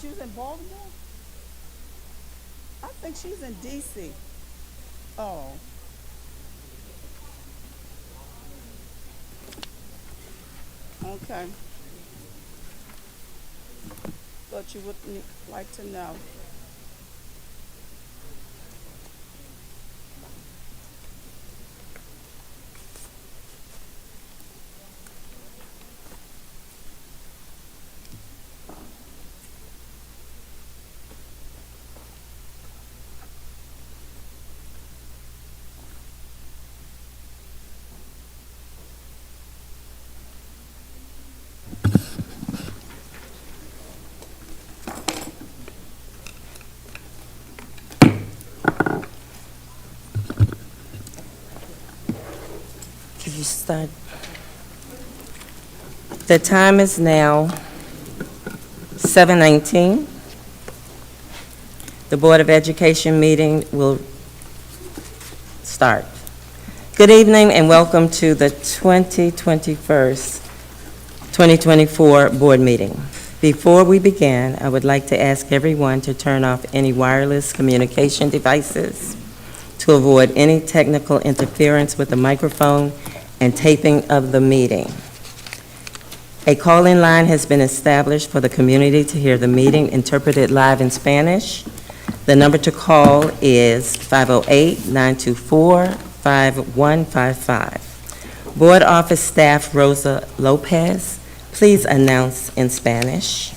she was in Baltimore? I think she's in DC. Oh. Okay. Thought you would like to know. Could you start? The time is now 7:19. The Board of Education meeting will start. Good evening and welcome to the 2024 board meeting. Before we begin, I would like to ask everyone to turn off any wireless communication devices to avoid any technical interference with the microphone and taping of the meeting. A call-in line has been established for the community to hear the meeting interpreted live in Spanish. The number to call is 508-924-5155. Board Office Staff Rosa Lopez, please announce in Spanish.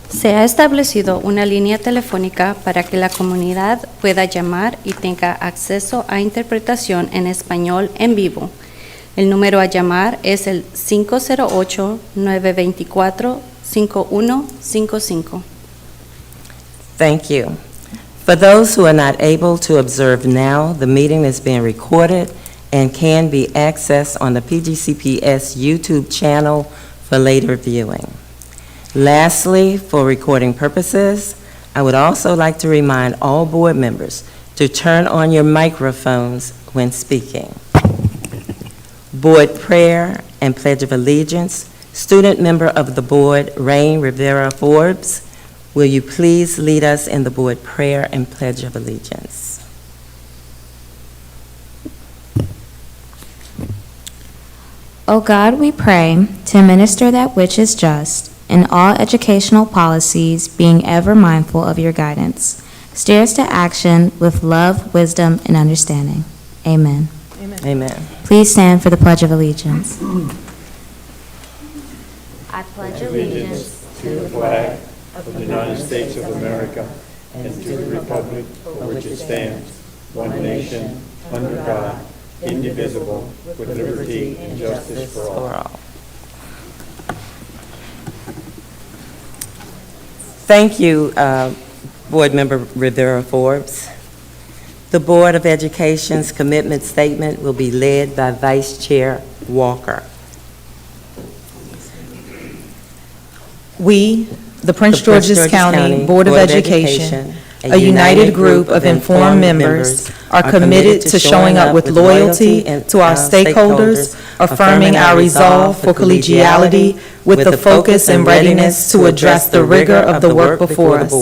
Se ha establecido una línea telefónica para que la comunidad pueda llamar y tenga acceso a interpretación en español en vivo. El número a llamar es el 508-924-5155. Thank you. For those who are not able to observe now, the meeting is being recorded and can be accessed on the PGCPS YouTube channel for later viewing. Lastly, for recording purposes, I would also like to remind all board members to turn on your microphones when speaking. Board prayer and pledge of allegiance. Student member of the board, Rain Rivera Forbes, will you please lead us in the board prayer and pledge of allegiance? O God, we pray to minister that which is just in all educational policies, being ever mindful of your guidance. Steer us to action with love, wisdom, and understanding. Amen. Amen. Please stand for the Pledge of Allegiance. I pledge allegiance to the flag of the United States of America and to the republic for which it stands, one nation, under God, indivisible, with liberty and justice for all. Thank you, Board Member Rivera Forbes. The Board of Education's commitment statement will be led by Vice Chair Walker. We, the Prince George's County Board of Education, a united group of informed members, are committed to showing up with loyalty to our stakeholders, affirming our resolve for collegiality with the focus and readiness to address the rigor of the work before us.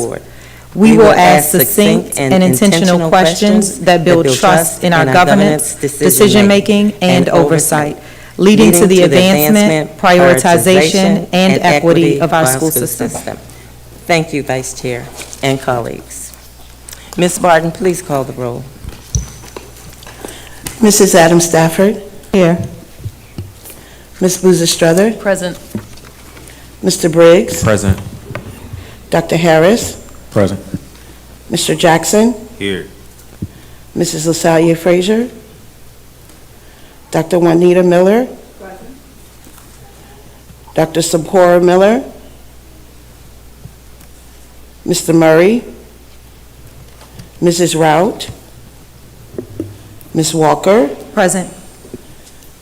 We will ask succinct and intentional questions that build trust in our governance, decision-making, and oversight, leading to the advancement, prioritization, and equity of our school system. Thank you, Vice Chair and colleagues. Ms. Barton, please call the roll. Mrs. Adams Stafford. Here. Ms. Boozer Strother. Present. Mr. Briggs. Present. Dr. Harris. Present. Mr. Jackson. Here. Mrs. LaSalle Frazier. Dr. Juanita Miller. Present. Dr. Sapora Miller. Mr. Murray. Mrs. Rout. Ms. Walker. Present.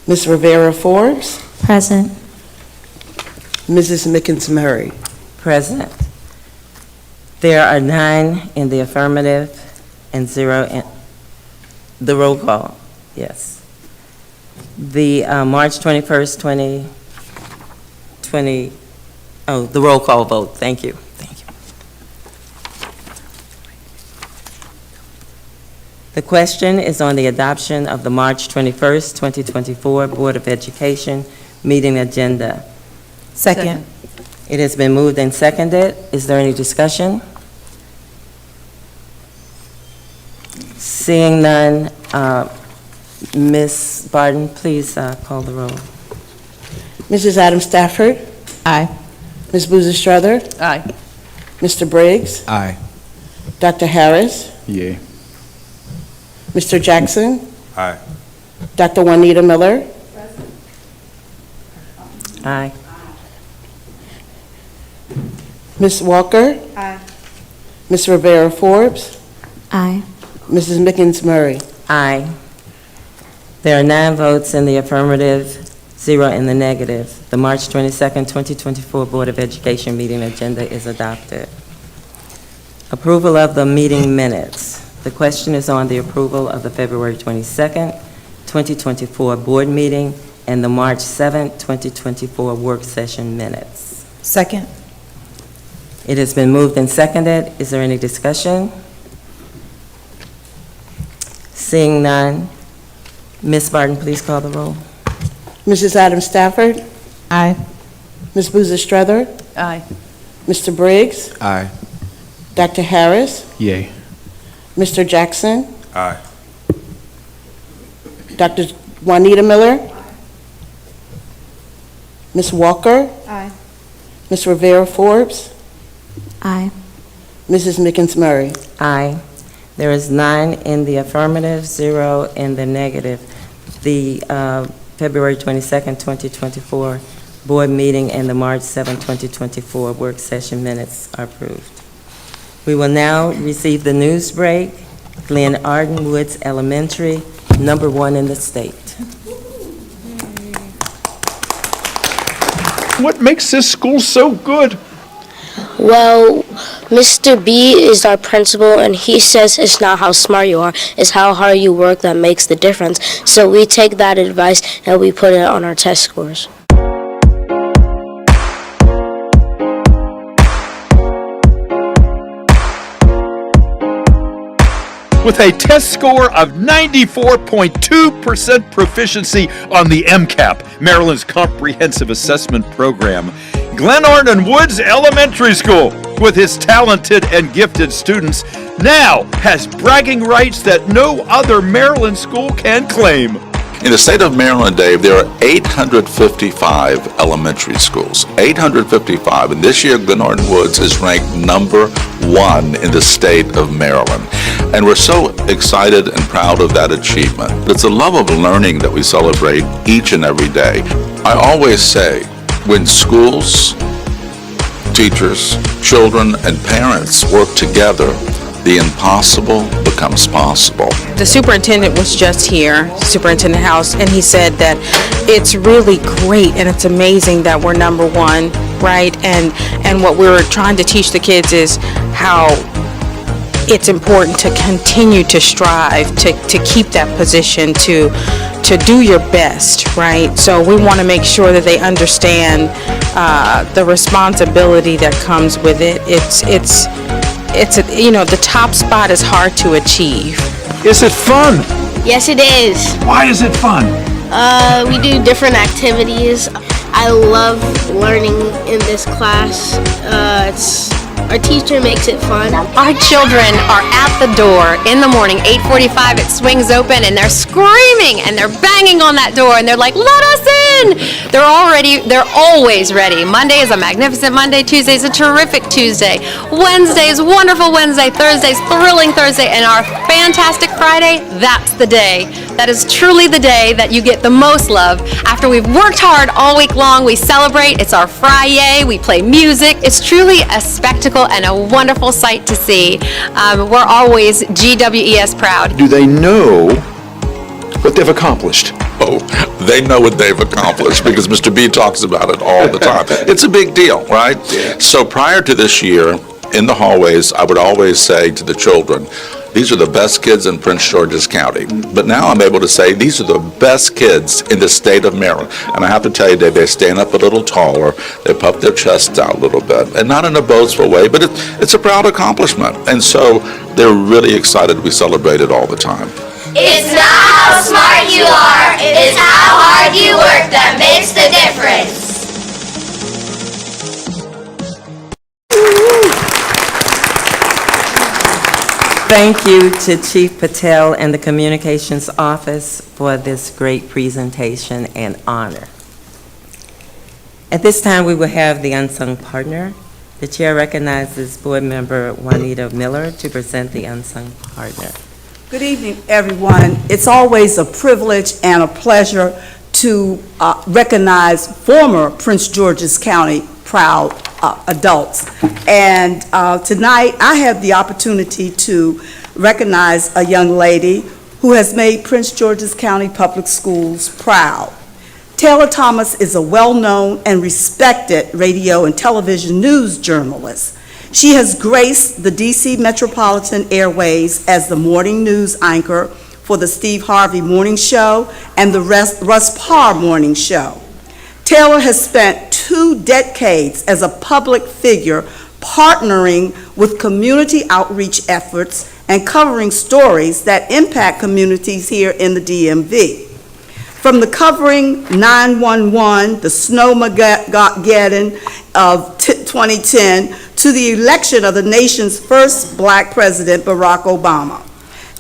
Ms. Rivera Forbes. present. Mrs. Mickens Murray. Present. There are 9 in the affirmative and 0 in the roll call. Yes. The March 21st, 2024 Oh, the roll call vote. Thank you. Thank you. The question is on the adoption of the March 21st, 2024 Board of Education meeting agenda. Second. It has been moved and seconded. Is there any discussion? Seeing none, Ms. Barton, please call the roll. Mrs. Adams Stafford, Aye. Ms. Boozer Strother, Aye. Mr. Briggs, Aye. Dr. Harris, Yay. Mr. Jackson, Aye. Dr. Juanita Miller, Aye. Ms. Walker, Ms. Rivera Forbes, Aye. Mrs. Mickens Murray. Aye. There are 9 votes in the affirmative, 0 in the negative. The March 22nd, 2024 Board of Education meeting agenda is adopted. Approval of the meeting minutes. The question is on the approval of the February 22nd, 2024 board meeting and the March 7th, 2024 work session minutes. Second. It has been moved and seconded. Is there any discussion? Seeing none, Ms. Barton, please call the roll. Mrs. Adams Stafford, Aye. Ms. Boozer Strother, Aye. Mr. Briggs, Aye. Dr. Harris, Yay. Mr. Jackson, Aye. Dr. Juanita Miller, Ms. Walker, Ms. Rivera Forbes, Aye. Mrs. Mickens Murray. Aye. There is 9 in the affirmative, 0 in the negative. The February 22nd, 2024 board meeting and the March 7th, 2024 work session minutes are approved. We will now receive the news break. Glen Arden Woods Elementary, number 1 in the state. What makes this school so good? Well, Mr. B is our principal, and he says it's not how smart you are, it's how hard you work that makes the difference. So we take that advice and we put it on our test scores. With a test score of 94.2% proficiency on the MCAP, Maryland's Comprehensive Assessment Program, Glen Arden Woods Elementary School, with its talented and gifted students, now has bragging rights that no other Maryland school can claim. In the state of Maryland, Dave, there are 855 elementary schools. 855, and this year Glen Arden Woods is ranked number 1 in the state of Maryland. And we're so excited and proud of that achievement. It's the love of learning that we celebrate each and every day. I always say, when schools, teachers, children, and parents work together, the impossible becomes possible. The superintendent was just here, Superintendent House, and he said that it's really great and it's amazing that we're number 1, right? And what we're trying to teach the kids is how it's important to continue to strive, to keep that position, to do your best, right? So we want to make sure that they understand the responsibility that comes with it. The top spot is hard to achieve. Is it fun? Yes, it is. Why is it fun? We do different activities. I love learning in this class. Our teacher makes it fun. Our children are at the door in the morning, 8:45, it swings open, and they're screaming, and they're banging on that door, and they're like, let us in! They're always ready. Monday is a magnificent Monday, Tuesday is a terrific Tuesday, Wednesday is wonderful Wednesday, Thursday is thrilling Thursday, and our fantastic Friday, that's the day. That is truly the day that you get the most love. After we've worked hard all week long, we celebrate. It's our Friday. We play music. It's truly a spectacle and a wonderful sight to see. We're always GWES proud. Do they know what they've accomplished? Oh, they know what they've accomplished because Mr. B talks about it all the time. It's a big deal, right? So prior to this year, in the hallways, I would always say to the children, these are the best kids in Prince George's County. But now I'm able to say these are the best kids in the state of Maryland. And I have to tell you, they stand up a little taller, they puff their chests out a little bit, and not in a boastful way, but it's a proud accomplishment. And so they're really excited to be celebrated all the time. It's not how smart you are, it's how hard you work that makes the difference. Thank you to Chief Patel and the Communications Office for this great presentation and honor. At this time, we will have the unsung partner. The chair recognizes Board Member Juanita Miller to present the unsung partner. Good evening, everyone. It's always a privilege and a pleasure to recognize former Prince George's County proud adults. And tonight, I have the opportunity to recognize a young lady who has made Prince George's County Public Schools proud. Taylor Thomas is a well-known and respected radio and television news journalist. She has graced the DC Metropolitan Airways as the morning news anchor for the Steve Harvey Morning Show and the Russ Parr Morning Show. Taylor has spent 2 decades as a public figure partnering with community outreach efforts and covering stories that impact communities here in the DMV. From the covering 9/11, the snowmageddon of 2010, to the election of the nation's first Black president, Barack Obama.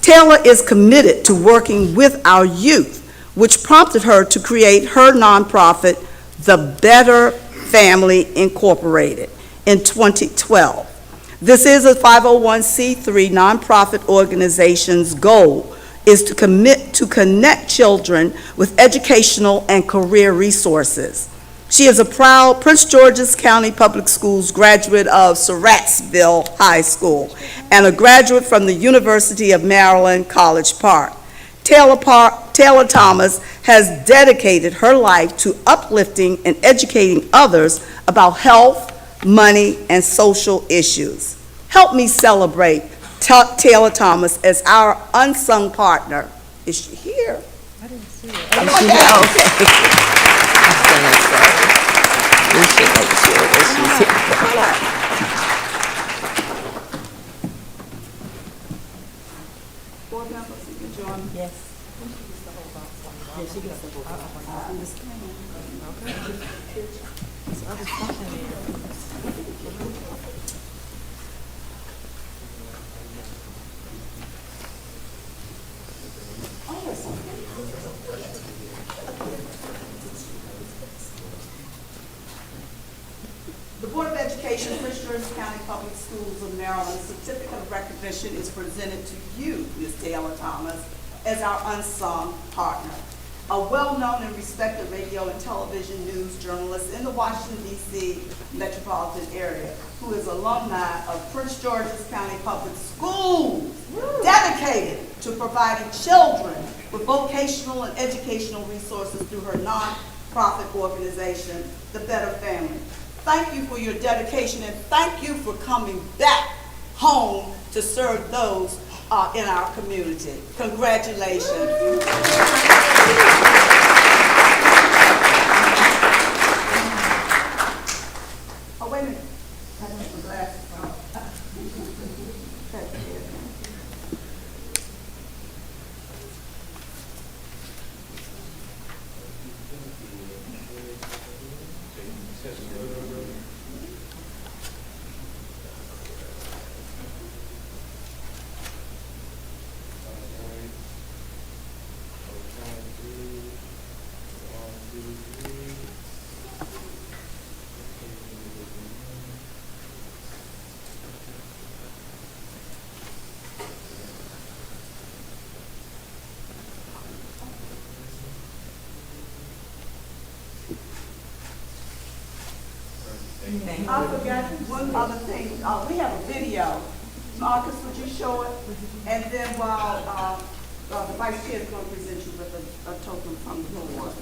Taylor is committed to working with our youth, which prompted her to create her nonprofit, The Better Family Incorporated, in 2012. This is a 501c3 nonprofit organization's goal is to connect children with educational and career resources. She is a proud Prince George's County Public Schools graduate of Surrattsville High School and a graduate from the University of Maryland, College Park. Taylor Thomas has dedicated her life to uplifting and educating others about health, money, and social issues. Help me celebrate Taylor Thomas as our unsung partner. Is she here? I didn't see her. We should make sure that she's here. Board members, you can join me. Yes. The Board of Education, Prince George's County Public Schools of Maryland certificate of recognition is presented to you, Ms. Taylor Thomas, as our unsung partner. A well-known and respected radio and television news journalist in the Washington, D.C. metropolitan area, who is alumni of Prince George's County Public Schools, dedicated to providing children with vocational and educational resources through her non-profit organization, The Better Family. Thank you for your dedication and thank you for coming back home to serve those in our community. Congratulations. Oh, wait a minute. I don't have my glasses on. I forgot one other thing. We have a video. Marcus, would you show it? And then while the vice chair is going to present you with a token from the board.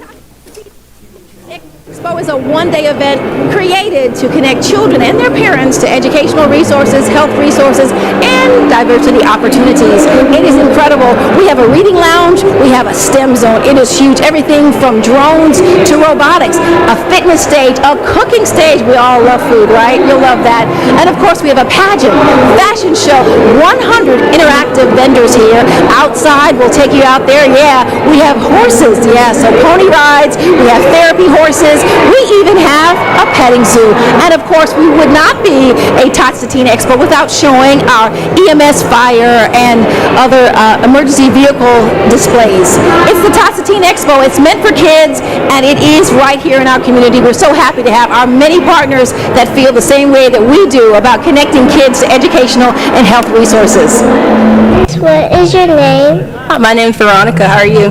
Expo is a one-day event created to connect children and their parents to educational resources, health resources, and diversity opportunities. It is incredible. We have a reading lounge. We have a STEM zone. It is huge. Everything from drones to robotics, a fitness stage, a cooking stage. We all love food, right? You'll love that. And of course, we have a pageant, fashion show, 100 interactive vendors here. Outside, we'll take you out there. Yeah, we have horses. Yeah, so pony rides. We have therapy horses. We even have a petting zoo. And of course, we would not be a Tots to Teen Expo without showing our EMS fire and other emergency vehicle displays. It's the Tots to Teen Expo. It's meant for kids, and it is right here in our community. We're so happy to have our many partners that feel the same way that we do about connecting kids to educational and health resources. What is your name? My name's Veronica. How are you?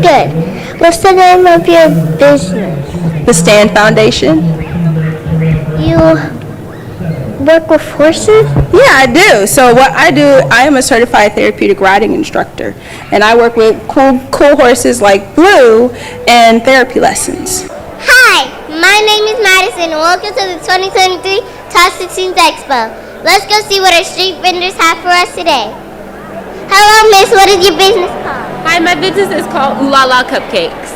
Good. What's the name of your business? The Stand Foundation. You work with horses? Yeah, I do. So what I do, I am a certified therapeutic riding instructor, and I work with cool horses like Blue and therapy lessons. Hi, my name is Madison, and welcome to the 2023 Tots to Teens Expo. Let's go see what our street vendors have for us today. Hello, miss. What is your business called? Hi, my business is called Ooh La La Cupcakes.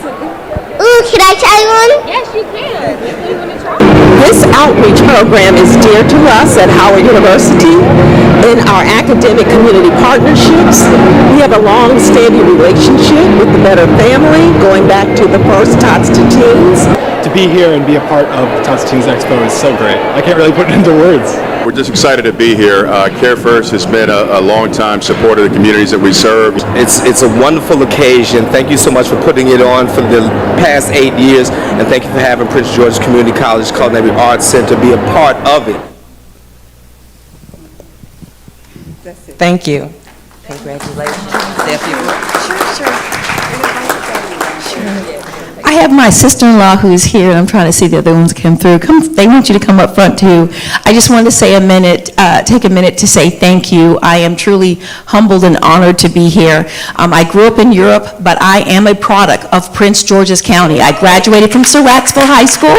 Ooh, can I try one? Yes, you can. You want to try? This outreach program is dear to us at Howard University. In our academic community partnerships, we have a long-standing relationship with the Better Family, going back to the first Tots to Teens. To be here and be a part of the Tots to Teens Expo is so great. I can't really put it into words. We're just excited to be here. Care First has been a long-time supporter of the communities that we serve. It's a wonderful occasion. Thank you so much for putting it on for the past 8 years, and thank you for having Prince George's Community College Culinary Arts Center be a part of it. Thank you. Congratulations. I have my sister-in-law who's here, and I'm trying to see the other ones come through. They want you to come up front too. I just wanted to say take a minute to say thank you. I am truly humbled and honored to be here. I grew up in Europe, but I am a product of Prince George's County. I graduated from Sir Waxville High School,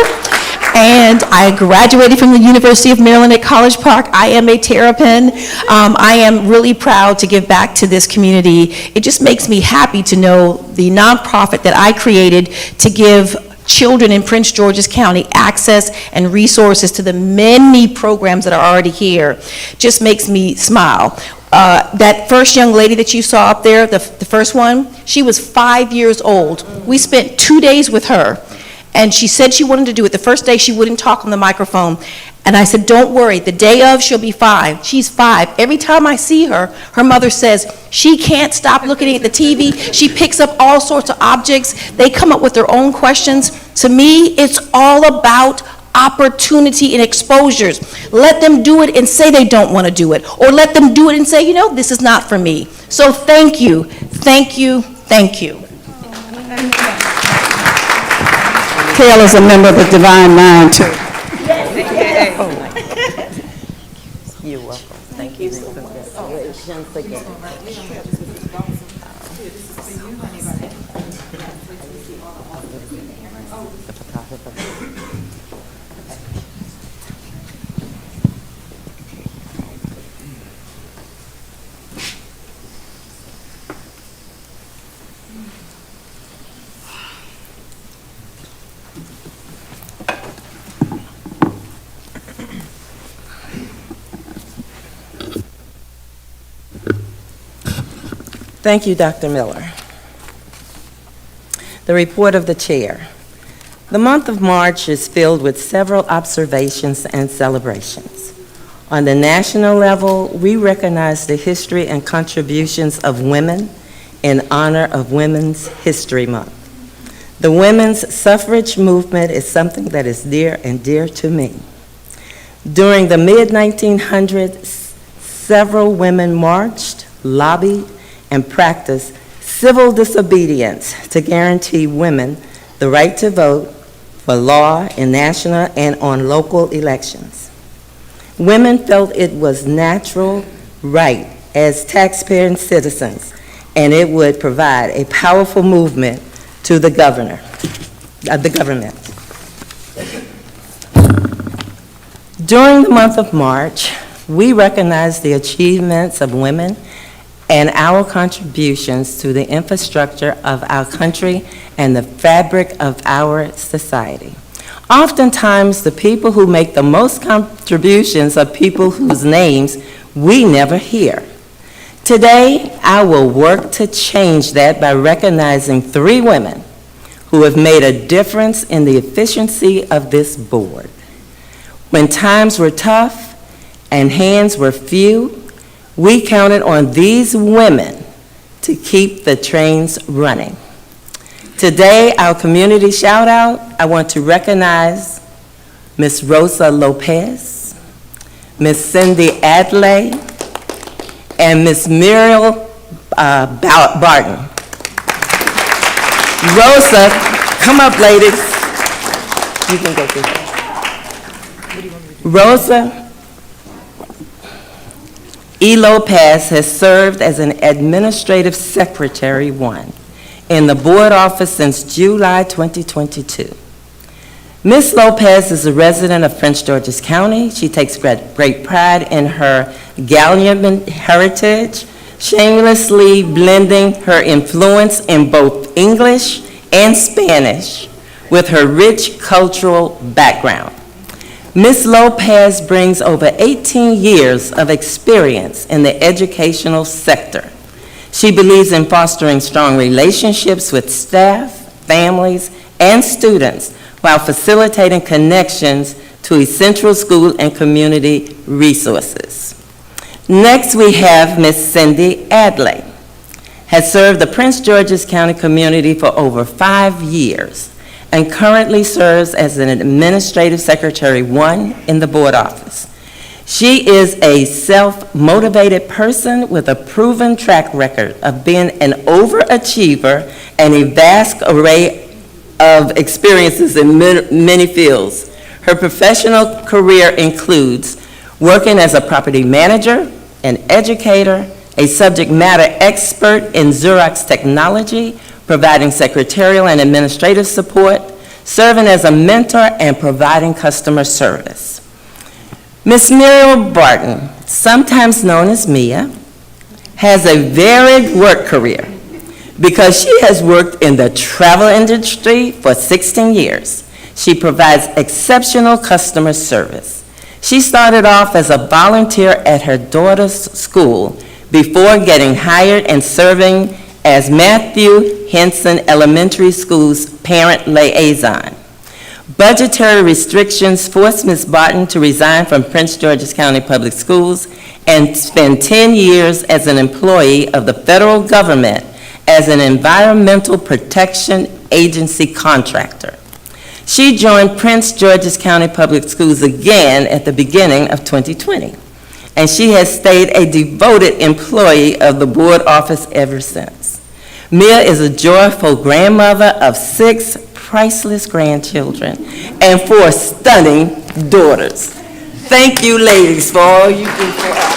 and I graduated from the University of Maryland at College Park. I am a Terrapin. I am really proud to give back to this community. It just makes me happy to know the nonprofit that I created to give children in Prince George's County access and resources to the many programs that are already here. Just makes me smile. That first young lady that you saw up there, the first one, she was 5 years old. We spent 2 days with her. And she said she wanted to do it. The first day she wouldn't talk on the microphone. And I said, don't worry, the day of she'll be 5. She's 5. Every time I see her, her mother says, she can't stop looking at the TV. She picks up all sorts of objects. They come up with their own questions. To me, it's all about opportunity and exposures. Let them do it and say they don't want to do it. Or let them do it and say, you know, this is not for me. So thank you, thank you, thank you. Kale is a member of the Divine Nine, too. You're welcome. Thank you. Congratulations again. Thank you, Dr. Miller. The report of the chair. The month of March is filled with several observations and celebrations. On the national level, we recognize the history and contributions of women in honor of Women's History Month. The women's suffrage movement is something that is near and dear to me. During the mid-1900s, several women marched, lobbied, and practice civil disobedience to guarantee women the right to vote for law in national and on local elections. Women felt it was natural right as taxpaying citizens, and it would provide a powerful movement to the governor. the government. During the month of March, we recognize the achievements of women and our contributions to the infrastructure of our country and the fabric of our society. Oftentimes, the people who make the most contributions are people whose names we never hear. Today, I will work to change that by recognizing 3 women who have made a difference in the efficiency of this board. When times were tough and hands were few, we counted on these women to keep the trains running. Today, our community shout out, I want to recognize Ms. Rosa Lopez, Ms. Cindy Adley, and Ms. Muriel Barton. Rosa, come up, ladies. You can go through that. Rosa E. Lopez has served as an administrative secretary 1 in the board office since July 2022. Ms. Lopez is a resident of Prince George's County. She takes great pride in her Gallian heritage, shamelessly blending her influence in both English and Spanish with her rich cultural background. Ms. Lopez brings over 18 years of experience in the educational sector. She believes in fostering strong relationships with staff, families, and students while facilitating connections to essential school and community resources. Next, we have Ms. Cindy Adley. Has served the Prince George's County community for over 5 years and currently serves as an Administrative Secretary 1 in the board office. She is a self-motivated person with a proven track record of being an overachiever and a vast array of experiences in many fields. Her professional career includes working as a property manager, an educator, a subject matter expert in Xerox technology, providing secretarial and administrative support, serving as a mentor, and providing customer service. Ms. Muriel Barton, sometimes known as Mia, has a varied work career because she has worked in the travel industry for 16 years. She provides exceptional customer service. She started off as a volunteer at her daughter's school before getting hired and serving as Matthew Henson Elementary School's parent liaison. Budgetary restrictions forced Ms. Barton to resign from Prince George's County Public Schools and spend 10 years as an employee of the federal government as an Environmental Protection Agency contractor. She joined Prince George's County Public Schools again at the beginning of 2020, and she has stayed a devoted employee of the board office ever since. Mia is a joyful grandmother of 6 priceless grandchildren and 4 stunning daughters. Thank you, ladies, for all you do for us.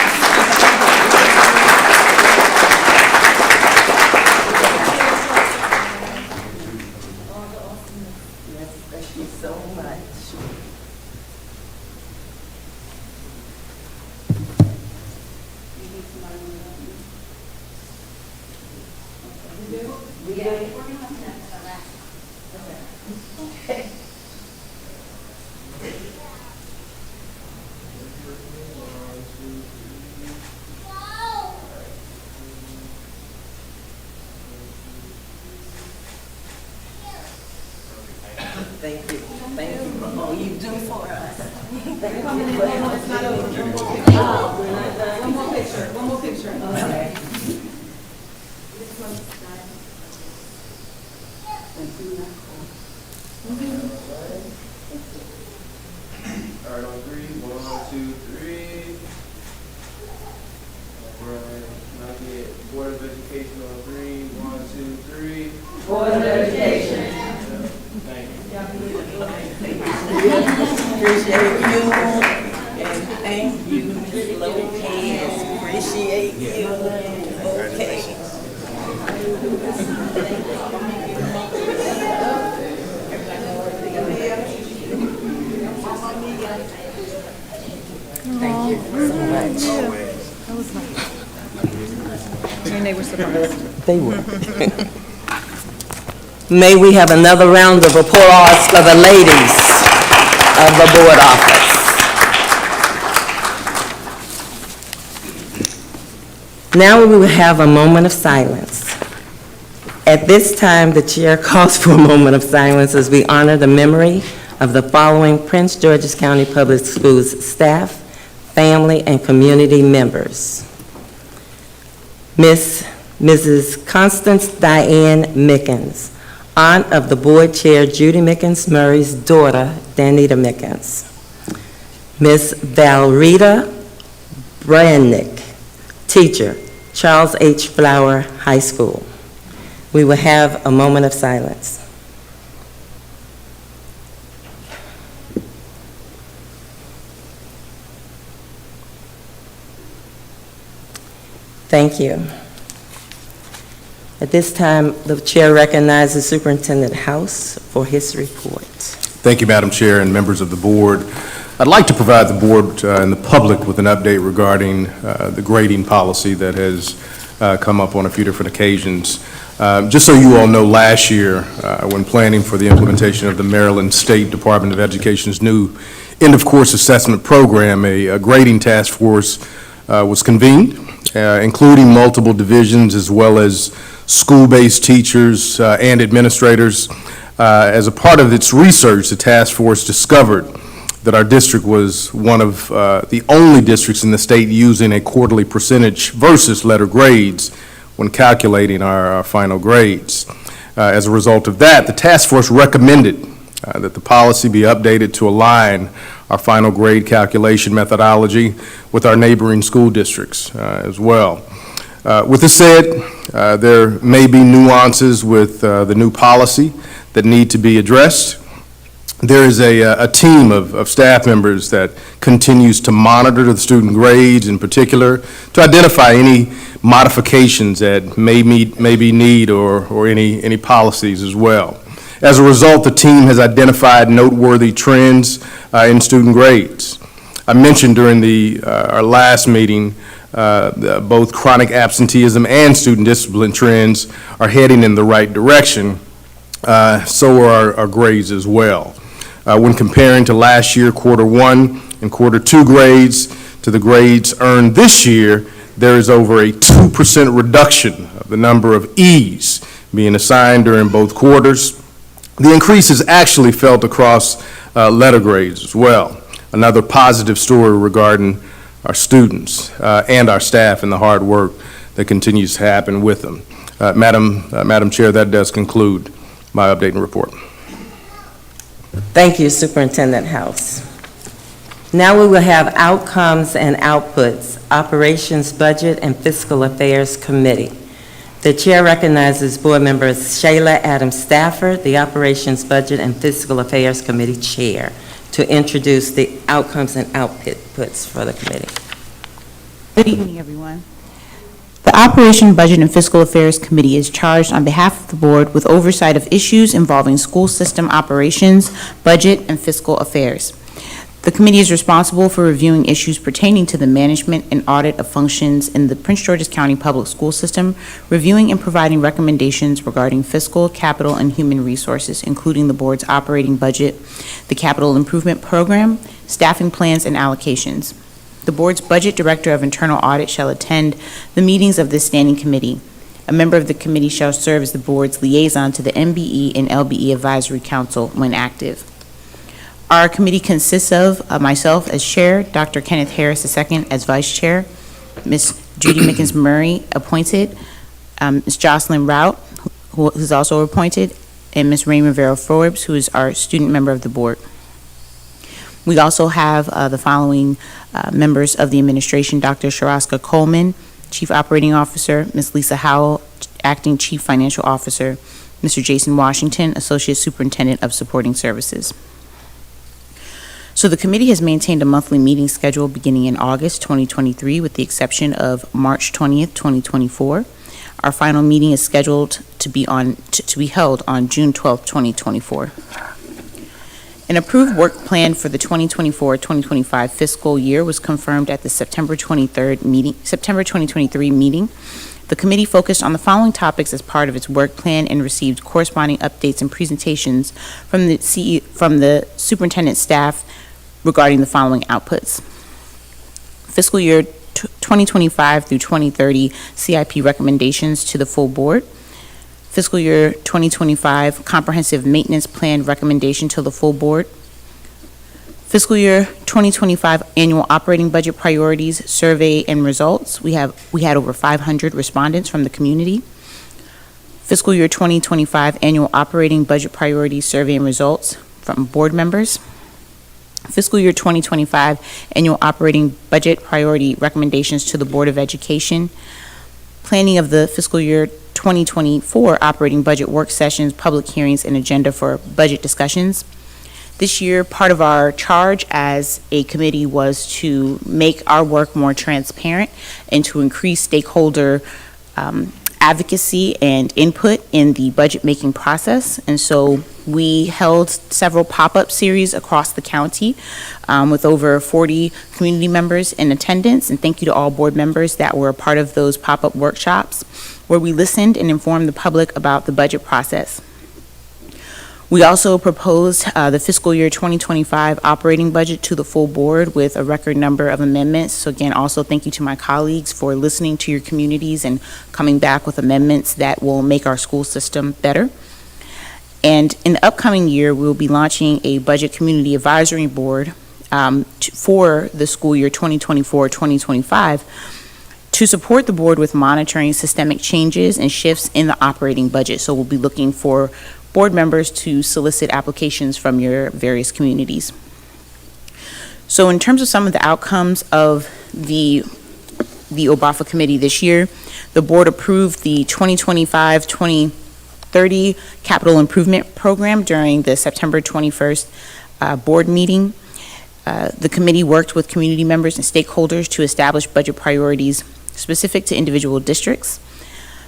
Thank you so much. Thank you. Thank you for all you do for us. It's not over. One more picture. One more picture. Okay. All right, on 3. 1, 2, 3. All right, not yet. Board of Education on 3. 1, 2, 3. Board of Education. Thank you. Appreciate you, and thank you, Ms. Lopez. Appreciate you. Okay. much. And they were surprised. They were. May we have another round of applause for the ladies of the board office. Now we will have a moment of silence. At this time, the chair calls for a moment of silence as we honor the memory of the following Prince George's County Public Schools staff, family, and community members. Mrs. Constance Diane Mickens, aunt of the board chair Judy Mickens Murray's daughter, Danita Mickens. Ms. Valrita Brannick, teacher, Charles H. Flower High School. We will have a moment of silence. Thank you. At this time, the chair recognizes Superintendent House for his report. Thank you, Madam Chair and members of the board. I'd like to provide the board and the public with an update regarding the grading policy that has come up on a few different occasions. Just so you all know, last year, when planning for the implementation of the Maryland State Department of Education's new end-of-course assessment program, a grading task force was convened, including multiple divisions as well as school-based teachers and administrators. As a part of its research, the task force discovered that our district was one of the only districts in the state using a quarterly percentage versus letter grades when calculating our final grades. As a result of that, the task force recommended that the policy be updated to align our final grade calculation methodology with our neighboring school districts as well. With this said, there may be nuances with the new policy that need to be addressed. There is a team of staff members that continues to monitor the student grades in particular to identify any modifications that may be need or any policies as well. As a result, the team has identified noteworthy trends in student grades. I mentioned during our last meeting both chronic absenteeism and student discipline trends are heading in the right direction. So are our grades as well. When comparing to last year, quarter 1 and quarter 2 grades to the grades earned this year, there is over a 2% reduction of the number of E's being assigned during both quarters. The increase is actually felt across letter grades as well. Another positive story regarding our students and our staff and the hard work that continues to happen with them. Madam Chair, that does conclude my update and report. Thank you, Superintendent House. Now we will have Outcomes and Outputs, Operations, Budget, and Fiscal Affairs Committee. The chair recognizes board member Shayla Adams Stafford, the Operations, Budget, and Fiscal Affairs Committee Chair, to introduce the Outcomes and Outputs for the committee. Good evening, everyone. The Operation, Budget, and Fiscal Affairs Committee is charged on behalf of the board with oversight of issues involving school system operations, budget, and fiscal affairs. The committee is responsible for reviewing issues pertaining to the management and audit of functions in the Prince George's County Public School System, reviewing and providing recommendations regarding fiscal, capital, and human resources, including the board's operating budget, the capital improvement program, staffing plans, and allocations. The board's budget director of internal audit shall attend the meetings of this standing committee. A member of the committee shall serve as the board's liaison to the MBE and LBE Advisory Council when active. Our committee consists of myself as chair, Dr. Kenneth Harris II as vice chair, Ms. Judy Mickens Murray appointed, Ms. Jocelyn Rout, who's also appointed, and Ms. Raymond Rivera Forbes, who is our student member of the board. We also have the following members of the administration: Dr. Sharaska Coleman, Chief Operating Officer; Ms. Lisa Howell, Acting Chief Financial Officer; Mr. Jason Washington, Associate Superintendent of Supporting Services. So the committee has maintained a monthly meeting schedule beginning in August 2023, with the exception of March 20th, 2024. Our final meeting is scheduled to be held on June 12th, 2024. An approved work plan for the 2024-2025 fiscal year was confirmed at the September 2023 meeting. The committee focused on the following topics as part of its work plan and received corresponding updates and presentations from the superintendent staff regarding the following outputs. Fiscal year 2025 through 2030 CIP recommendations to the full board. Fiscal year 2025 comprehensive maintenance plan recommendation to the full board. Fiscal year 2025 annual operating budget priorities survey and results. We had over 500 respondents from the community. Fiscal year 2025 annual operating budget priorities survey and results from board members. Fiscal year 2025 annual operating budget priority recommendations to the Board of Education. Planning of the fiscal year 2024 operating budget work sessions, public hearings, and agenda for budget discussions. This year, part of our charge as a committee was to make our work more transparent and to increase stakeholder advocacy and input in the budget-making process. And so we held several pop-up series across the county with over 40 community members in attendance. And thank you to all board members that were a part of those pop-up workshops where we listened and informed the public about the budget process. We also proposed the fiscal year 2025 operating budget to the full board with a record number of amendments. So again, also thank you to my colleagues for listening to your communities and coming back with amendments that will make our school system better. And in the upcoming year, we'll be launching a budget community advisory board for the school year 2024-2025 to support the board with monitoring systemic changes and shifts in the operating budget. So we'll be looking for board members to solicit applications from your various communities. So in terms of some of the outcomes of the OBAFA committee this year, the board approved the 2025-2030 capital improvement program during the September 21st board meeting. The committee worked with community members and stakeholders to establish budget priorities specific to individual districts.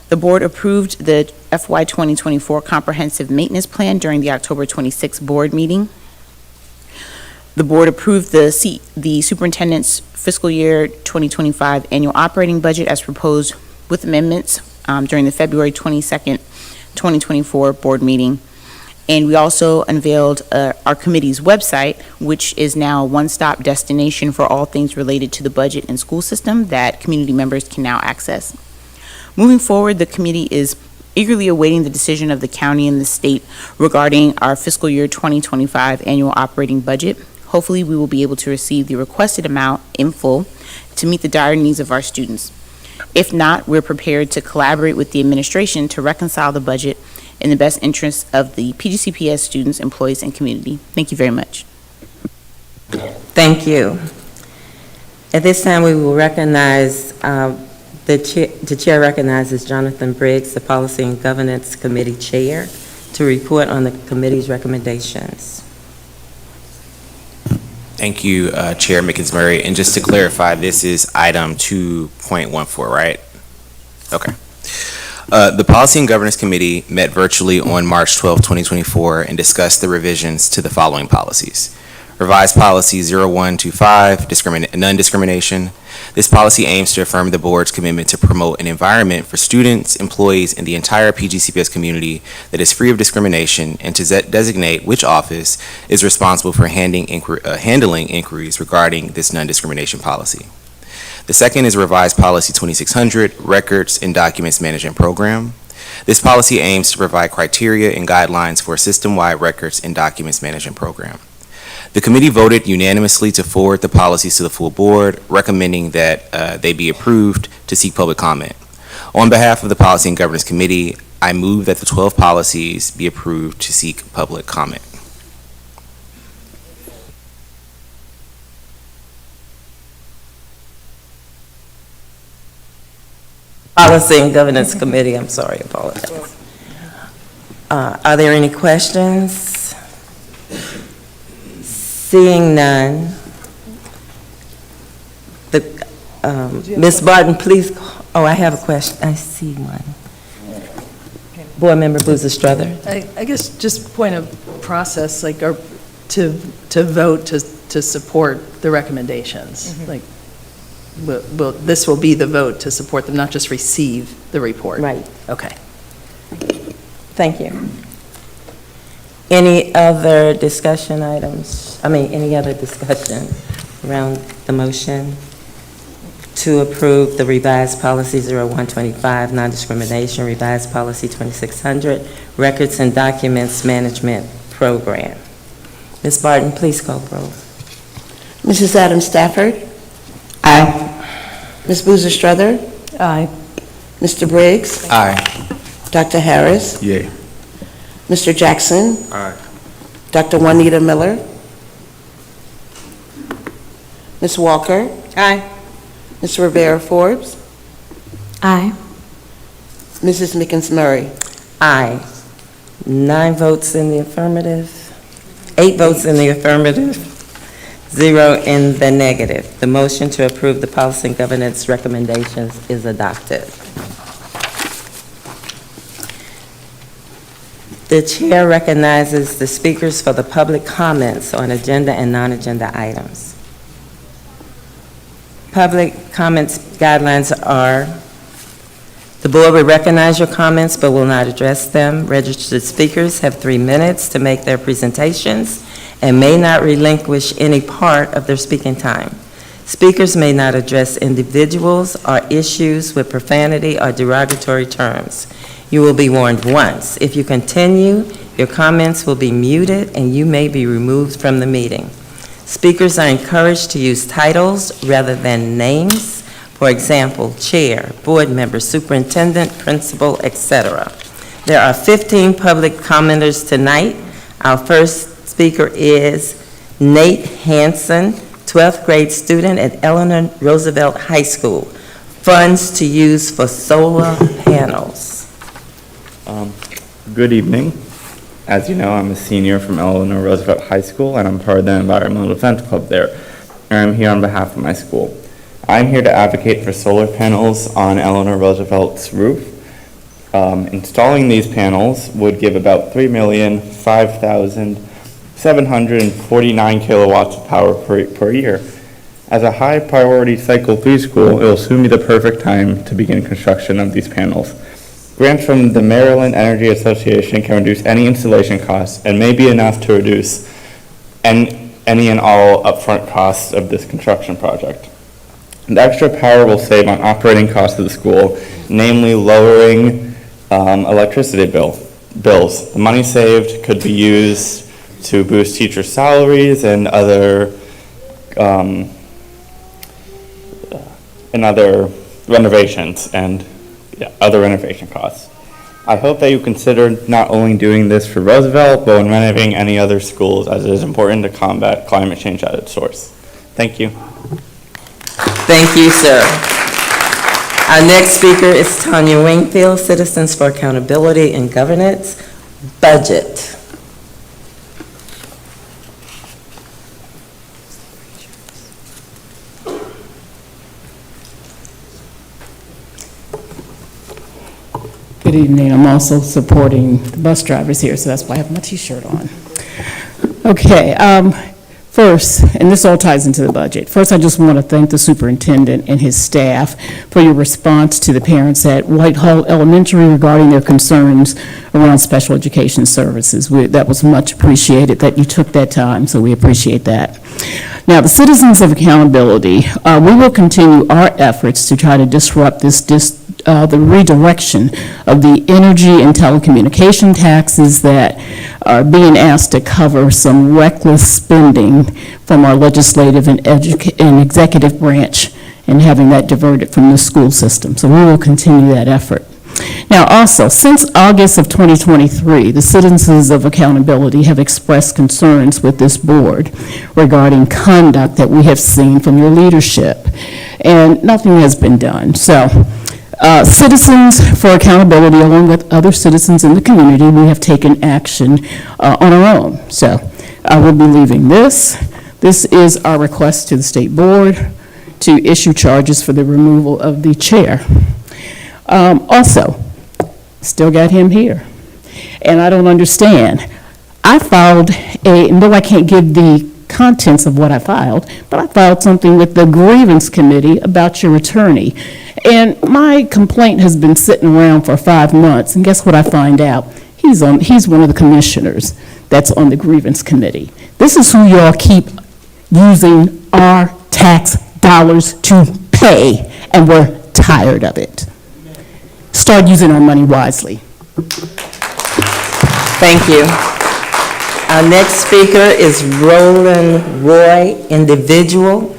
The board approved the FY 2024 comprehensive maintenance plan during the October 26th board meeting. The board approved the superintendent's fiscal year 2025 annual operating budget as proposed with amendments during the February 22nd, 2024 board meeting. And we also unveiled our committee's website, which is now a one-stop destination for all things related to the budget and school system that community members can now access. Moving forward, the committee is eagerly awaiting the decision of the county and the state regarding our fiscal year 2025 annual operating budget. Hopefully, we will be able to receive the requested amount in full to meet the dire needs of our students. If not, we're prepared to collaborate with the administration to reconcile the budget in the best interest of the PGCPS students, employees, and community. Thank you very much. Thank you. At this time, we will recognize the chair recognizes Jonathan Briggs, the Policy and Governance Committee Chair, to report on the committee's recommendations. Thank you, Chair Mickens-Murray. And just to clarify, this is item 2.14, right? Okay. The Policy and Governance Committee met virtually on March 12, 2024, and discussed the revisions to the following policies. Revised Policy 0125, non-discrimination. This policy aims to affirm the board's commitment to promote an environment for students, employees, and the entire PGCPS community that is free of discrimination, and to designate which office is responsible for handling inquiries regarding this non-discrimination policy. The second is Revised Policy 2600, Records and Documents Management Program. This policy aims to provide criteria and guidelines for a system-wide records and documents management program. The committee voted unanimously to forward the policies to the full board, recommending that they be approved to seek public comment. On behalf of the Policy and Governance Committee, I move that the 12 policies be approved to seek public comment. Policy and Governance Committee, I'm sorry, apologize. Are there any questions? Seeing none, Ms. Barton, please. Oh, I have a question. I see one. Board Member Boozer Strother. I guess just point of process, like to vote to support the recommendations. Like, this will be the vote to support them, not just receive the report. Right. Okay. Thank you. Any other discussion items? Any other discussion around the motion to approve the revised policy 0125, non-discrimination, revised policy 2600, records and documents management program? Ms. Barton, please call the roll. Mrs. Adams Stafford? Aye. Ms. Boozer Strother? Aye. Mr. Briggs? Aye. Dr. Harris? Yay. Mr. Jackson? Aye. Dr. Juanita Miller? Ms. Walker? Aye. Ms. Rivera Forbes? Aye. Mrs. Mickens Murray? Aye. 9 votes in the affirmative, 8 votes in the affirmative, 0 in the negative. The motion to approve the policy and governance recommendations is adopted. The chair recognizes the speakers for the public comments on agenda and non-agenda items. Public comments guidelines are: the board will recognize your comments but will not address them. Registered speakers have 3 minutes to make their presentations and may not relinquish any part of their speaking time. Speakers may not address individuals or issues with profanity or derogatory terms. You will be warned once. If you continue, your comments will be muted and you may be removed from the meeting. Speakers are encouraged to use titles rather than names. For example, chair, board member, superintendent, principal, etc. There are 15 public commenters tonight. Our first speaker is Nate Hansen, 12th grade student at Eleanor Roosevelt High School. Funds to use for solar panels. Good evening. As you know, I'm a senior from Eleanor Roosevelt High School, and I'm part of the Environmental Defense Club there. And I'm here on behalf of my school. I'm here to advocate for solar panels on Eleanor Roosevelt's roof. Installing these panels would give about 3,005,749 kilowatts of power per year. As a high priority Cycle 3 school, it will soon be the perfect time to begin construction of these panels. Grants from the Maryland Energy Association can reduce any installation costs and may be enough to reduce any and all upfront costs of this construction project. The extra power will save on operating costs of the school, namely lowering electricity bills. The money saved could be used to boost teacher salaries and other renovations and other renovation costs. I hope that you consider not only doing this for Roosevelt, but when renovating any other schools, as it is important to combat climate change at its source. Thank you. Thank you, sir. Our next speaker is Tanya Wingfield, Citizens for Accountability and Governance, Budget. Good evening. I'm also supporting the bus drivers here, so that's why I have my T-shirt on. Okay, first, and this all ties into the budget. First, I just want to thank the superintendent and his staff for your response to the parents at Whitehall Elementary regarding their concerns around special education services. That was much appreciated that you took that time, so we appreciate that. Now, the Citizens of Accountability, we will continue our efforts to try to disrupt the redirection of the energy and telecommunication taxes that are being asked to cover some reckless spending from our legislative and executive branch and having that diverted from the school system. So we will continue that effort. Now also, since August of 2023, the Citizens of Accountability have expressed concerns with this board regarding conduct that we have seen from your leadership, and nothing has been done. So Citizens for Accountability, along with other citizens in the community, we have taken action on our own. So I will be leaving this. This is our request to the state board to issue charges for the removal of the chair. Also, still got him here. And I don't understand. I filed no, I can't give the contents of what I filed, but I filed something with the grievance committee about your attorney. And my complaint has been sitting around for 5 months, and guess what I find out? He's one of the commissioners that's on the grievance committee. This is who y'all keep using our tax dollars to pay, and we're tired of it. Start using our money wisely. Thank you. Our next speaker is Roland Roy, individual,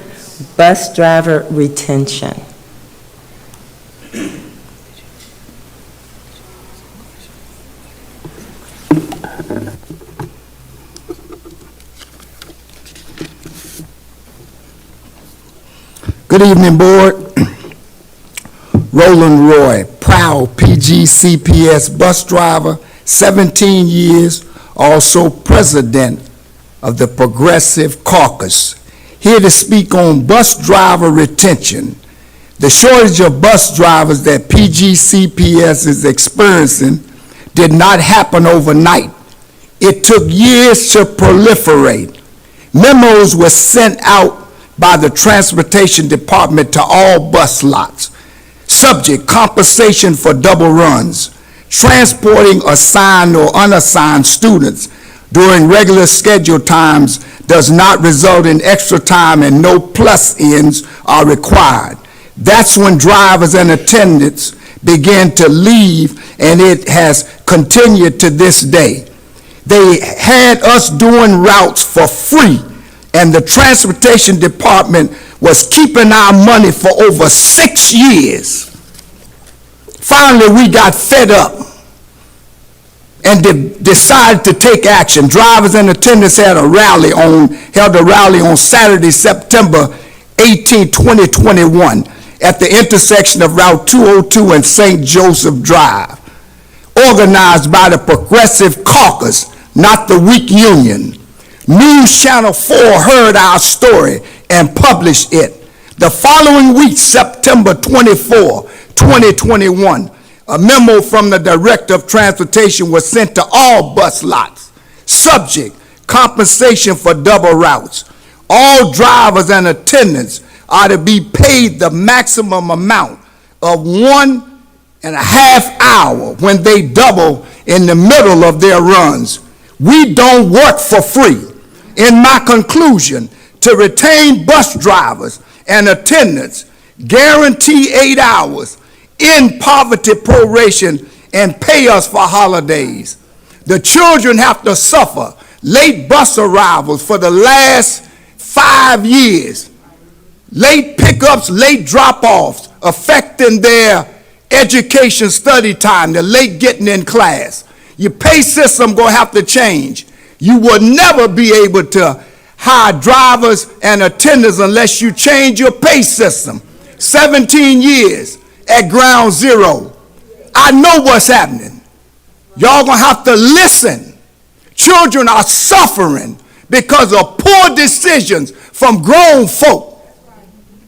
bus driver retention. Good evening, Board. Roland Roy, proud PGCPS bus driver, 17 years, also president of the Progressive Caucus. Here to speak on bus driver retention. The shortage of bus drivers that PGCPS is experiencing did not happen overnight. It took years to proliferate. Memos were sent out by the Transportation Department to all bus lots. Subject, compensation for double runs. Transporting assigned or unassigned students during regular scheduled times does not result in extra time and no plus ends are required. That's when drivers and attendants began to leave, and it has continued to this day. They had us doing routes for free, and the Transportation Department was keeping our money for over 6 years. Finally, we got fed up and decided to take action. Drivers and attendants held a rally on Saturday, September 18, 2021, at the intersection of Route 202 and St. Joseph Drive, organized by the Progressive Caucus, not the weak union. News Channel 4 heard our story and published it. The following week, September 24, 2021, a memo from the Director of Transportation was sent to all bus lots. Subject, compensation for double routes. All drivers and attendants are to be paid the maximum amount of 1.5 hours when they double in the middle of their runs. We don't work for free. In my conclusion, to retain bus drivers and attendants, guarantee 8 hours, end poverty proration, and pay us for holidays. The children have to suffer late bus arrivals for the last 5 years. Late pickups, late drop-offs, affecting their education study time, the late getting in class. Your pay system gonna have to change. You will never be able to hire drivers and attendants unless you change your pay system. 17 years at ground zero. I know what's happening. Y'all gonna have to listen. Children are suffering because of poor decisions from grown folk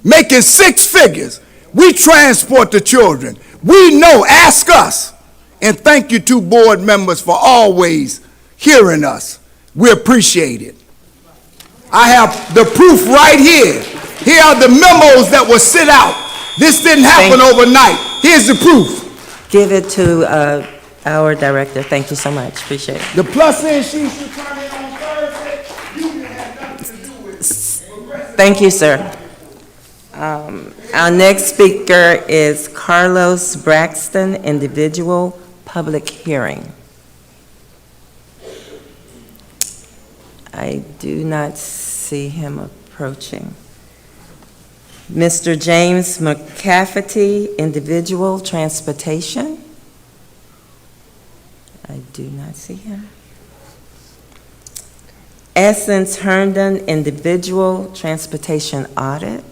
making 6 figures. We transport the children. We know, ask us. And thank you to board members for always hearing us. We appreciate it. I have the proof right here. Here are the memos that were sent out. This didn't happen overnight. Here's the proof. Give it to our director. Thank you so much. Appreciate it. The plus end sheet should turn in on Thursday. You can have nothing to do with it. Thank you, sir. Our next speaker is Carlos Braxton, individual, public hearing. I do not see him approaching. Mr. James McCafferty, individual, transportation. I do not see him. Essence Herndon, individual, transportation audit.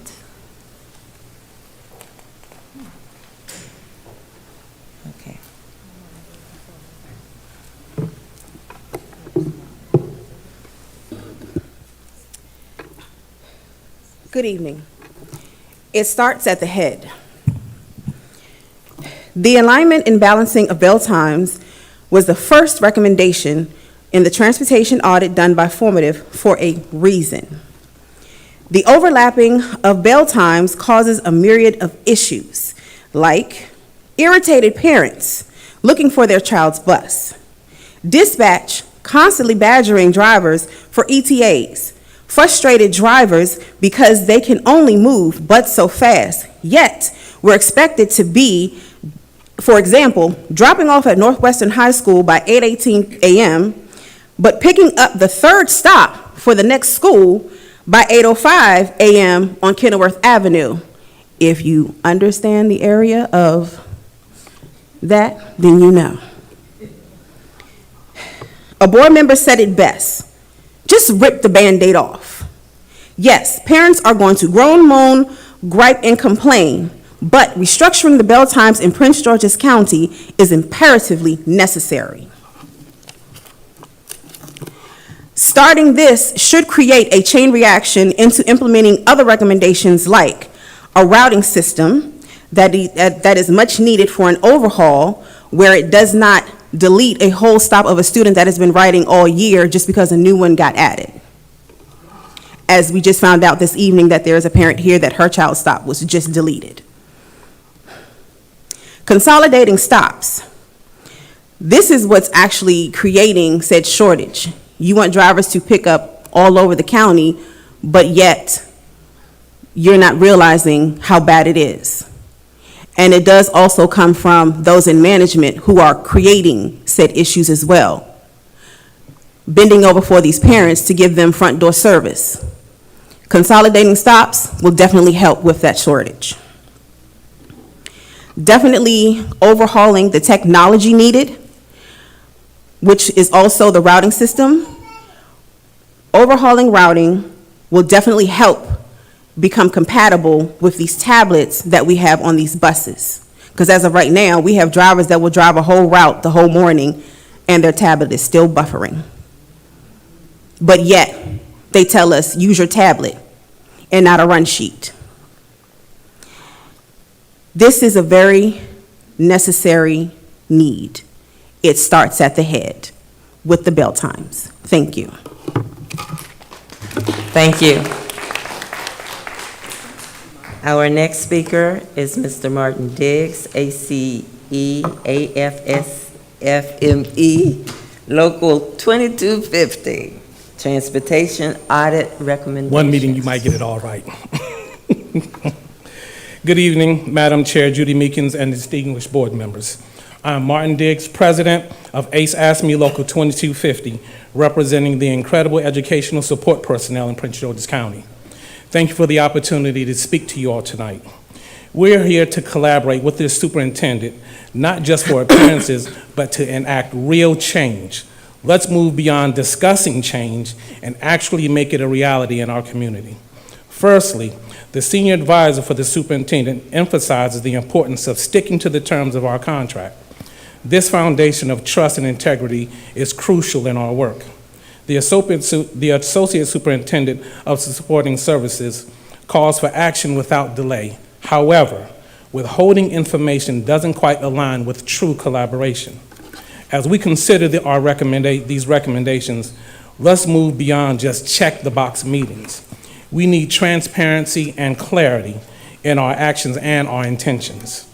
Okay. Good evening. It starts at the head. The alignment and balancing of bell times was the first recommendation in the transportation audit done by Formative for a reason. The overlapping of bell times causes a myriad of issues, like irritated parents looking for their child's bus, dispatch constantly badgering drivers for ETAs, frustrated drivers because they can only move but so fast, yet we're expected to be, for example, dropping off at Northwestern High School by 8:18 a.m., but picking up the third stop for the next school by 8:05 a.m. on Kenilworth Avenue. If you understand the area of that, then you know. A board member said it best. Just rip the Band-Aid off. Yes, parents are going to groan, moan, gripe, and complain, but restructuring the bell times in Prince George's County is imperatively necessary. Starting this should create a chain reaction into implementing other recommendations like a routing system that is much needed for an overhaul where it does not delete a whole stop of a student that has been riding all year just because a new one got added. As we just found out this evening that there is a parent here that her child's stop was just deleted. Consolidating stops. This is what's actually creating said shortage. You want drivers to pick up all over the county, but yet you're not realizing how bad it is. And it does also come from those in management who are creating said issues as well. Bending over for these parents to give them front door service. Consolidating stops will definitely help with that shortage. Definitely overhauling the technology needed, which is also the routing system. Overhauling routing will definitely help become compatible with these tablets that we have on these buses. Because as of right now, we have drivers that will drive a whole route the whole morning and their tablet is still buffering. But yet, they tell us, use your tablet and not a run sheet. This is a very necessary need. It starts at the head with the bell times. Thank you. Thank you. Our next speaker is Mr. Martin Diggs, ACE, AFS, FME, Local 2250, Transportation Audit Recommendations. One meeting, you might get it all right. Good evening, Madam Chair Judy Meekins and distinguished board members. I'm Martin Diggs, President of ACE ASME Local 2250, representing the incredible educational support personnel in Prince George's County. Thank you for the opportunity to speak to you all tonight. We're here to collaborate with the superintendent, not just for appearances, but to enact real change. Let's move beyond discussing change and actually make it a reality in our community. Firstly, the senior advisor for the superintendent emphasizes the importance of sticking to the terms of our contract. This foundation of trust and integrity is crucial in our work. The associate superintendent of supporting services calls for action without delay. However, withholding information doesn't quite align with true collaboration. As we consider these recommendations, let's move beyond just check the box meetings. We need transparency and clarity in our actions and our intentions.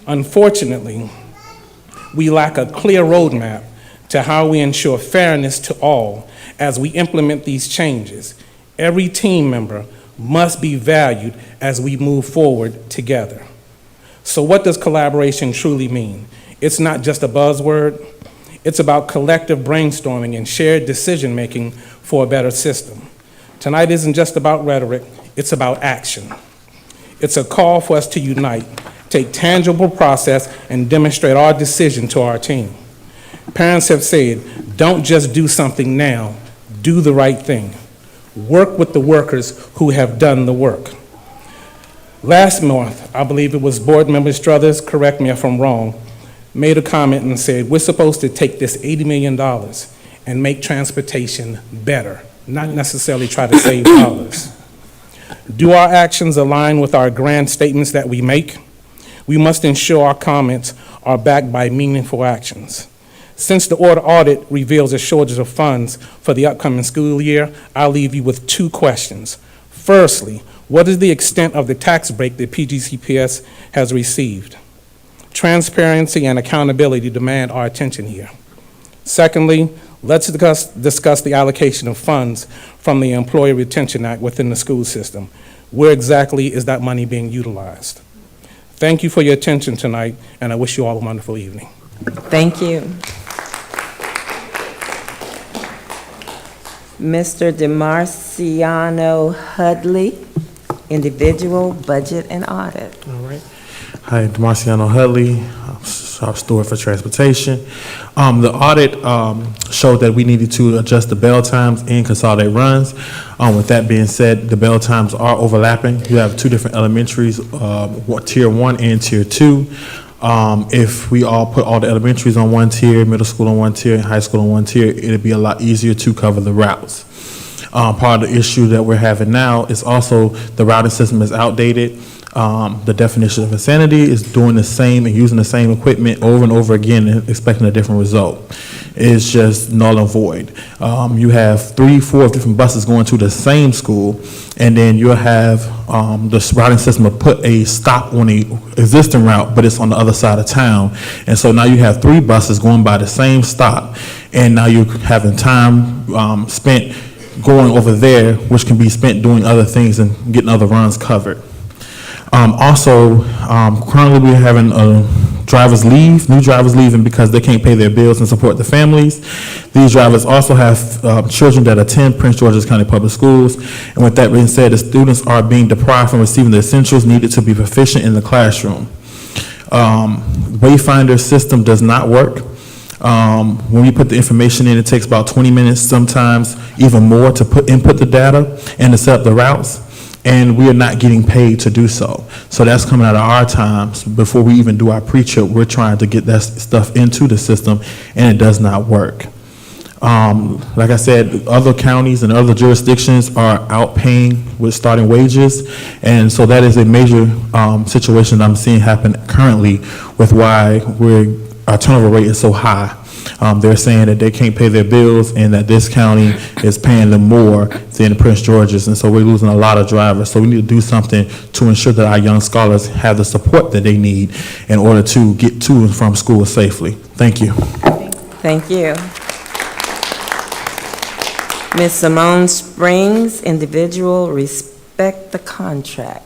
Unfortunately, we lack a clear roadmap to how we ensure fairness to all as we implement these changes. Every team member must be valued as we move forward together. So what does collaboration truly mean? It's not just a buzzword. It's about collective brainstorming and shared decision-making for a better system. Tonight isn't just about rhetoric, it's about action. It's a call for us to unite, take tangible process, and demonstrate our decision to our team. Parents have said, don't just do something now, do the right thing. Work with the workers who have done the work. Last month, I believe it was Board Member Struthers, correct me if I'm wrong, made a comment and said, we're supposed to take this $80 million and make transportation better, not necessarily try to save dollars. Do our actions align with our grand statements that we make? We must ensure our comments are backed by meaningful actions. Since the audit reveals a shortage of funds for the upcoming school year, I'll leave you with 2 questions. Firstly, what is the extent of the tax break that PGCPS has received? Transparency and accountability demand our attention here. Secondly, let's discuss the allocation of funds from the Employee Retention Act within the school system. Where exactly is that money being utilized? Thank you for your attention tonight, and I wish you all a wonderful evening. Thank you. Mr. DeMarciano Hudley, Individual Budget and Audit. All right. Hi, DeMarciano Hudley, Shop Steward for Transportation. The audit showed that we needed to adjust the bell times and consolidate runs. With that being said, the bell times are overlapping. You have 2 different elementaries, Tier 1 and Tier 2. If we all put all the elementaries on one tier, middle school on one tier, and high school on one tier, it'd be a lot easier to cover the routes. Part of the issue that we're having now is also the routing system is outdated. The definition of insanity is doing the same and using the same equipment over and over again and expecting a different result. It's just null and void. You have 3, 4 different buses going to the same school, and then you'll have the routing system will put a stop on a existing route, but it's on the other side of town. And so now you have 3 buses going by the same stop, and now you're having time spent going over there, which can be spent doing other things and getting other runs covered. Currently we're having new drivers leaving because they can't pay their bills and support the families. These drivers also have children that attend Prince George's County Public Schools. And with that being said, the students are being deprived from receiving the essentials needed to be proficient in the classroom. Wayfinder system does not work. When we put the information in, it takes about 20 minutes, sometimes even more, to input the data and to set up the routes. And we are not getting paid to do so. So that's coming out of our times. Before we even do our pre-trip, we're trying to get that stuff into the system, and it does not work. Like I said, other counties and other jurisdictions are outpaying with starting wages, and so that is a major situation that I'm seeing happen currently with why our turnover rate is so high. They're saying that they can't pay their bills and that this county is paying them more than Prince George's, and so we're losing a lot of drivers. So we need to do something to ensure that our young scholars have the support that they need in order to get to and from school safely. Thank you. Thank you. Ms. Simone Springs, Individual, Respect the Contract.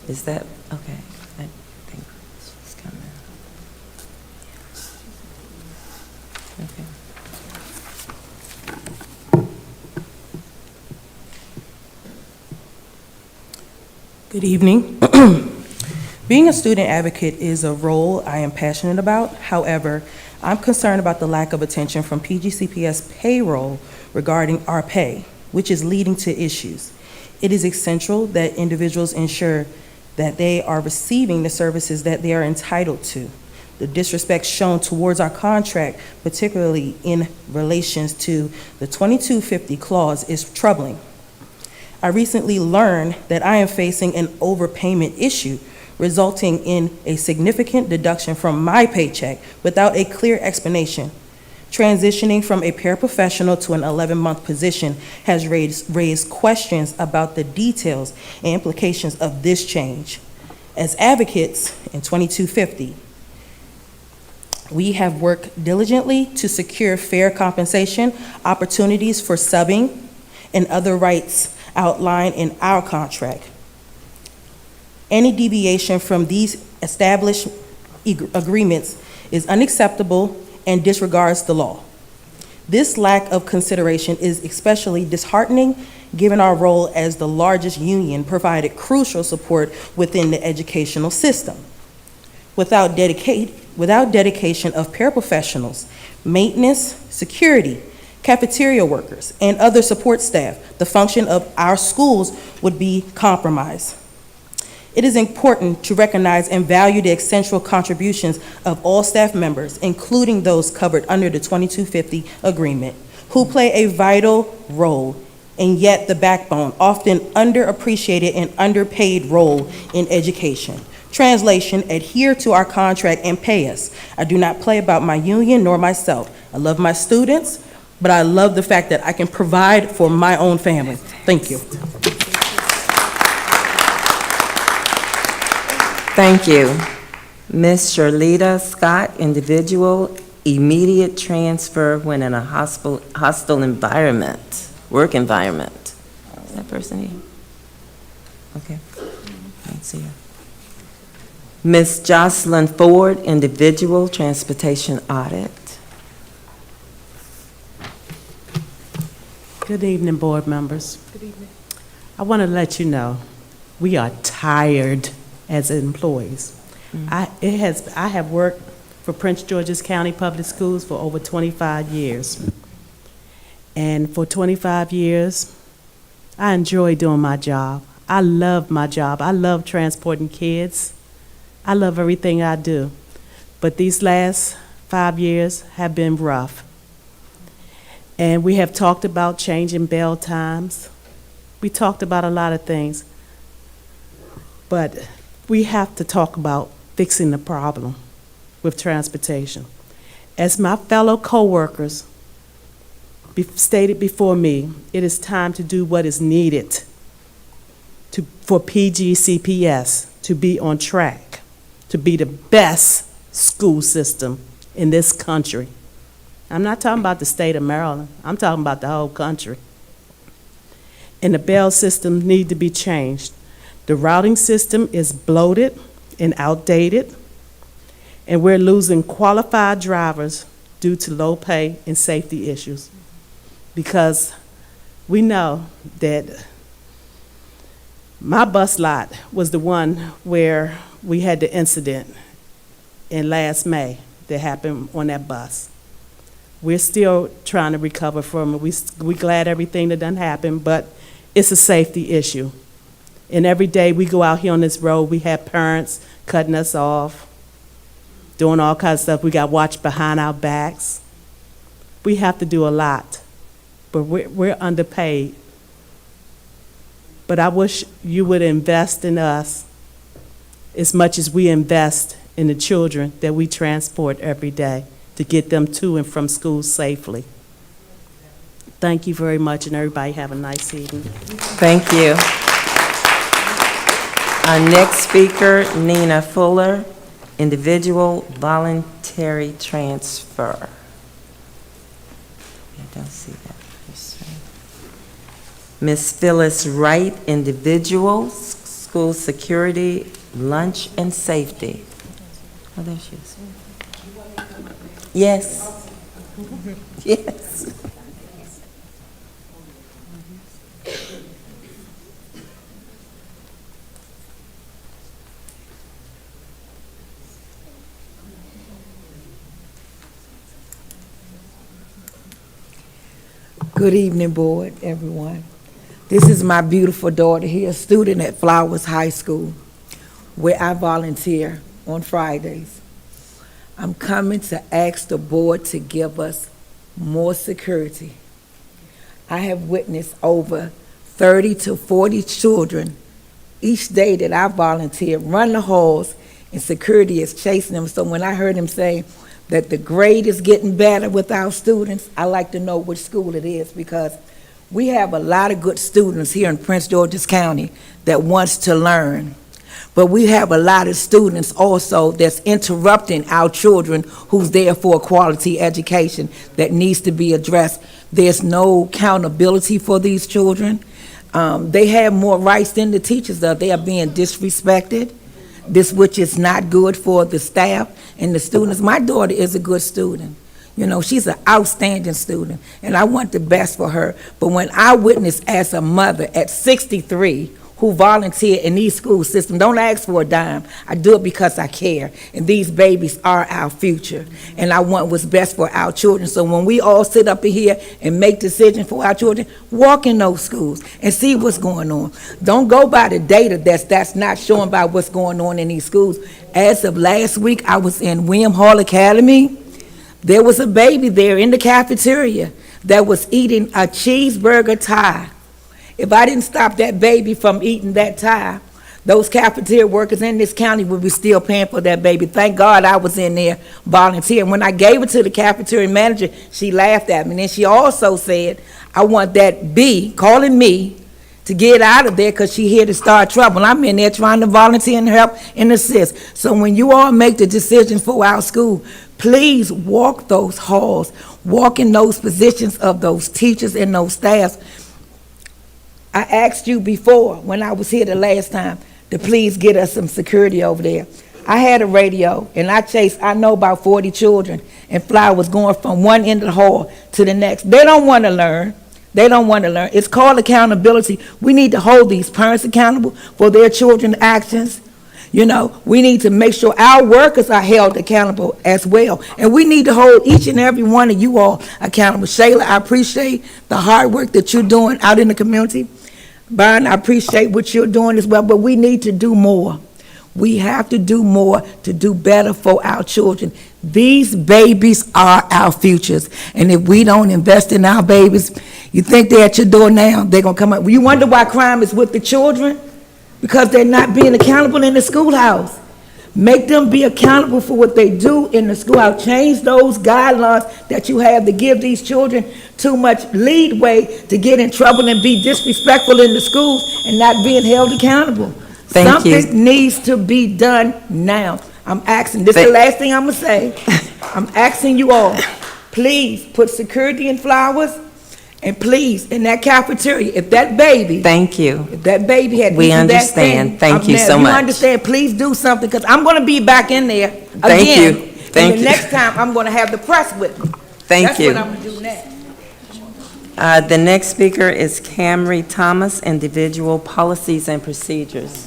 Is that, okay. Good evening. Being a student advocate is a role I am passionate about. However, I'm concerned about the lack of attention from PGCPS payroll regarding our pay, which is leading to issues. It is essential that individuals ensure that they are receiving the services that they are entitled to. The disrespect shown towards our contract, particularly in relations to the 2250 clause, is troubling. I recently learned that I am facing an overpayment issue, resulting in a significant deduction from my paycheck without a clear explanation. Transitioning from a paraprofessional to an 11-month position has raised questions about the details and implications of this change. As advocates in 2250, we have worked diligently to secure fair compensation, opportunities for subbing, and other rights outlined in our contract. Any deviation from these established agreements is unacceptable and disregards the law. This lack of consideration is especially disheartening given our role as the largest union provided crucial support within the educational system. Without dedication of paraprofessionals, maintenance, security, cafeteria workers, and other support staff, the function of our schools would be compromised. It is important to recognize and value the essential contributions of all staff members, including those covered under the 2250 agreement, who play a vital role and yet the backbone, often underappreciated and underpaid role in education. Translation, adhere to our contract and pay us. I do not play about my union nor myself. I love my students, but I love the fact that I can provide for my own family. Thank you. Thank you. Ms. Shirlita Scott, individual, immediate transfer when in a hostile environment, work environment. Is that person here? Okay, I don't see her. Ms. Jocelyn Ford, individual, transportation audit. Good evening, board members. Good evening. I want to let you know, we are tired as employees. I have worked for Prince George's County Public Schools for over 25 years. And for 25 years, I enjoy doing my job. I love my job. I love transporting kids. I love everything I do. But these last 5 years have been rough. And we have talked about changing bell times. We talked about a lot of things. But we have to talk about fixing the problem with transportation. As my fellow co-workers stated before me, it is time to do what is needed for PGCPS to be on track, to be the best school system in this country. I'm not talking about the state of Maryland. I'm talking about the whole country. And the bell system need to be changed. The routing system is bloated and outdated, and we're losing qualified drivers due to low pay and safety issues. Because we know that my bus lot was the one where we had the incident in last May that happened on that bus. We're still trying to recover from it. We glad everything that done happened, but it's a safety issue. And every day we go out here on this road, we have parents cutting us off, doing all kinds of stuff. We got watched behind our backs. We have to do a lot, but we're underpaid. But I wish you would invest in us as much as we invest in the children that we transport every day to get them to and from school safely. Thank you very much, and everybody have a nice evening. Thank you. Our next speaker, Nina Fuller, individual voluntary transfer. I don't see that person. Ms. Phyllis Wright, individual, school security, lunch and safety. Oh, there she is. Yes. Yes. Good evening, board, everyone. This is my beautiful daughter here, a student at Flowers High School, where I volunteer on Fridays. I'm coming to ask the board to give us more security. I have witnessed over 30 to 40 children each day that I volunteer run the halls, and security is chasing them. So when I heard him say that the grade is getting better with our students, I like to know which school it is, because we have a lot of good students here in Prince George's County that wants to learn. But we have a lot of students also that's interrupting our children who's there for a quality education that needs to be addressed. There's no accountability for these children. They have more rights than the teachers do. They are being disrespected, which is not good for the staff and the students. My daughter is a good student. You know, she's an outstanding student, and I want the best for her. But when I witness as a mother at 63 who volunteer in these school systems, don't ask for a dime. I do it because I care, and these babies are our future, and I want what's best for our children. So when we all sit up in here and make decisions for our children, walk in those schools and see what's going on. Don't go by the data that's not showing by what's going on in these schools. As of last week, I was in William Hall Academy. There was a baby there in the cafeteria that was eating a cheeseburger tie. If I didn't stop that baby from eating that tie, those cafeteria workers in this county would be still paying for that baby. Thank God I was in there volunteering. When I gave it to the cafeteria manager, she laughed at me. And then she also said, I want that B calling me to get out of there because she here to start trouble. I'm in there trying to volunteer and help and assist. So when you all make the decision for our school, please walk those halls, walk in those positions of those teachers and those staffs. I asked you before, when I was here the last time, to please get us some security over there. I had a radio, and I know about 40 children, and Fly was going from one end of the hall to the next. They don't want to learn. They don't want to learn. It's called accountability. We need to hold these parents accountable for their children's actions. You know, we need to make sure our workers are held accountable as well. And we need to hold each and every one of you all accountable. Shayla, I appreciate the hard work that you're doing out in the community. Byron, I appreciate what you're doing as well, but we need to do more. We have to do more to do better for our children. These babies are our futures. And if we don't invest in our babies, you think they're at your door now, they're going to come up. You wonder why crime is with the children? Because they're not being accountable in the schoolhouse. Make them be accountable for what they do in the schoolhouse. Change those guidelines that you have to give these children too much leadway to get in trouble and be disrespectful in the schools and not being held accountable. Something needs to be done now. I'm asking, this is the last thing I'm going to say. I'm asking you all, please put security in Flowers, and please, in that cafeteria, if that baby. Thank you. If that baby had. We understand. Thank you so much. You understand, please do something, because I'm going to be back in there again. Thank you. Thank and the next time, I'm going to have the press with me. Thank you. That's what I'm going to do next. The next speaker is Camry Thomas, Individual Policies and Procedures.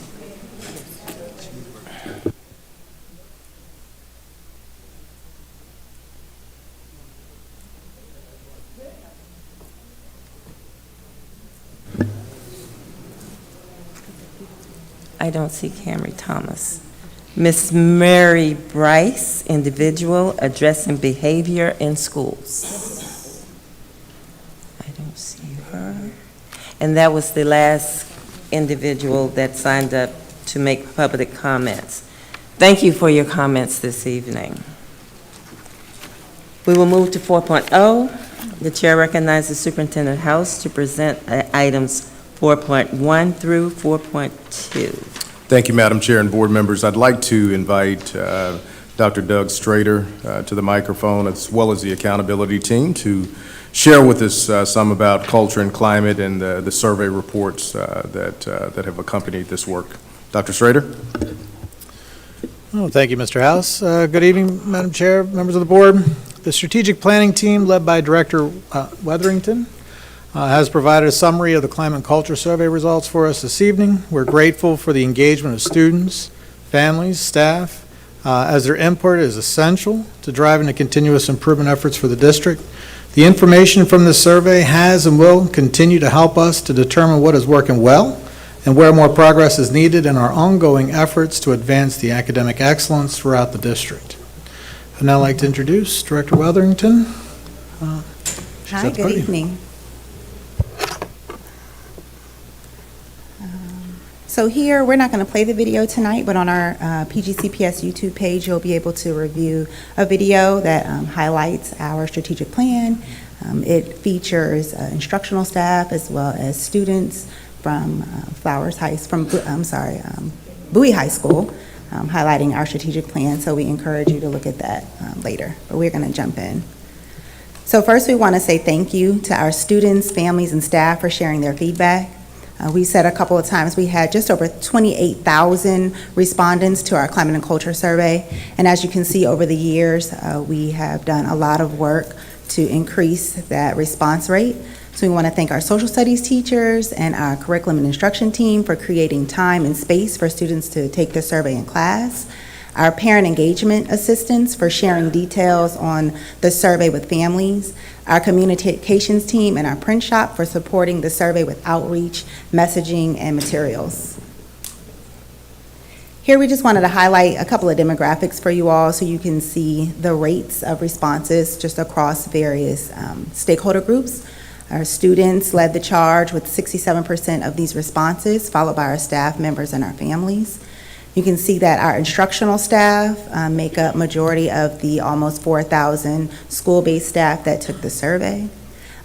I don't see Camry Thomas. Miss Mary Bryce, Individual, Addressing Behavior in Schools. I don't see her. And that was the last individual that signed up to make public comments. Thank you for your comments this evening. We will move to 4.0. The chair recognizes Superintendent House to present items 4.1 through 4.2. Thank you, Madam Chair and board members. I'd like to invite Dr. Doug Strader to the microphone, as well as the accountability team, to share with us some about culture and climate and the survey reports that have accompanied this work. Dr. Strader? Oh, thank you, Mr. House. Good evening, Madam Chair, members of the board. The strategic planning team, led by Director Weatherington, has provided a summary of the climate and culture survey results for us this evening. We're grateful for the engagement of students, families, staff, as their input is essential to driving the continuous improvement efforts for the district. The information from this survey has and will continue to help us to determine what is working well and where more progress is needed in our ongoing efforts to advance the academic excellence throughout the district. I'd now like to introduce Director Weatherington. Hi, good evening. So here, we're not going to play the video tonight, but on our PGCPS YouTube page, you'll be able to review a video that highlights our strategic plan. It features instructional staff as well as students from Bowie High School, highlighting our strategic plan. So we encourage you to look at that later, but we're going to jump in. So first, we want to say thank you to our students, families, and staff for sharing their feedback. We said a couple of times we had just over 28,000 respondents to our climate and culture survey. And as you can see over the years, we have done a lot of work to increase that response rate. So we want to thank our social studies teachers and our curriculum and instruction team for creating time and space for students to take the survey in class. Our parent engagement assistants for sharing details on the survey with families, our communications team and our print shop for supporting the survey with outreach, messaging, and materials. Here we just wanted to highlight a couple of demographics for you all so you can see the rates of responses just across various stakeholder groups. Our students led the charge with 67% of these responses, followed by our staff members and our families. You can see that our instructional staff make up majority of the almost 4,000 school-based staff that took the survey.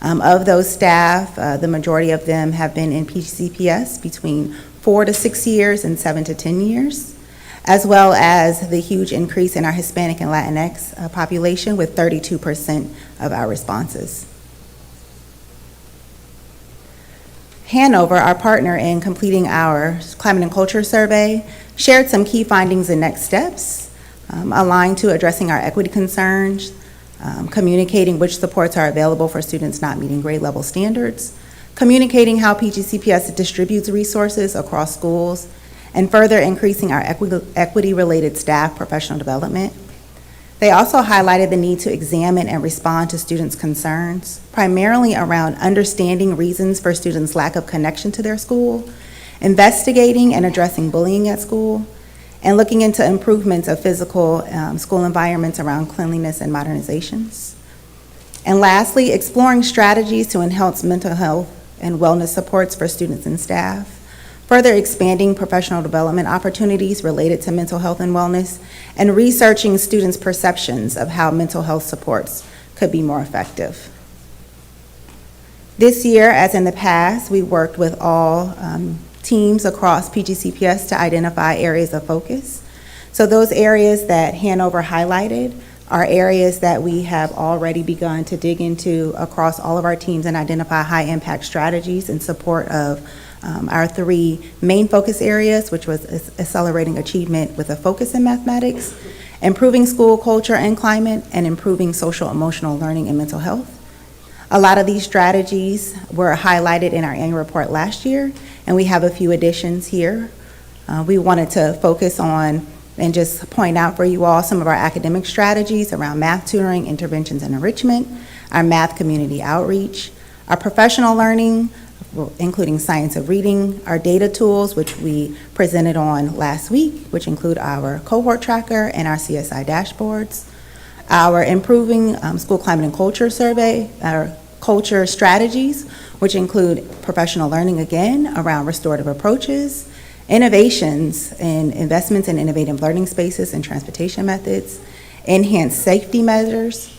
Of those staff, the majority of them have been in PGCPS between 4 to 6 years and 7 to 10 years, as well as the huge increase in our Hispanic and Latinx population with 32% of our responses. Hanover, our partner in completing our climate and culture survey, shared some key findings and next steps aligned to addressing our equity concerns, communicating which supports are available for students not meeting grade level standards, communicating how PGCPS distributes resources across schools, and further increasing our equity-related staff professional development. They also highlighted the need to examine and respond to students' concerns, primarily around understanding reasons for students' lack of connection to their school, investigating and addressing bullying at school, and looking into improvements of physical school environments around cleanliness and modernizations. And lastly, exploring strategies to enhance mental health and wellness supports for students and staff, further expanding professional development opportunities related to mental health and wellness, and researching students' perceptions of how mental health supports could be more effective. This year, as in the past, we worked with all teams across PGCPS to identify areas of focus. So those areas that Hanover highlighted are areas that we have already begun to dig into across all of our teams and identify high-impact strategies in support of our 3 main focus areas, which was accelerating achievement with a focus in mathematics, improving school culture and climate, and improving social emotional learning and mental health. A lot of these strategies were highlighted in our annual report last year, and we have a few additions here. We wanted to focus on and just point out for you all some of our academic strategies around math tutoring, interventions and enrichment, our math community outreach, our professional learning, including science of reading, our data tools, which we presented on last week, which include our cohort tracker and our CSI dashboards, our improving school climate and culture survey, our culture strategies, which include professional learning again around restorative approaches, innovations and investments in innovative learning spaces and transportation methods, enhanced safety measures,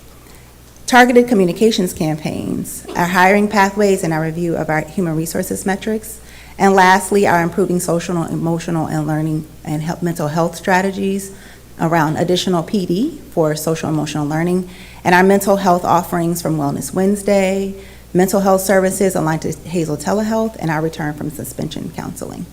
targeted communications campaigns, our hiring pathways and our review of our human resources metrics, and lastly, our improving social, emotional, and learning and mental health strategies around additional PD for social emotional learning, and our mental health offerings from Wellness Wednesday, mental health services aligned to Hazel Telehealth, and our return from suspension counseling.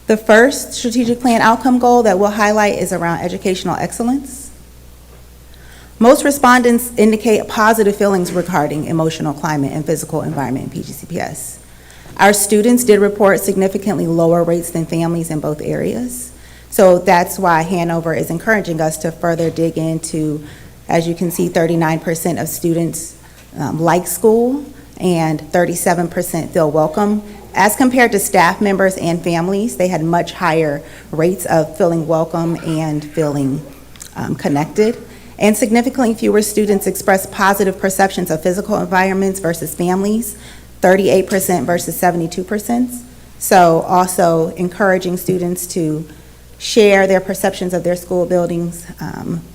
The first strategic plan outcome goal that we'll highlight is around educational excellence. Most respondents indicate positive feelings regarding emotional climate and physical environment in PGCPS. Our students did report significantly lower rates than families in both areas. So that's why Hanover is encouraging us to further dig into, as you can see, 39% of students like school and 37% feel welcome. As compared to staff members and families, they had much higher rates of feeling welcome and feeling connected. And significantly fewer students express positive perceptions of physical environments versus families, 38% versus 72%. So also encouraging students to share their perceptions of their school buildings.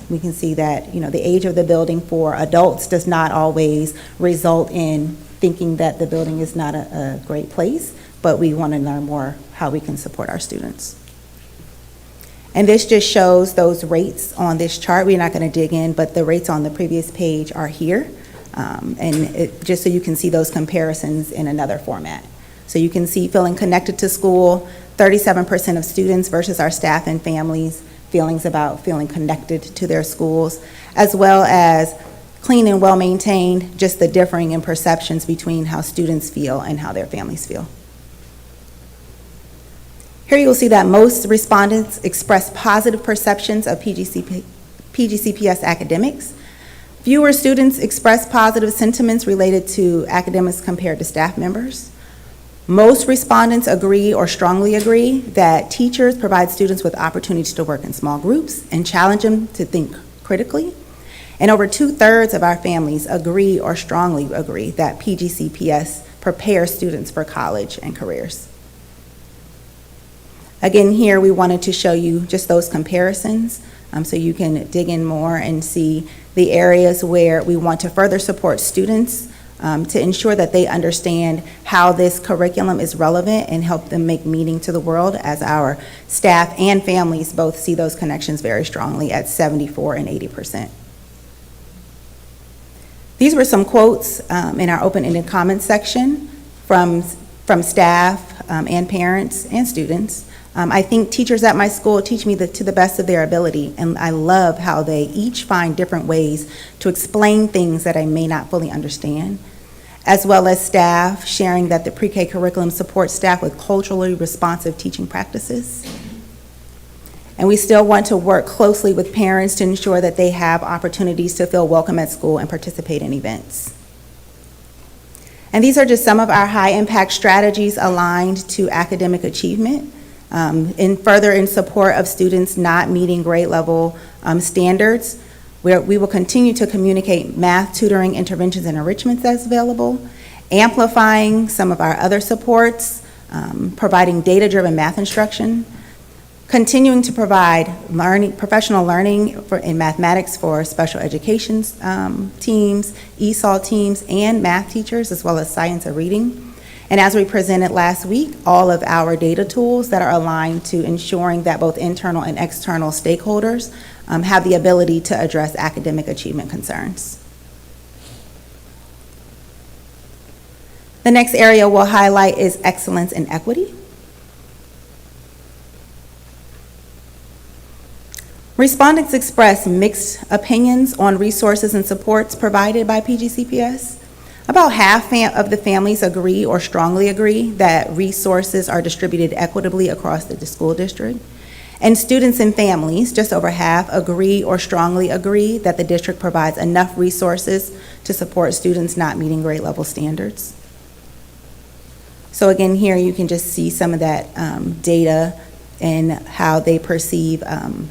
We can see that, the age of the building for adults does not always result in thinking that the building is not a great place, but we want to learn more how we can support our students. And this just shows those rates on this chart. We're not going to dig in, but the rates on the previous page are here. Just so you can see those comparisons in another format. So you can see feeling connected to school, 37% of students versus our staff and families, feelings about feeling connected to their schools, as well as clean and well-maintained, just the differing in perceptions between how students feel and how their families feel. Here you'll see that most respondents express positive perceptions of PGCPS academics. Fewer students express positive sentiments related to academics compared to staff members. Most respondents agree or strongly agree that teachers provide students with opportunities to work in small groups and challenge them to think critically. And over 2/3 of our families agree or strongly agree that PGCPS prepares students for college and careers. Again, here we wanted to show you just those comparisons so you can dig in more and see the areas where we want to further support students to ensure that they understand how this curriculum is relevant and help them make meaning to the world, as our staff and families both see those connections very strongly at 74% and 80%. These were some quotes in our open-ended comments section from staff and parents and students. I think teachers at my school teach me to the best of their ability, and I love how they each find different ways to explain things that I may not fully understand, as well as staff sharing that the pre-K curriculum supports staff with culturally responsive teaching practices. And we still want to work closely with parents to ensure that they have opportunities to feel welcome at school and participate in events. And these are just some of our high-impact strategies aligned to academic achievement. In support of students not meeting grade level standards, where we will continue to communicate math tutoring interventions and enrichments that's available, amplifying some of our other supports, providing data-driven math instruction, continuing to provide professional learning in mathematics for special education teams, ESOL teams, and math teachers, as well as science and reading. And as we presented last week, all of our data tools that are aligned to ensuring that both internal and external stakeholders have the ability to address academic achievement concerns. The next area we'll highlight is excellence and equity. Respondents expressed mixed opinions on resources and supports provided by PGCPS. About half of the families agree or strongly agree that resources are distributed equitably across the school district. And students and families, just over half, agree or strongly agree that the district provides enough resources to support students not meeting grade level standards. So again, here you can just see some of that data and how they perceive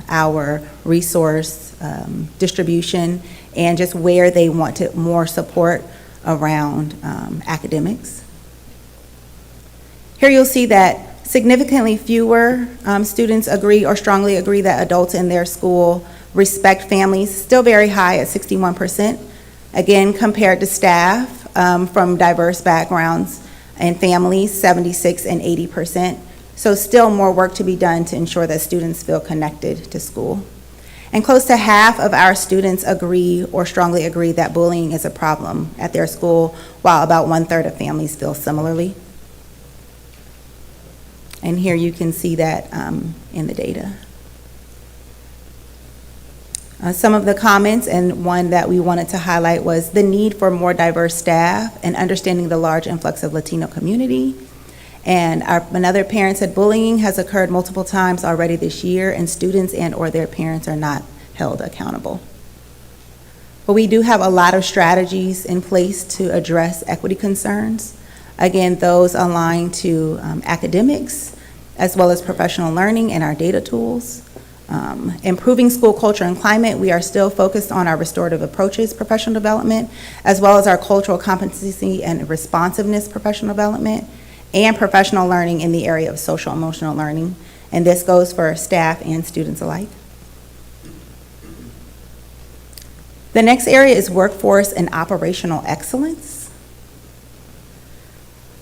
our resource distribution and just where they want more support around academics. Here you'll see that significantly fewer students agree or strongly agree that adults in their school respect families, still very high at 61%. Again, compared to staff from diverse backgrounds and families, 76 and 80%. So still more work to be done to ensure that students feel connected to school. And close to half of our students agree or strongly agree that bullying is a problem at their school, while about 1/3 of families feel similarly. And here you can see that in the data. Some of the comments, and one that we wanted to highlight, was the need for more diverse staff and understanding the large influx of Latino community. And another parent said bullying has occurred multiple times already this year, and students and or their parents are not held accountable. But we do have a lot of strategies in place to address equity concerns. Again, those aligned to academics, as well as professional learning and our data tools. Improving school culture and climate, we are still focused on our restorative approaches professional development, as well as our cultural competency and responsiveness professional development, and professional learning in the area of social emotional learning. And this goes for staff and students alike. The next area is workforce and operational excellence.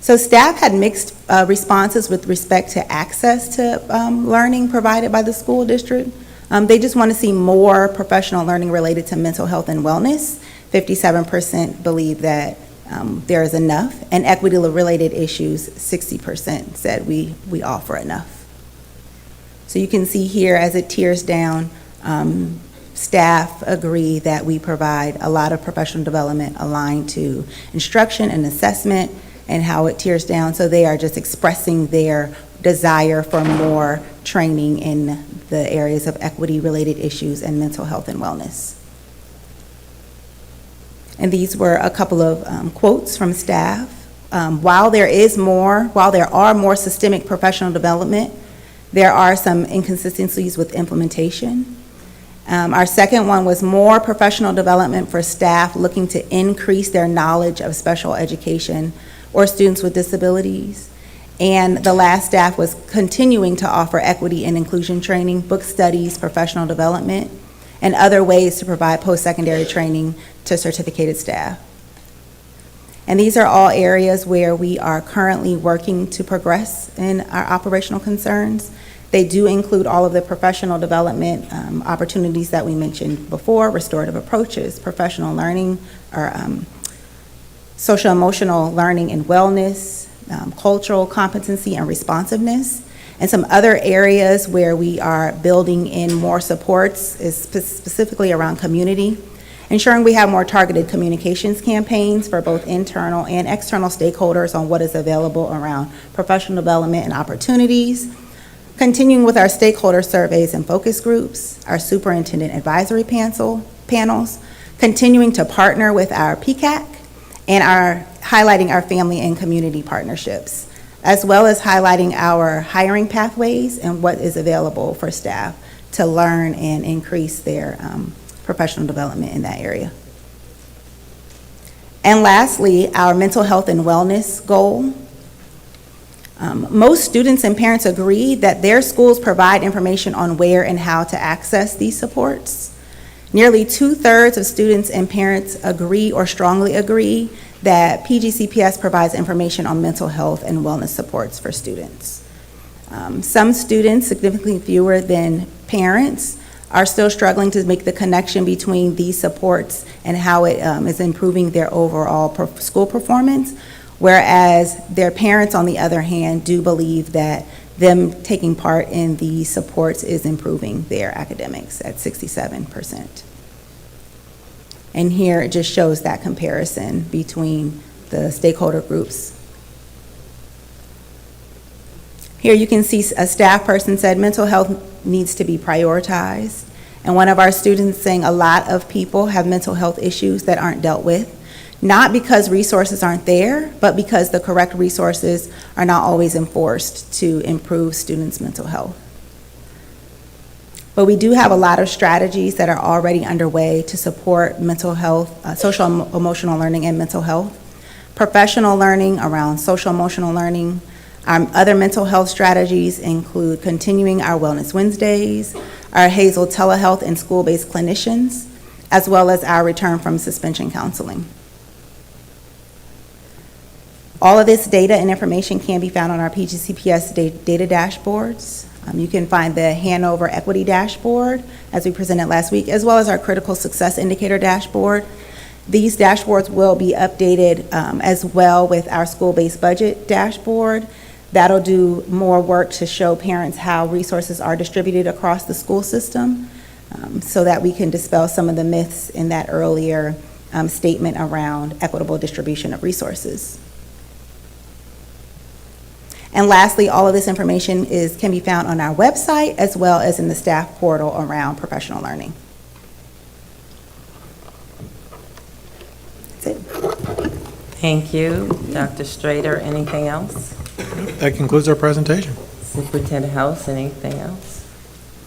So staff had mixed responses with respect to access to learning provided by the school district. They just want to see more professional learning related to mental health and wellness. 57% believe that there is enough, and equity-related issues, 60% said we offer enough. So you can see here as it tiers down, staff agree that we provide a lot of professional development aligned to instruction and assessment, and how it tiers down. So they are just expressing their desire for more training in the areas of equity-related issues and mental health and wellness. And these were a couple of quotes from staff. While there are more systemic professional development, there are some inconsistencies with implementation. Our second one was more professional development for staff looking to increase their knowledge of special education or students with disabilities. And the last staff was continuing to offer equity and inclusion training, book studies, professional development, and other ways to provide post-secondary training to certificated staff. And these are all areas where we are currently working to progress in our operational concerns. They do include all of the professional development opportunities that we mentioned before, restorative approaches, professional learning, or social emotional learning and wellness, cultural competency and responsiveness, and some other areas where we are building in more supports is specifically around community, ensuring we have more targeted communications campaigns for both internal and external stakeholders on what is available around professional development and opportunities, continuing with our stakeholder surveys and focus groups, our superintendent advisory panels, continuing to partner with our PCAC, and highlighting our family and community partnerships, as well as highlighting our hiring pathways and what is available for staff to learn and increase their professional development in that area. And lastly, our mental health and wellness goal. Most students and parents agree that their schools provide information on where and how to access these supports. Nearly 2/3 of students and parents agree or strongly agree that PGCPS provides information on mental health and wellness supports for students. Some students, significantly fewer than parents, are still struggling to make the connection between these supports and how it is improving their overall school performance, whereas their parents, on the other hand, do believe that them taking part in these supports is improving their academics at 67%. And here it just shows that comparison between the stakeholder groups. Here you can see a staff person said mental health needs to be prioritized. And one of our students saying a lot of people have mental health issues that aren't dealt with, not because resources aren't there, but because the correct resources are not always enforced to improve students' mental health. But we do have a lot of strategies that are already underway to support mental health, social emotional learning and mental health, professional learning around social emotional learning. Other mental health strategies include continuing our Wellness Wednesdays, our Hazel telehealth and school-based clinicians, as well as our return from suspension counseling. All of this data and information can be found on our PGCPS data dashboards. You can find the Hanover Equity Dashboard, as we presented last week, as well as our Critical Success Indicator Dashboard. These dashboards will be updated as well with our school-based budget dashboard. That'll do more work to show parents how resources are distributed across the school system so that we can dispel some of the myths in that earlier statement around equitable distribution of resources. And lastly, all of this information can be found on our website as well as in the staff portal around professional learning. That's it. Thank you. Dr. Strader, anything else? That concludes our presentation. Superintendent House, anything else?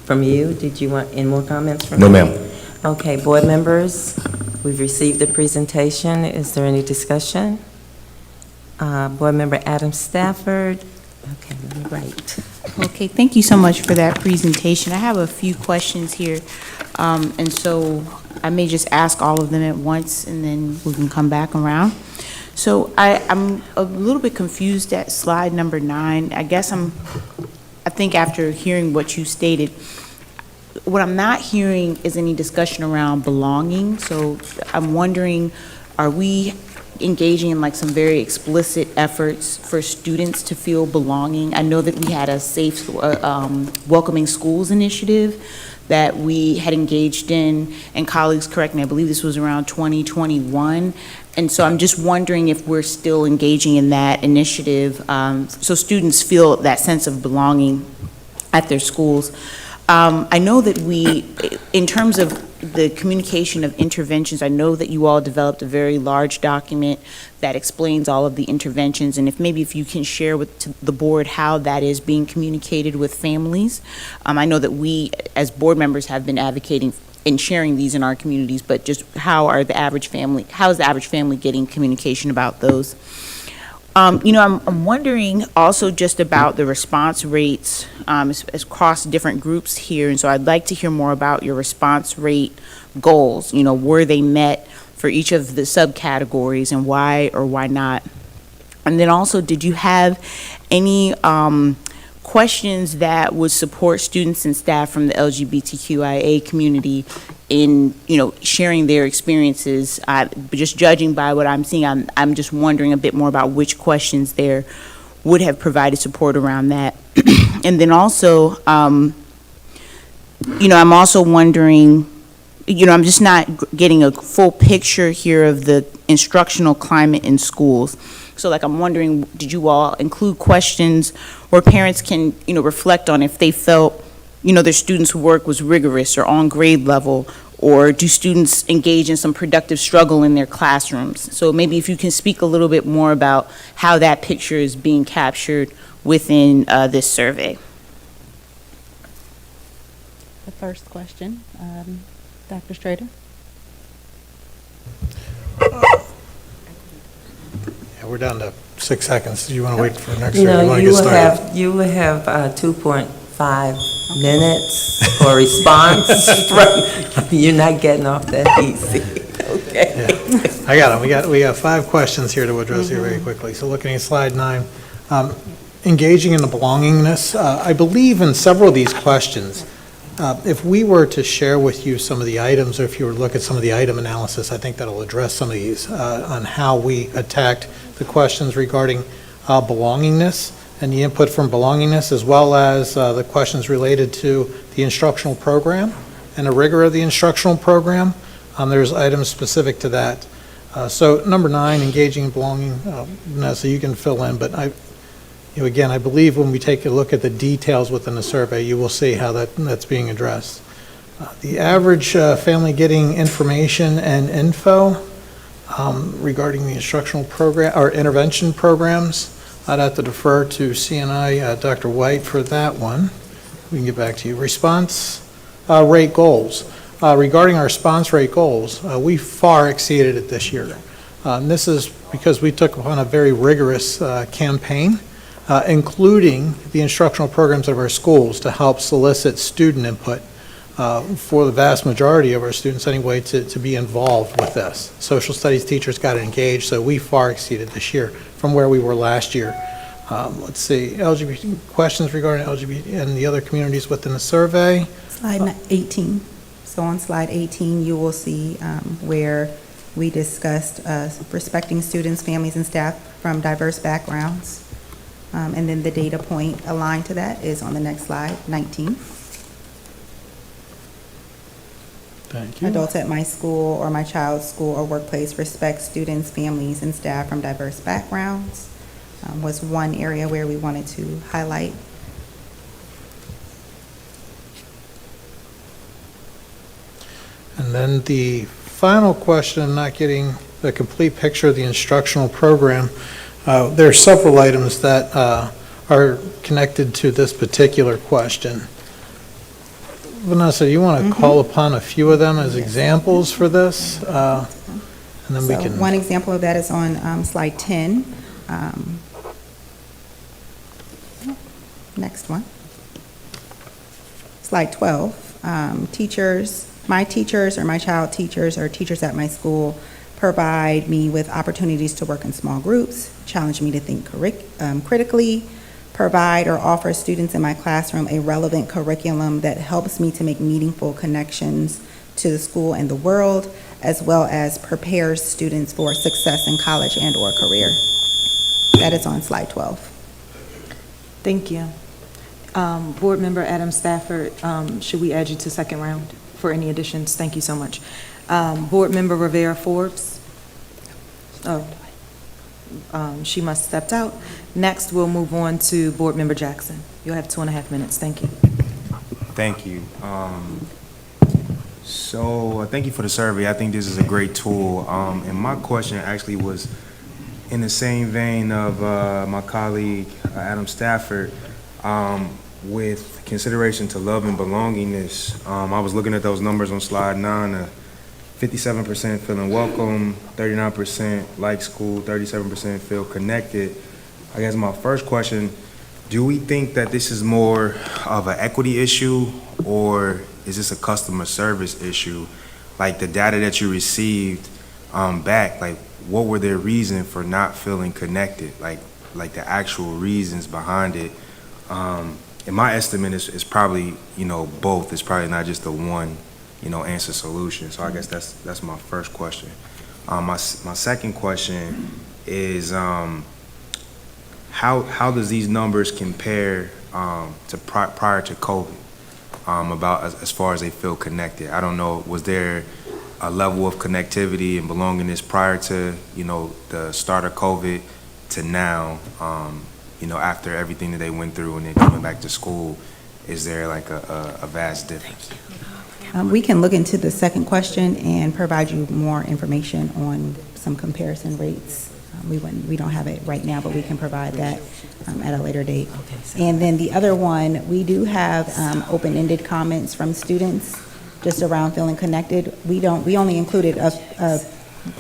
From you, did you want any more comments from No, you? ma'am. Okay, board members, we've received the presentation. Is there any discussion? Board member Adam Stafford. Okay, let me write. Okay, thank you so much for that presentation. I have a few questions here, and so I may just ask all of them at once, and then we can come back around. So I'm a little bit confused at slide number 9. I think after hearing what you stated, what I'm not hearing is any discussion around belonging. So I'm wondering, are we engaging in like some very explicit efforts for students to feel belonging? I know that we had a safe, welcoming schools initiative that we had engaged in, and colleagues correct me, I believe this was around 2021. And so I'm just wondering if we're still engaging in that initiative so students feel that sense of belonging at their schools. I know that in terms of the communication of interventions, I know that you all developed a very large document that explains all of the interventions, and if you can share with the board how that is being communicated with families. I know that we, as board members, have been advocating in sharing these in our communities, but just how is the average family getting communication about those? I'm wondering also just about the response rates across different groups here, and so I'd like to hear more about your response rate goals. Were they met for each of the subcategories, and why or why not? And then also, did you have any questions that would support students and staff from the LGBTQIA community in, sharing their experiences? Just judging by what I'm seeing, I'm just wondering a bit more about which questions there would have provided support around that. And then also, I'm also wondering, I'm just not getting a full picture here of the instructional climate in schools. So I'm wondering, did you all include questions where parents can, reflect on if they felt, their students' work was rigorous or on grade level, or do students engage in some productive struggle in their classrooms? So maybe if you can speak a little bit more about how that picture is being captured within this survey. The first question, Dr. Strader. We're down to 6 seconds. Do you want to wait for the next? No, you will have 2.5 minutes for response. You're not getting off that easy. Okay. Yeah. I got them. We got 5 questions here to address here very quickly. So looking at slide 9, engaging in the belongingness. I believe in several of these questions, if we were to share with you some of the items, or if you were to look at some of the item analysis, I think that'll address some of these on how we attacked the questions regarding belongingness and the input from belongingness, as well as the questions related to the instructional program and the rigor of the instructional program. There's items specific to that. So number 9, engaging in belonging. Vanessa, you can fill in, but again, I believe when we take a look at the details within the survey, you will see how that's being addressed. The average family getting information and info regarding the instructional program or intervention programs, I'd have to defer to CNI Dr. White for that one. We can get back to you. Response rate goals. Regarding our response rate goals, we far exceeded it this year. And this is because we took upon a very rigorous campaign, including the instructional programs of our schools, to help solicit student input for the vast majority of our students anyway to be involved with this. Social studies teachers got engaged, so we far exceeded this year from where we were last year. Let's see, LGBT questions regarding LGBT and the other communities within the survey. Slide 18. So on slide 18, you will see where we discussed respecting students, families, and staff from diverse backgrounds. And then the data point aligned to that is on the next slide, 19. Thank you. Adults at my school or my child's school or workplace respect students, families, and staff from diverse backgrounds was one area where we wanted to highlight. And then the final question, I'm not getting the complete picture of the instructional program. There are several items that are connected to this particular question. Vanessa, you want to call upon a few of them as examples for this? And then we can. One example of that is on slide 10. Next one. Slide 12. Teachers, my teachers or my child teachers or teachers at my school provide me with opportunities to work in small groups, challenge me to think critically, provide or offer students in my classroom a relevant curriculum that helps me to make meaningful connections to the school and the world, as well as prepares students for success in college and or career. That is on slide 12. Thank you. Board Member Adam Stafford, should we add you to second round for any additions? Thank you so much. Board Member Rivera Forbes. She must have stepped out. Next, we'll move on to Board Member Jackson. You'll have 2.5 minutes. Thank you. Thank you. So thank you for the survey. I think this is a great tool. And my question actually was in the same vein of my colleague, Adam Stafford. with consideration to love and belongingness, I was looking at those numbers on slide 9, 57% feeling welcome, 39% like school, 37% feel connected. I guess my first question, do we think that this is more of an equity issue, or is this a customer service issue? Like the data that you received back, like what were their reason for not feeling connected? Like the actual reasons behind it. In my estimate, is probably, both. It's probably not just the one, answer solution. So I guess that's my first question. My second question is, how does these numbers compare to prior to COVID? About as far as they feel connected. I don't know, was there a level of connectivity and belongingness prior to, the start of COVID to now, after everything that they went through and then coming back to school? Is there like a vast difference? We can look into the second question and provide you more information on some comparison rates. We don't have it right now, but we can provide that at a later date. And then the other one, we do have open-ended comments from students just around feeling connected. We only included a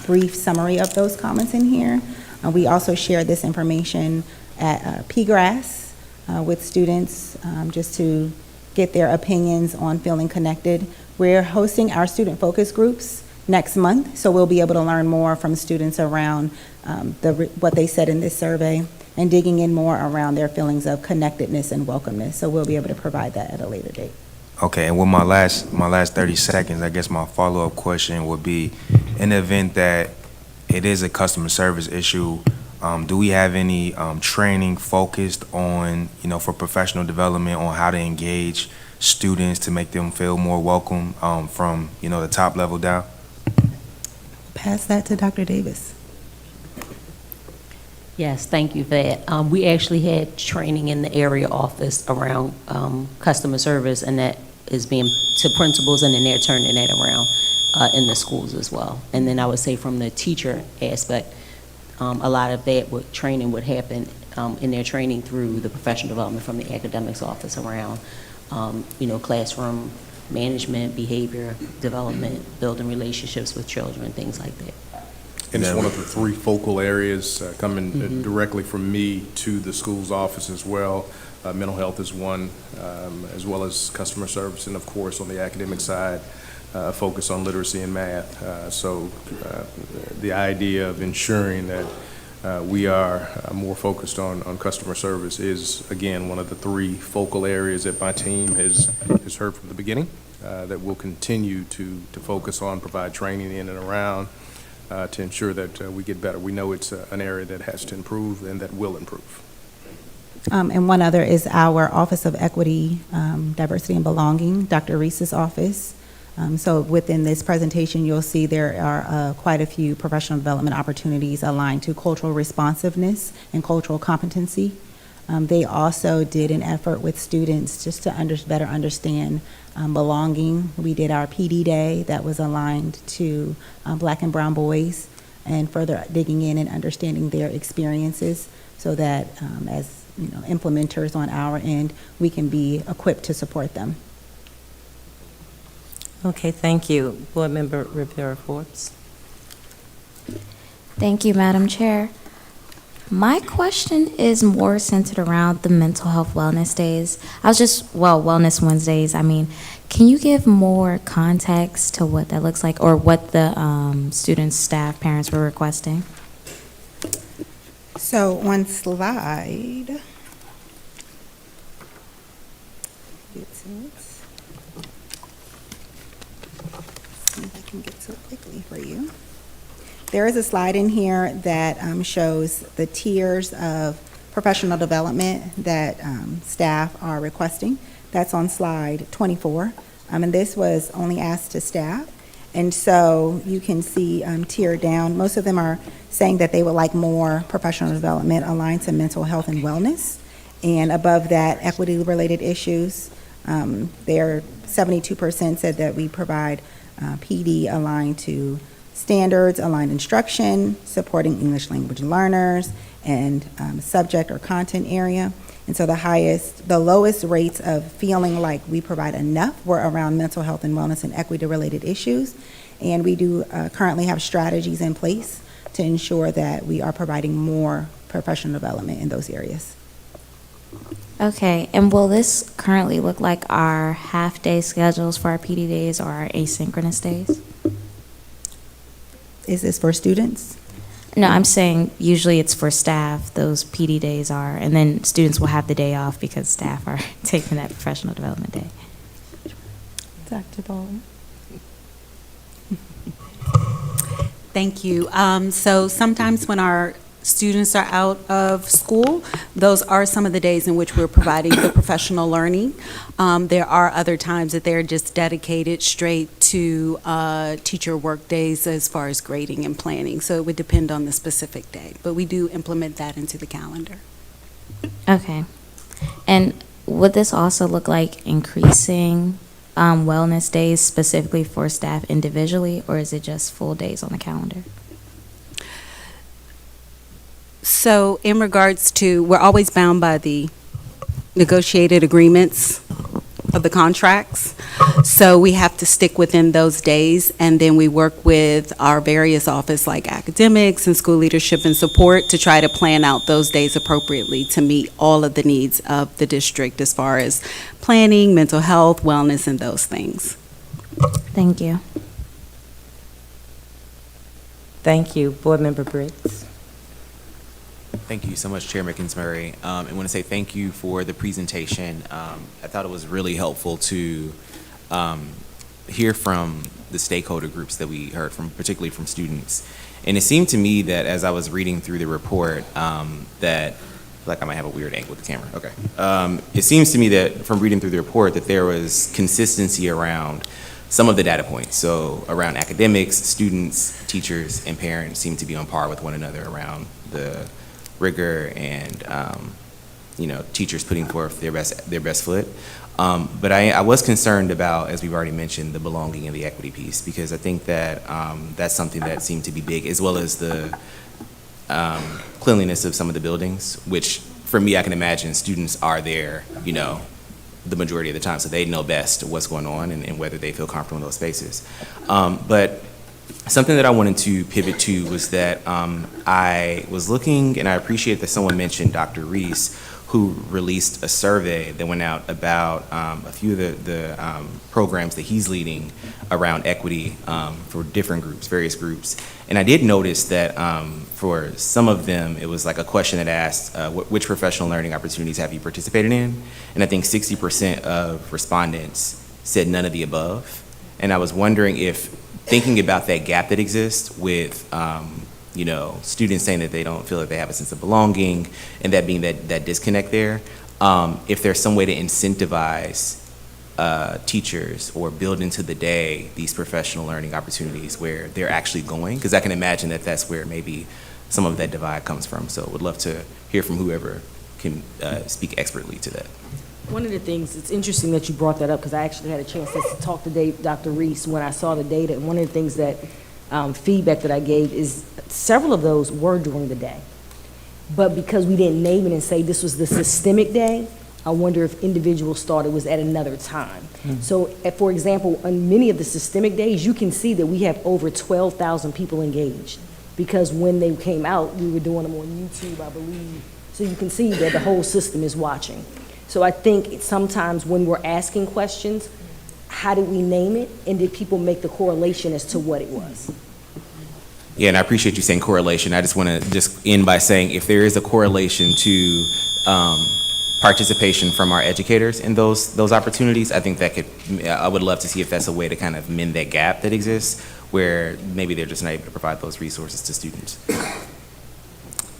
brief summary of those comments in here. We also share this information at PGRAS with students just to get their opinions on feeling connected. We're hosting our student focus groups next month, so we'll be able to learn more from students around what they said in this survey and digging in more around their feelings of connectedness and welcomeness. So we'll be able to provide that at a later date. Okay, and with my last 30 seconds, I guess my follow-up question would be, in the event that it is a customer service issue, do we have any training focused on, for professional development on how to engage students to make them feel more welcome from, the top level down? Pass that to Dr. Davis. Yes, thank you for that. We actually had training in the area office around customer service, and that is being to principals, and then they're turning that around in the schools as well. And then I would say from the teacher aspect, a lot of that training would happen in their training through the professional development from the academics office around, classroom management, behavior development, building relationships with children, things like that. And it's one of the three focal areas coming directly from me to the school's office as well. Mental health is one, as well as customer service, and of course on the academic side, focus on literacy and math. So the idea of ensuring that we are more focused on customer service is, again, one of the three focal areas that my team has heard from the beginning, that we'll continue to focus on, provide training in and around, to ensure that we get better. We know it's an area that has to improve and that will improve. And one other is our Office of Equity, Diversity and Belonging, Dr. Reese's office. So within this presentation, you'll see there are quite a few professional development opportunities aligned to cultural responsiveness and cultural competency. They also did an effort with students just to better understand belonging. We did our PD Day that was aligned to Black and brown boys, and further digging in and understanding their experiences so that as implementers on our end, we can be equipped to support them. Okay, thank you. Board Member Rivera-Forbes. Thank you, Madam Chair. My question is more centered around the mental health wellness days. Wellness Wednesdays. Can you give more context to what that looks like, or what the students, staff, parents were requesting? So on slide, see if I can get to it quickly for you. There is a slide in here that shows the tiers of professional development that staff are requesting. That's on slide 24. And this was only asked to staff. And so you can see tiered down. Most of them are saying that they would like more professional development aligned to mental health and wellness. And above that, equity-related issues. There, 72% said that we provide PD aligned to standards, aligned instruction, supporting English language learners, and subject or content area. And so the lowest rates of feeling like we provide enough were around mental health and wellness and equity-related issues. And we do currently have strategies in place to ensure that we are providing more professional development in those areas. Okay, and will this currently look like our half-day schedules for our PD days or our asynchronous days? Is this for students? No, I'm saying usually it's for staff, those PD days are, and then students will have the day off because staff are taking that professional development day. Dr. Baldwin? Thank you. So sometimes when our students are out of school, those are some of the days in which we're providing the professional learning. There are other times that they're just dedicated straight to teacher work days as far as grading and planning. So it would depend on the specific day, but we do implement that into the calendar. Okay. And would this also look like increasing wellness days specifically for staff individually, or is it just full days on the calendar? So in regards to, we're always bound by the negotiated agreements of the contracts. So we have to stick within those days, and then we work with our various office like academics and school leadership and support to try to plan out those days appropriately to meet all of the needs of the district as far as planning, mental health, wellness, and those things. Thank you. Thank you. Board Member Briggs. Thank you so much, Chair Mickens-Murray. I want to say thank you for the presentation. I thought it was really helpful to hear from the stakeholder groups that we heard from, particularly from students. And it seemed to me that as I was reading through the report, that, like I might have a weird angle with the camera, okay. It seems to me that from reading through the report that there was consistency around some of the data points. So around academics, students, teachers, and parents seem to be on par with one another around the rigor and teachers putting forth their best foot. But I was concerned about, as we've already mentioned, the belonging and the equity piece, because I think that that's something that seemed to be big, as well as the cleanliness of some of the buildings, which for me, I can imagine students are there, the majority of the time, so they know best what's going on and whether they feel comfortable in those spaces. But something that I wanted to pivot to was that I was looking, and I appreciate that someone mentioned Dr. Reese, who released a survey that went out about a few of the programs that he's leading around equity for different groups, various groups. And I did notice that for some of them, it was like a question that asked, which professional learning opportunities have you participated in? And I think 60% of respondents said none of the above. And I was wondering if, thinking about that gap that exists with students saying that they don't feel that they have a sense of belonging, and that being that disconnect there, if there's some way to incentivize teachers or build into the day these professional learning opportunities where they're actually going, because I can imagine that that's where maybe some of that divide comes from. So would love to hear from whoever can speak expertly to that. One of the things, it's interesting that you brought that up, because I actually had a chance to talk to Dr. Reese when I saw the data, and one of the things that feedback that I gave is several of those were during the day. But because we didn't name it and say this was the systemic day, I wonder if individuals thought it was at another time. So, for example, on many of the systemic days, you can see that we have over 12,000 people engaged, because when they came out, we were doing them on YouTube, I believe. So you can see that the whole system is watching. So I think sometimes when we're asking questions, how did we name it, and did people make the correlation as to what it was? Yeah, and I appreciate you saying correlation. I just want to just end by saying if there is a correlation to participation from our educators in those opportunities, I think that I would love to see if that's a way to kind of mend that gap that exists, where maybe they're just not able to provide those resources to students.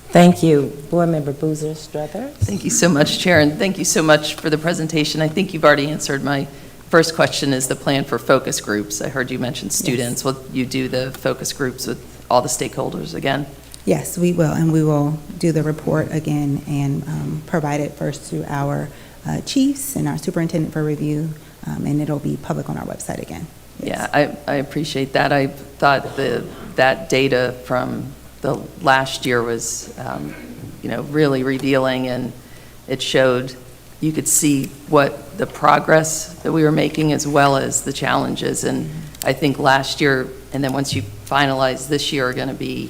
Thank you. Board Member Boozer Struthers. Thank you so much, Chair, and thank you so much for the presentation. I think you've already answered my first question, is the plan for focus groups. I heard you mention students. Yes. Will you do the focus groups with all the stakeholders again? Yes, we will, and we will do the report again and provide it first to our chiefs and our superintendent for review, and it'll be public on our website again. Yes. Yeah, I appreciate that. I thought that data from the last year was, really revealing, and it showed, you could see what the progress that we were making as well as the challenges. And I think last year, and then once you finalize this year, are going to be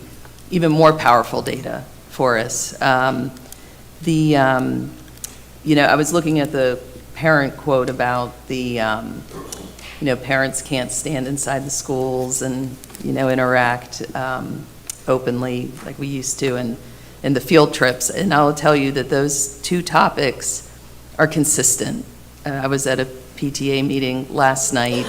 even more powerful data for us. You know, I was looking at the parent quote about the, you know, parents can't stand inside the schools and, you know, interact openly like we used to, and the field trips. And I'll tell you that those two topics are consistent. I was at a PTA meeting last night,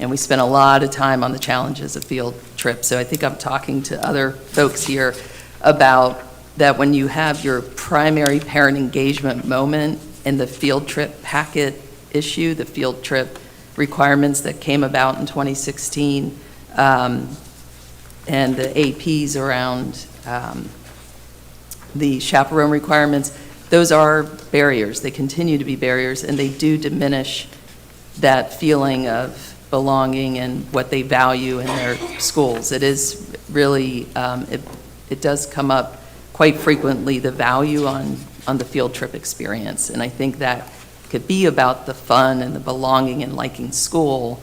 and we spent a lot of time on the challenges of field trips. So I think I'm talking to other folks here about that when you have your primary parent engagement moment in the field trip packet issue, the field trip requirements that came about in 2016, and the APs around the chaperone requirements, those are barriers. They continue to be barriers, and they do diminish that feeling of belonging and what they value in their schools. It is really, it does come up quite frequently, the value on the field trip experience. And I think that could be about the fun and the belonging and liking school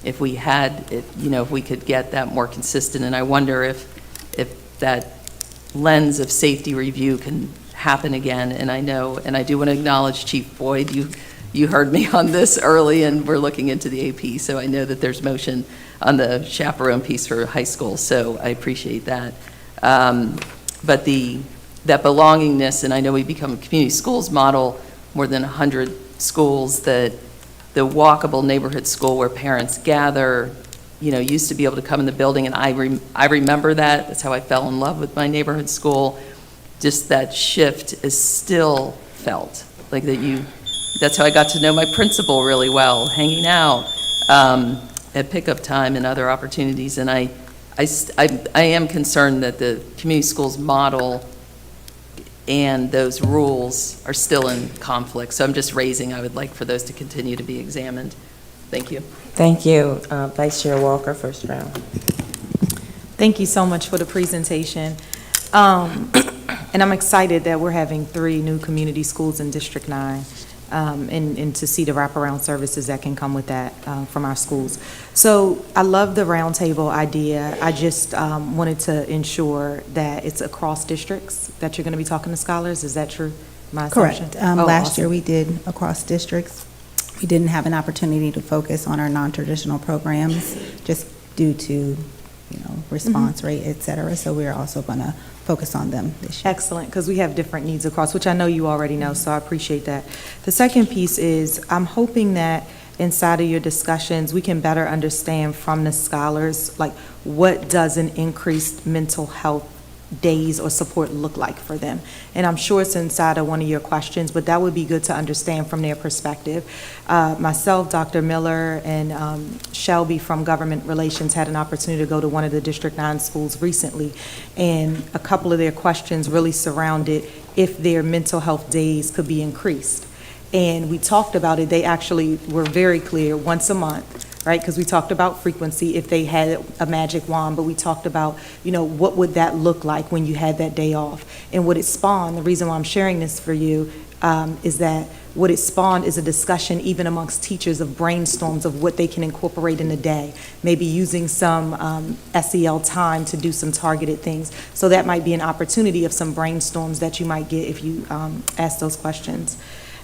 if we had it, you know, if we could get that more consistent. And I wonder if that lens of safety review can happen again. And I know, and I do want to acknowledge Chief Boyd, you heard me on this early, and we're looking into the AP, so I know that there's motion on the chaperone piece for high school, so I appreciate that. But that belongingness, and I know we become a community schools model, more than 100 schools, that the walkable neighborhood school where parents gather, you know, used to be able to come in the building, and I remember that. That's how I fell in love with my neighborhood school. Just that shift is still felt, like that's how I got to know my principal really well, hanging out at pickup time and other opportunities. And I am concerned that the community schools model and those rules are still in conflict. So I'm just raising, I would like for those to continue to be examined. Thank you. Thank you. Vice Chair Walker, first round. Thank you so much for the presentation. And I'm excited that we're having 3 new community schools in District 9. And to see the wraparound services that can come with that from our schools. So I love the roundtable idea. I just wanted to ensure that it's across districts that you're going to be talking to scholars. Is that true? My assumption? Correct. Last year we did across districts. We didn't have an opportunity to focus on our non-traditional programs just due to, you know, response rate, et cetera. So we're also going to focus on them this year. Excellent, because we have different needs across, which I know you already know, so I appreciate that. The second piece is I'm hoping that inside of your discussions, we can better understand from the scholars, like, what does an increased mental health days or support look like for them? And I'm sure it's inside of one of your questions, but that would be good to understand from their perspective. Myself, Dr. Miller, and Shelby from Government Relations had an opportunity to go to one of the District 9 schools recently, and a couple of their questions really surrounded if their mental health days could be increased. And we talked about it. They actually were very clear, once a month, right? Because we talked about frequency if they had a magic wand, but we talked about, you know, what would that look like when you had that day off? And what it spawned, the reason why I'm sharing this for you, is that what it spawned is a discussion even amongst teachers of brainstorms of what they can incorporate in a day, maybe using some SEL time to do some targeted things. So that might be an opportunity of some brainstorms that you might get if you ask those questions.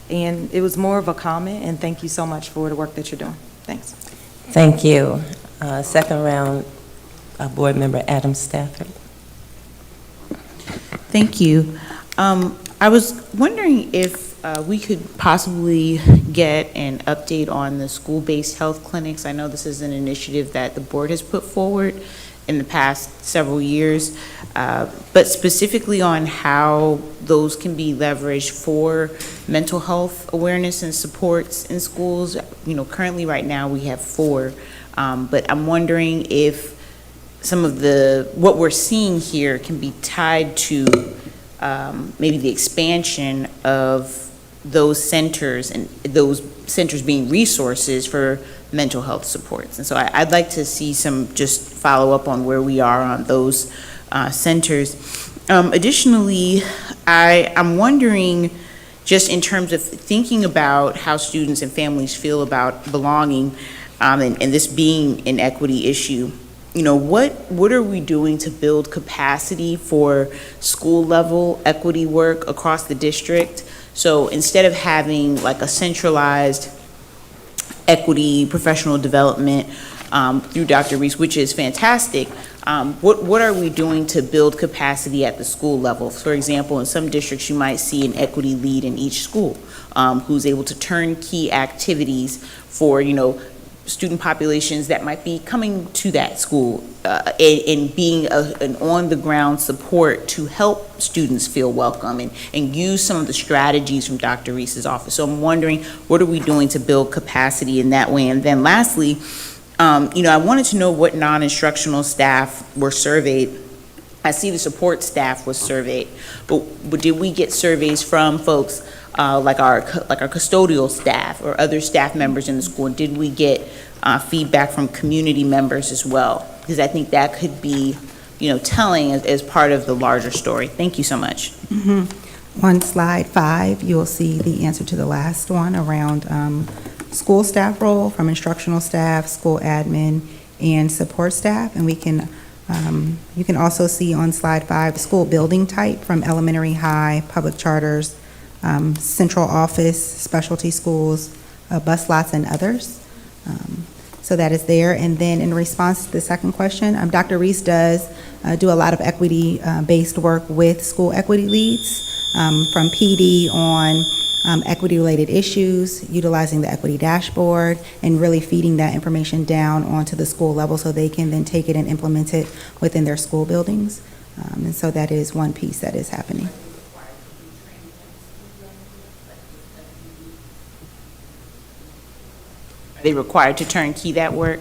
And it was more of a comment, and thank you so much for the work that you're doing. Thanks. Thank you. Second round, Board Member Adam Stafford. Thank you. I was wondering if we could possibly get an update on the school-based health clinics. I know this is an initiative that the board has put forward in the past several years, but specifically on how those can be leveraged for mental health awareness and supports in schools. You know, currently right now we have 4, but I'm wondering if some of what we're seeing here can be tied to maybe the expansion of those centers and those centers being resources for mental health supports. And so I'd like to see some just follow up on where we are on those centers. Additionally, I'm wondering just in terms of thinking about how students and families feel about belonging, and this being an equity issue, you know, what are we doing to build capacity for school level equity work across the district? So instead of having like a centralized equity professional development through Dr. Reese, which is fantastic, what are we doing to build capacity at the school level? For example, in some districts, you might see an equity lead in each school who's able to turn key activities for, you know, student populations that might be coming to that school and being an on-the-ground support to help students feel welcome and use some of the strategies from Dr. Reese's office. So I'm wondering, what are we doing to build capacity in that way? And then lastly, you know, I wanted to know what non-instructional staff were surveyed. I see the support staff was surveyed, but did we get surveys from folks like our custodial staff or other staff members in the school? And did we get feedback from community members as well? Because I think that could be, you know, telling as part of the larger story. Thank you so much. On slide 5, you'll see the answer to the last one around school staff role from instructional staff, school admin, and support staff. And we can, you can also see on slide 5, the school building type from elementary, high, public charters, central office, specialty schools, bus lots, and others. So that is there. And then in response to the second question, Dr. Reese does do a lot of equity-based work with school equity leads, from PD on equity-related issues, utilizing the equity dashboard, and really feeding that information down onto the school level so they can then take it and implement it within their school buildings. And so that is one piece that is happening. Are they required to turnkey that work?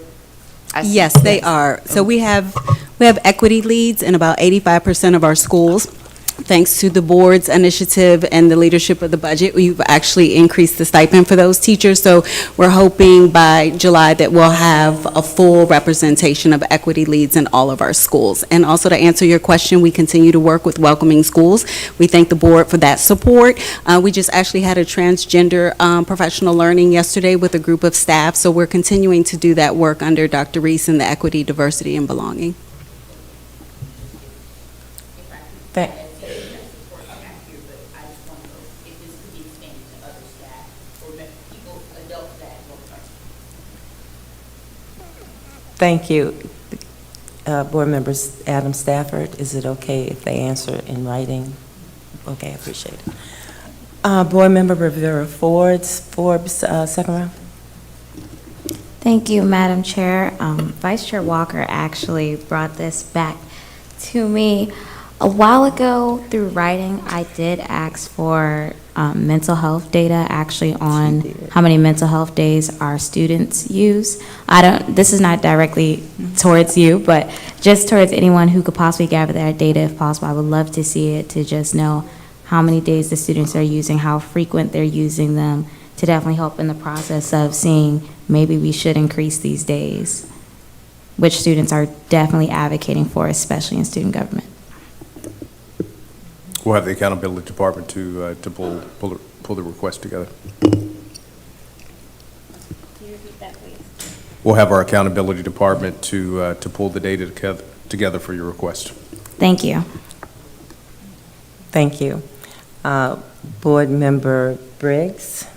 Yes, they are. So we have equity leads in about 85% of our schools. Thanks to the board's initiative and the leadership of the budget, we've actually increased the stipend for those teachers. So we're hoping by July that we'll have a full representation of equity leads in all of our schools. And also to answer your question, we continue to work with Welcoming Schools. We thank the board for that support. We just actually had a transgender professional learning yesterday with a group of staff. So we're continuing to do that work under Dr. Reese in the equity, diversity, and belonging. Thank you. Board members, Adam Stafford, is it okay if they answer in writing? Okay, I appreciate it. Board member Rivera Forbes, second round. Thank you, Madam Chair. Vice Chair Walker actually brought this back to me. A while ago, through writing, I did ask for mental health data actually on how many mental health days our students use. This is not directly towards you, but just towards anyone who could possibly gather that data if possible. I would love to see it, to just know how many days the students are using, how frequent they're using them, to definitely help in the process of seeing maybe we should increase these days, which students are definitely advocating for, especially in student government. We'll have the accountability department to pull the request together. Can you repeat that, please? We'll have our accountability department to pull the data together for your request. Thank you. Thank you. Board member Briggs.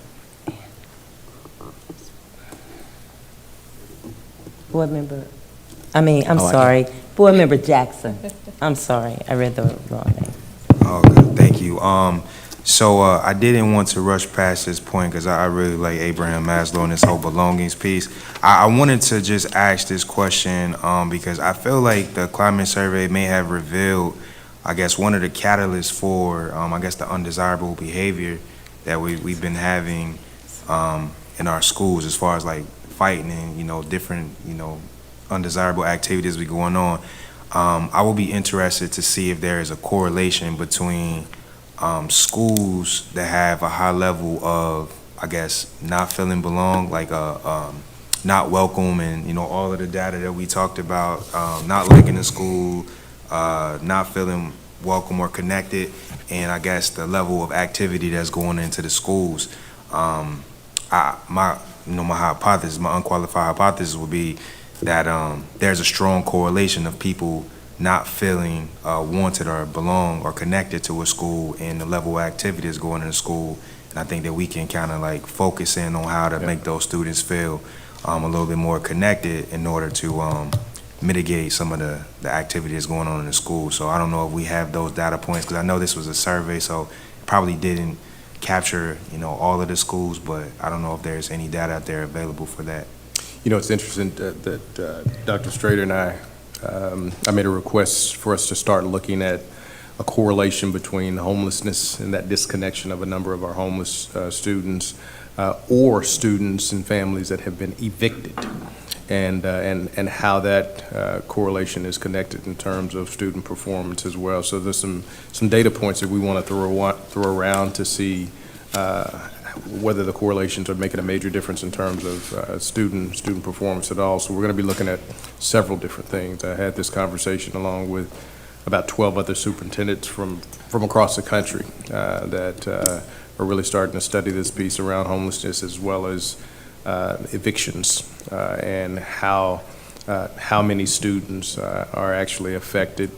I'm sorry. Board member Jackson. I'm sorry, I read the wrong name. Oh, good. Thank you. So I didn't want to rush past this point because I really like Abraham Maslow and this whole belongings piece. I wanted to just ask this question because I feel like the climate survey may have revealed, I guess, one of the catalysts for, I guess, the undesirable behavior that we've been having in our schools as far as like fighting and, different, undesirable activities be going on. I will be interested to see if there is a correlation between schools that have a high level of, I guess, not feeling belong, like not welcome, and all of the data that we talked about, not liking the school, not feeling welcome or connected, and I guess the level of activity that's going into the schools. My hypothesis, my unqualified hypothesis would be that there's a strong correlation of people not feeling wanted or belong or connected to a school and the level of activity that's going in the school. And I think that we can kind of like focus in on how to make those students feel a little bit more connected in order to mitigate some of the activity that's going on in the school. So I don't know if we have those data points, because I know this was a survey, so it probably didn't capture, all of the schools, but I don't know if there's any data out there available for that. It's interesting that Dr. Strader and I made a request for us to start looking at a correlation between homelessness and that disconnection of a number of our homeless students or students and families that have been evicted, and how that correlation is connected in terms of student performance as well. So there's some data points that we want to throw around to see whether the correlations are making a major difference in terms of student performance at all. So we're going to be looking at several different things. I had this conversation along with about 12 other superintendents from across the country that are really starting to study this piece around homelessness as well as evictions and how many students are actually affected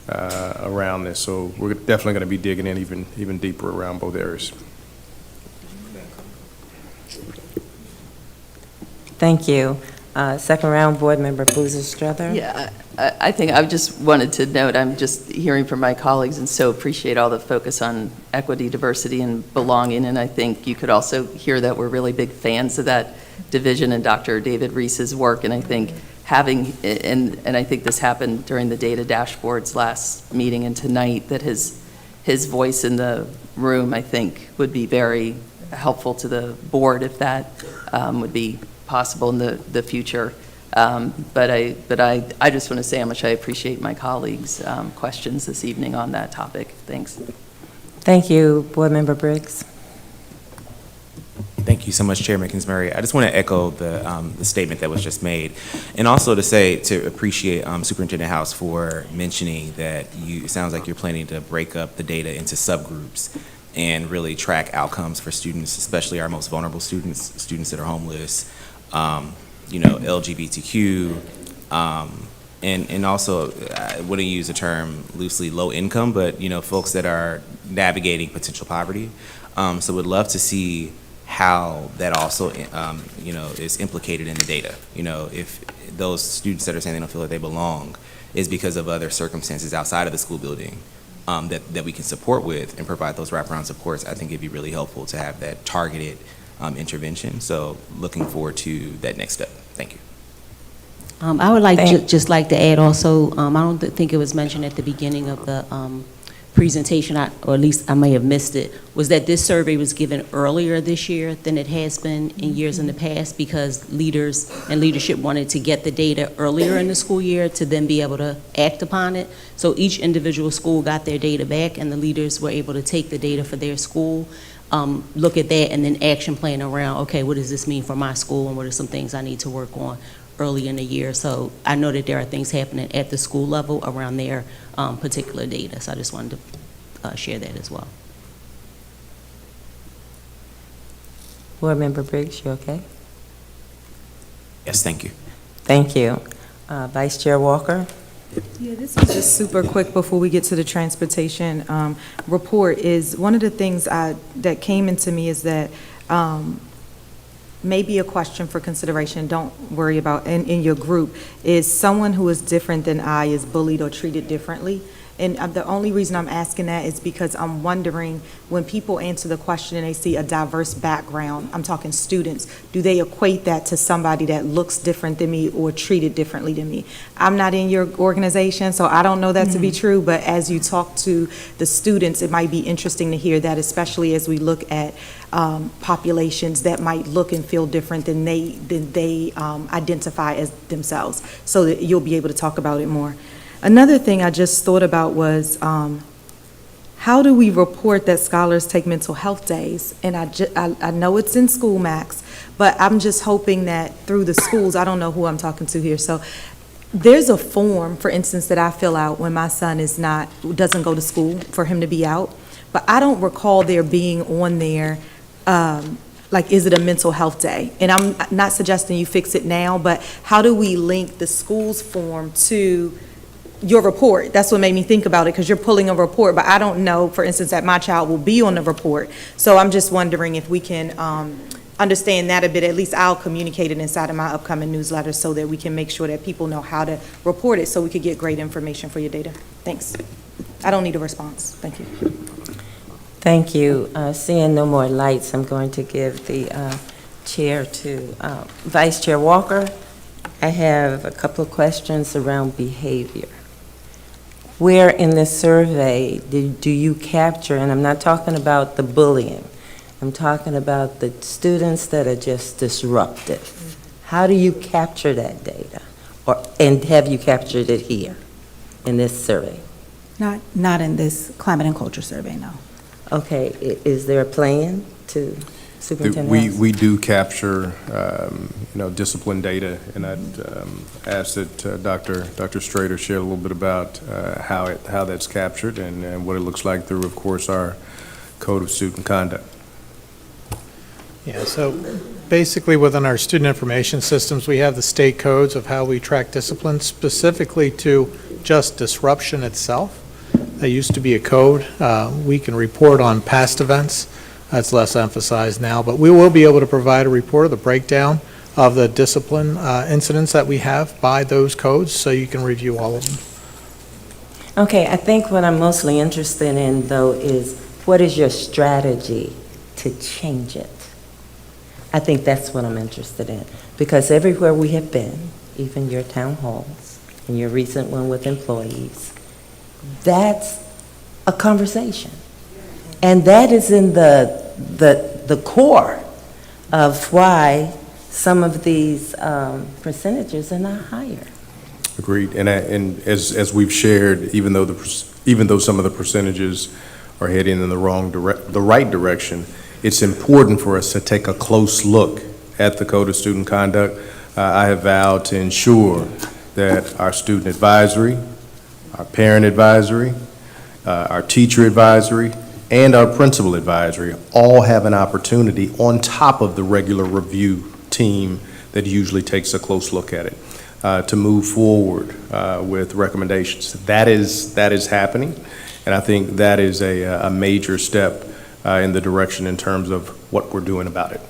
around this. So we're definitely going to be digging in even deeper around both areas. Thank you. Second round, Board Member Boozer Strother. Yeah, I think I just wanted to note, I'm just hearing from my colleagues and so appreciate all the focus on equity, diversity, and belonging. And I think you could also hear that we're really big fans of that division and Dr. David Reese's work. And I think having, and I think this happened during the data dashboards last meeting and tonight, that his voice in the room, I think, would be very helpful to the board if that would be possible in the future. But I just want to say how much I appreciate my colleagues' questions this evening on that topic. Thanks. Thank you, Board Member Briggs. Thank you so much, Chair Mickens-Murray. I just want to echo the statement that was just made, and also to appreciate Superintendent House for mentioning that it sounds like you're planning to break up the data into subgroups and really track outcomes for students, especially our most vulnerable students that are homeless, LGBTQ, and also, I wouldn't use the term loosely, low income, but, folks that are navigating potential poverty. So would love to see how that also, is implicated in the data. If those students that are saying they don't feel like they belong is because of other circumstances outside of the school building, that we can support with and provide those wraparound supports, I think it'd be really helpful to have that targeted intervention. So looking forward to that next step. Thank you. I would just like to add also, I don't think it was mentioned at the beginning of the presentation, or at least I may have missed it, was that this survey was given earlier this year than it has been in years in the past, because leaders and leadership wanted to get the data earlier in the school year to then be able to act upon it. So each individual school got their data back, and the leaders were able to take the data for their school, look at that, and then action plan around, okay, what does this mean for my school, and what are some things I need to work on early in the year. So I know that there are things happening at the school level around their particular data. So I just wanted to share that as well. Board Member Briggs, you okay? Yes, thank you. Thank you. Vice Chair Walker? Yeah, this is just super quick before we get to the transportation report. Is one of the things that came into me is that maybe a question for consideration, don't worry about, in your group, is someone who is different than I is bullied or treated differently. And the only reason I'm asking that is because I'm wondering, when people answer the question and they see a diverse background, I'm talking students, do they equate that to somebody that looks different than me or treated differently than me? I'm not in your organization, so I don't know that to be true, but as you talk to the students, it might be interesting to hear that, especially as we look at populations that might look and feel different than they identify as themselves, so that you'll be able to talk about it more. Another thing I just thought about was, how do we report that scholars take mental health days? And I know it's in School Max, but I'm just hoping that through the schools, I don't know who I'm talking to here, so There's a form, for instance, that I fill out when my son doesn't go to school for him to be out, but I don't recall there being on there, like, is it a mental health day? And I'm not suggesting you fix it now, but how do we link the school's form to your report? That's what made me think about it, because you're pulling a report, but I don't know, for instance, that my child will be on the report. So I'm just wondering if we can understand that a bit. At least I'll communicate it inside of my upcoming newsletter so that we can make sure that people know how to report it so we could get great information for your data. Thanks. I don't need a response. Thank you. Thank you. Seeing no more lights, I'm going to give the chair to Vice Chair Walker. I have a couple of questions around behavior. Where in this survey do you capture, and I'm not talking about the bullying, I'm talking about the students that are just disruptive. How do you capture that data? And have you captured it here in this survey? Not in this climate and culture survey, no. Okay, is there a plan to Superintendent? We do capture, discipline data, and I'd ask that Dr. Strader share a little bit about how that's captured and what it looks like through, of course, our Code of Student Conduct. Yeah, so basically within our student information systems, we have the state codes of how we track discipline specifically to just disruption itself. There used to be a code. We can report on past events. That's less emphasized now, but we will be able to provide a report of the breakdown of the discipline incidents that we have by those codes, so you can review all of them. Okay, I think what I'm mostly interested in, though, is what is your strategy to change it? I think that's what I'm interested in, because everywhere we have been, even your town halls and your recent one with employees, that's a conversation. And that is in the core of why some of these percentages are not higher. Agreed. And as we've shared, even though some of the percentages are heading in the right direction, it's important for us to take a close look at the Code of Student Conduct. I have vowed to ensure that our student advisory, our parent advisory, our teacher advisory, and our principal advisory all have an opportunity on top of the regular review team that usually takes a close look at it to move forward with recommendations. That is happening, and I think that is a major step in the direction in terms of what we're doing about it.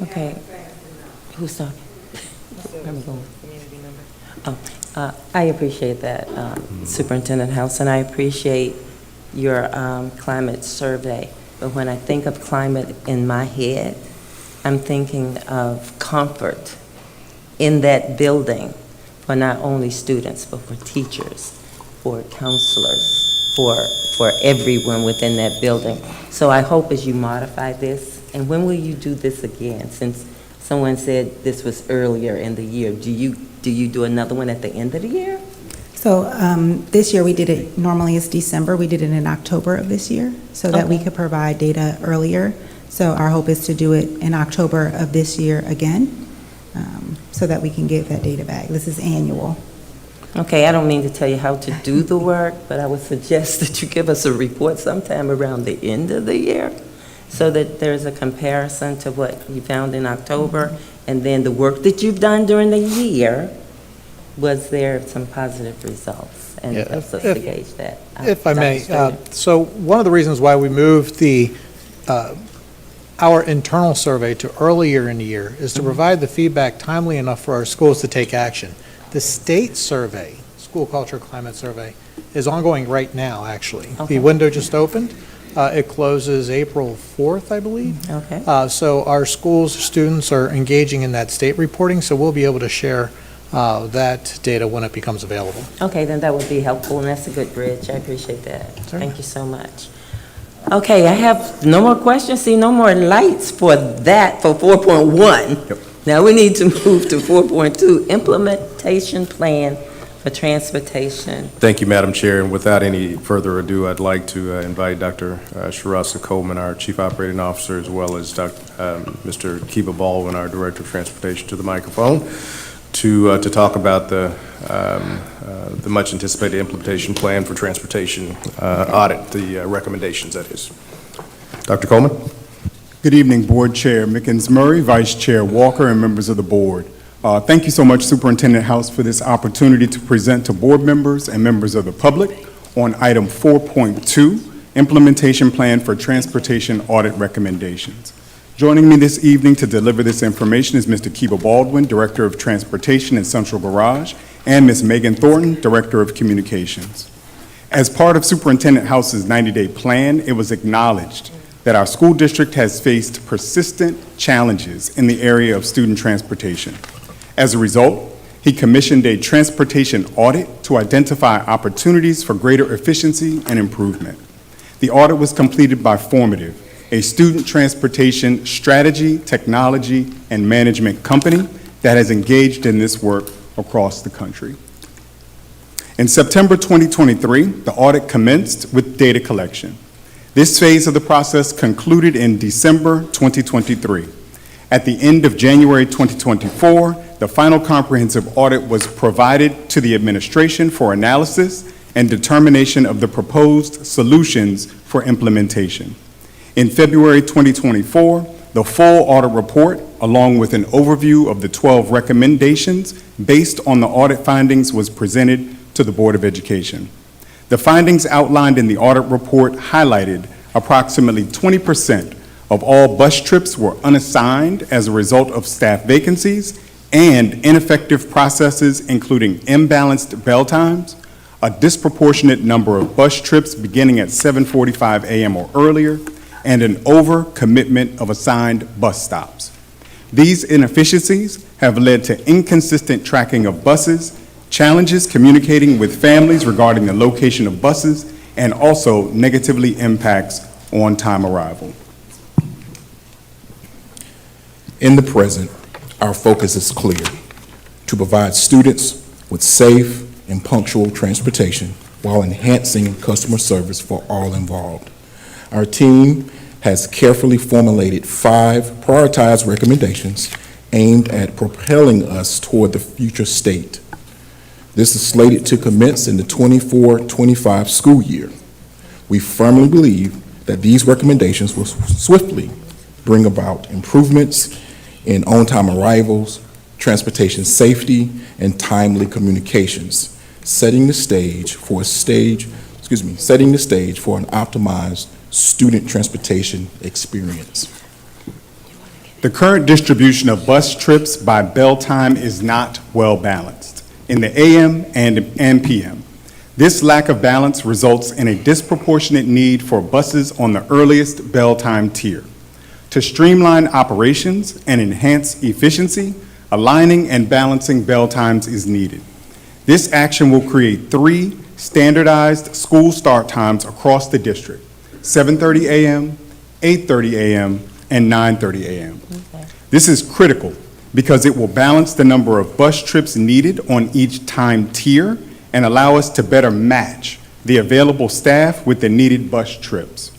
Okay. Who's talking? Oh, I appreciate that, Superintendent House, and I appreciate your climate survey. But when I think of climate in my head, I'm thinking of comfort in that building for not only students, but for teachers, for counselors, for everyone within that building. So I hope as you modify this, and when will you do this again? Since someone said this was earlier in the year, do you do another one at the end of the year? So this year we did it, normally it's December, we did it in October of this year so that we could provide data earlier. So our hope is to do it in October of this year again so that we can get that data back. This is annual. Okay, I don't mean to tell you how to do the work, but I would suggest that you give us a report sometime around the end of the year so that there's a comparison to what you found in October and then the work that you've done during the year. Was there some positive results? And helps us to gauge that. If I may, so one of the reasons why we moved our internal survey to earlier in the year is to provide the feedback timely enough for our schools to take action. The state survey, School Culture Climate Survey, is ongoing right now, actually. The window just opened. It closes April 4th, I believe. Okay. So our schools, students are engaging in that state reporting, so we'll be able to share that data when it becomes available. Okay, then that would be helpful, and that's a good bridge. I appreciate that. Thank you so much. Okay, I have no more questions. See, no more lights for that, for 4.1. Yep. Now we need to move to 4.2, implementation plan for transportation. Thank you, Madam Chair, and without any further ado, I'd like to invite Dr. Sharasa Coleman, our Chief Operating Officer, as well as Mr. Kiva Baldwin, our Director of Transportation, to the microphone to talk about the much-anticipated implementation plan for transportation audit, the recommendations, that is. Dr. Coleman? Good evening, Board Chair Mickens Murray, Vice Chair Walker, and members of the board. Thank you so much, Superintendent House, for this opportunity to present to board members and members of the public on item 4.2, Implementation Plan for Transportation Audit Recommendations. Joining me this evening to deliver this information is Mr. Kiba Baldwin, Director of Transportation and Central Garage, and Ms. Megan Thornton, Director of Communications. As part of Superintendent House's 90-day plan, it was acknowledged that our school district has faced persistent challenges in the area of student transportation. As a result, he commissioned a transportation audit to identify opportunities for greater efficiency and improvement. The audit was completed by Formative, a student transportation strategy, technology, and management company that has engaged in this work across the country. In September 2023, the audit commenced with data collection. This phase of the process concluded in December 2023. At the end of January 2024, the final comprehensive audit was provided to the administration for analysis and determination of the proposed solutions for implementation. In February 2024, the full audit report, along with an overview of the 12 recommendations based on the audit findings, was presented to the Board of Education. The findings outlined in the audit report highlighted approximately 20% of all bus trips were unassigned as a result of staff vacancies and ineffective processes, including imbalanced bell times, a disproportionate number of bus trips beginning at 7:45 a.m. or earlier, and an over-commitment of assigned bus stops. These inefficiencies have led to inconsistent tracking of buses, challenges communicating with families regarding the location of buses, and also negatively impacts on-time arrival. In the present, our focus is clear: to provide students with safe and punctual transportation while enhancing customer service for all involved. Our team has carefully formulated 5 prioritized recommendations aimed at propelling us toward the future state. This is slated to commence in the 24-25 school year. We firmly believe that these recommendations will swiftly bring about improvements in on-time arrivals, transportation safety, and timely communications, setting the stage for an optimized student transportation experience. The current distribution of bus trips by bell time is not well balanced in the AM and PM. This lack of balance results in a disproportionate need for buses on the earliest bell time tier. To streamline operations and enhance efficiency, aligning and balancing bell times is needed. This action will create 3 standardized school start times across the district: 7:30 a.m., 8:30 a.m., and 9:30 a.m. This is critical because it will balance the number of bus trips needed on each time tier and allow us to better match the available staff with the needed bus trips.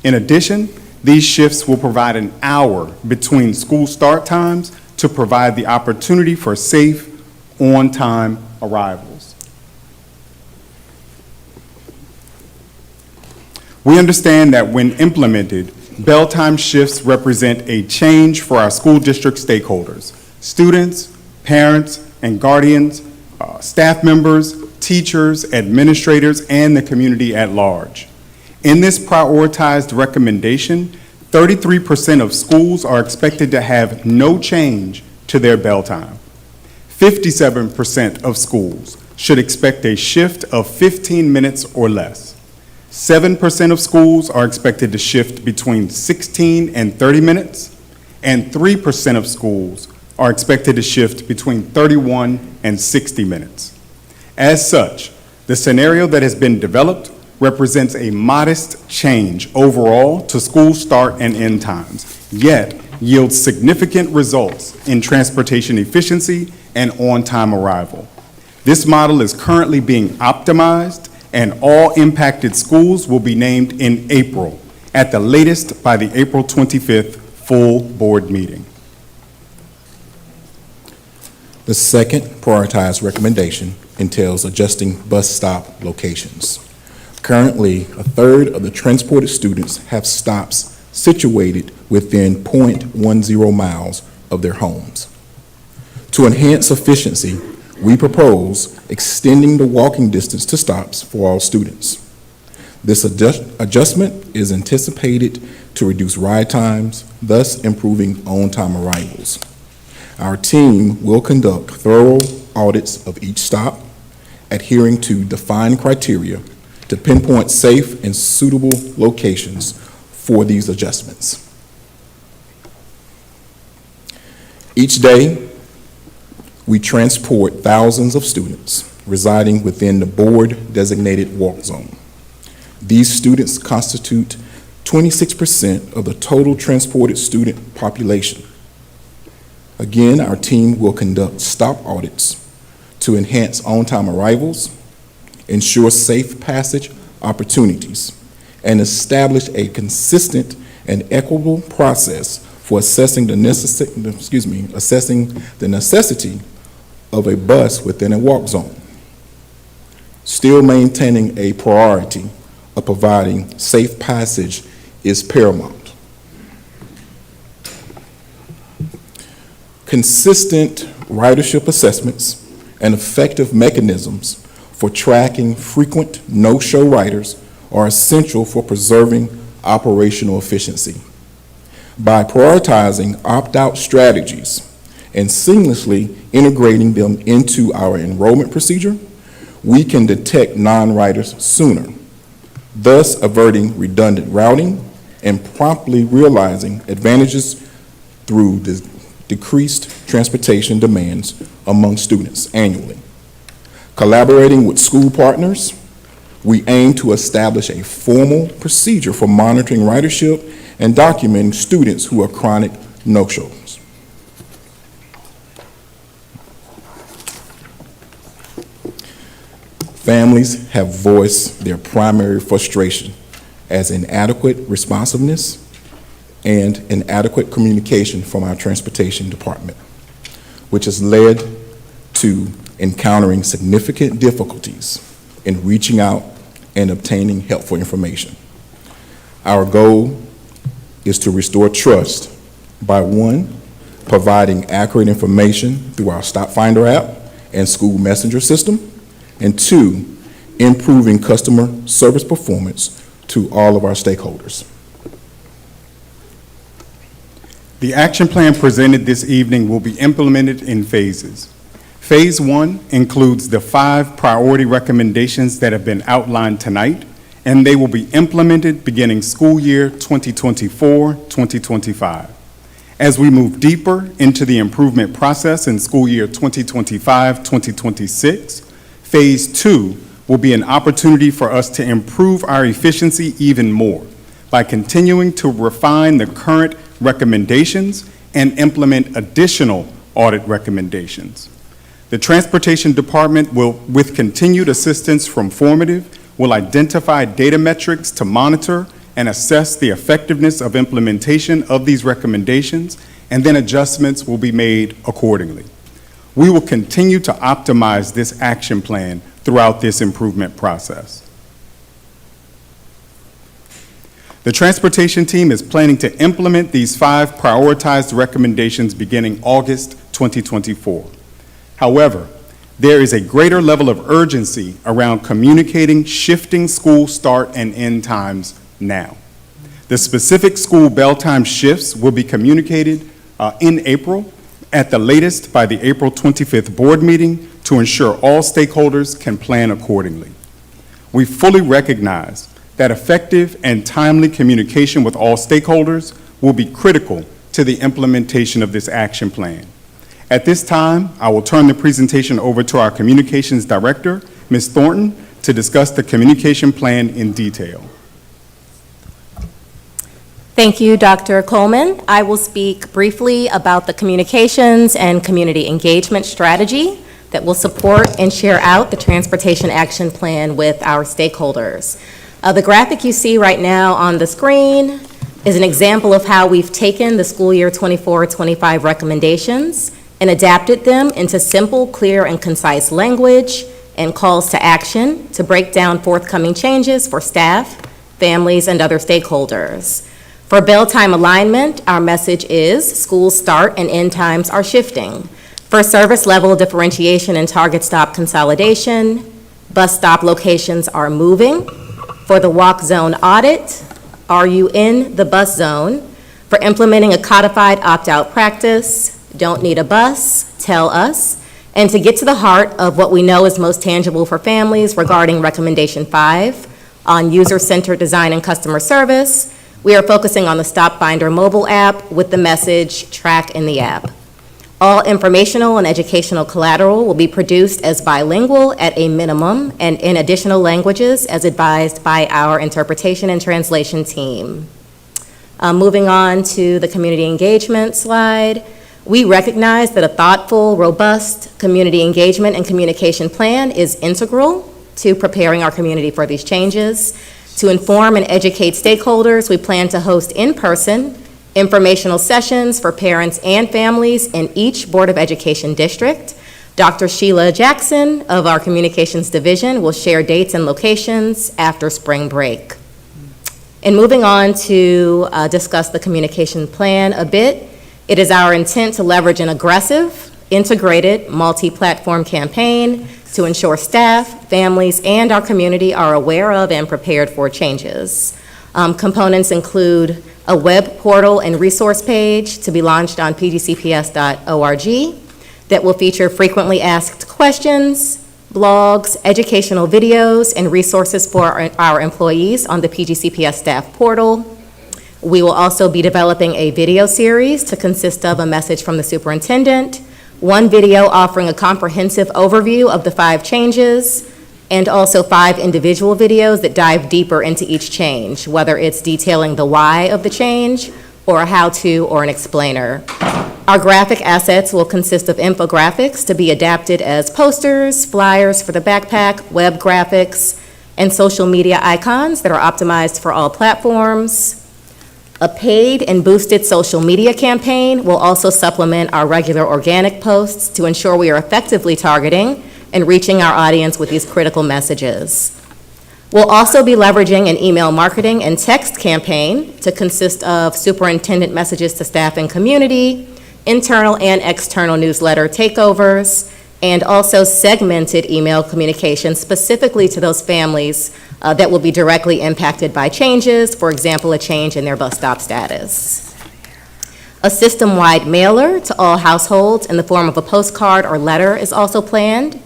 In addition, these shifts will provide an hour between school start times to provide the opportunity for safe, on-time arrivals. We understand that when implemented, bell time shifts represent a change for our school district stakeholders: students, parents, and guardians, staff members, teachers, administrators, and the community at large. In this prioritized recommendation, 33% of schools are expected to have no change to their bell time. 57% of schools should expect a shift of 15 minutes or less. 7% of schools are expected to shift between 16 and 30 minutes, and 3% of schools are expected to shift between 31 and 60 minutes. As such, the scenario that has been developed represents a modest change overall to school start and end times, yet yields significant results in transportation efficiency and on-time arrival. This model is currently being optimized, and all impacted schools will be named in April, at the latest by the April 25th full board meeting. The second prioritized recommendation entails adjusting bus stop locations. Currently, a third of the transported students have stops situated within 0.10 miles of their homes. To enhance efficiency, we propose extending the walking distance to stops for all students. This adjustment is anticipated to reduce ride times, thus improving on-time arrivals. Our team will conduct thorough audits of each stop, adhering to defined criteria to pinpoint safe and suitable locations for these adjustments. Each day, we transport thousands of students residing within the board-designated walk zone. These students constitute 26% of the total transported student population. Again, our team will conduct stop audits to enhance on-time arrivals, ensure safe passage opportunities, and establish a consistent and equitable process for assessing the necessity of a bus within a walk zone, still maintaining a priority of providing safe passage is paramount. Consistent ridership assessments and effective mechanisms for tracking frequent no-show riders are essential for preserving operational efficiency. By prioritizing opt-out strategies and seamlessly integrating them into our enrollment procedure, we can detect non-riders sooner, thus averting redundant routing and promptly realizing advantages through decreased transportation demands among students annually. Collaborating with school partners, we aim to establish a formal procedure for monitoring ridership and documenting students who are chronic no-shows. Families have voiced their primary frustration as inadequate responsiveness and inadequate communication from our transportation department, which has led to encountering significant difficulties in reaching out and obtaining helpful information. Our goal is to restore trust by, one, providing accurate information through our Stop Finder app and school messenger system, and two, improving customer service performance to all of our stakeholders. The action plan presented this evening will be implemented in phases. Phase 1 includes the 5 priority recommendations that have been outlined tonight, and they will be implemented beginning school year 2024-2025. As we move deeper into the improvement process in school year 2025-2026, Phase 2 will be an opportunity for us to improve our efficiency even more by continuing to refine the current recommendations and implement additional audit recommendations. The Transportation Department will, with continued assistance from Formative, will identify data metrics to monitor and assess the effectiveness of implementation of these recommendations, and then adjustments will be made accordingly. We will continue to optimize this action plan throughout this improvement process. The transportation team is planning to implement these 5 prioritized recommendations beginning August 2024. However, there is a greater level of urgency around communicating shifting school start and end times now. The specific school bell time shifts will be communicated in April, at the latest by the April 25th board meeting, to ensure all stakeholders can plan accordingly. We fully recognize that effective and timely communication with all stakeholders will be critical to the implementation of this action plan. At this time, I will turn the presentation over to our Communications Director, Ms. Thornton, to discuss the communication plan in detail. Thank you, Dr. Coleman. I will speak briefly about the communications and community engagement strategy that will support and share out the Transportation Action Plan with our stakeholders. The graphic you see right now on the screen is an example of how we've taken the school year 24-25 recommendations and adapted them into simple, clear, and concise language and calls to action to break down forthcoming changes for staff, families, and other stakeholders. For bell time alignment, our message is schools start and end times are shifting. For service level differentiation and target stop consolidation, bus stop locations are moving. For the walk zone audit, are you in the bus zone? For implementing a codified opt-out practice, don't need a bus, tell us. And to get to the heart of what we know is most tangible for families regarding recommendation 5 on user-centered design and customer service, we are focusing on the Stop Finder mobile app with the message track in the app. All informational and educational collateral will be produced as bilingual at a minimum and in additional languages as advised by our interpretation and translation team. Moving on to the community engagement slide, we recognize that a thoughtful, robust community engagement and communication plan is integral to preparing our community for these changes. To inform and educate stakeholders, we plan to host in-person informational sessions for parents and families in each Board of Education district. Dr. Sheila Jackson of our Communications Division will share dates and locations after spring break. And moving on to discuss the communication plan a bit, it is our intent to leverage an aggressive, integrated, multi-platform campaign to ensure staff, families, and our community are aware of and prepared for changes. Components include a web portal and resource page to be launched on pgcps.org that will feature frequently asked questions, blogs, educational videos, and resources for our employees on the PGCPS staff portal. We will also be developing a video series to consist of a message from the superintendent, one video offering a comprehensive overview of the 5 changes, and also 5 individual videos that dive deeper into each change, whether it's detailing the why of the change or a how-to or an explainer. Our graphic assets will consist of infographics to be adapted as posters, flyers for the backpack, web graphics, and social media icons that are optimized for all platforms. A paid and boosted social media campaign will also supplement our regular organic posts to ensure we are effectively targeting and reaching our audience with these critical messages. We'll also be leveraging an email marketing and text campaign to consist of superintendent messages to staff and community, internal and external newsletter takeovers, and also segmented email communication specifically to those families that will be directly impacted by changes, for example, a change in their bus stop status. A system-wide mailer to all households in the form of a postcard or letter is also planned.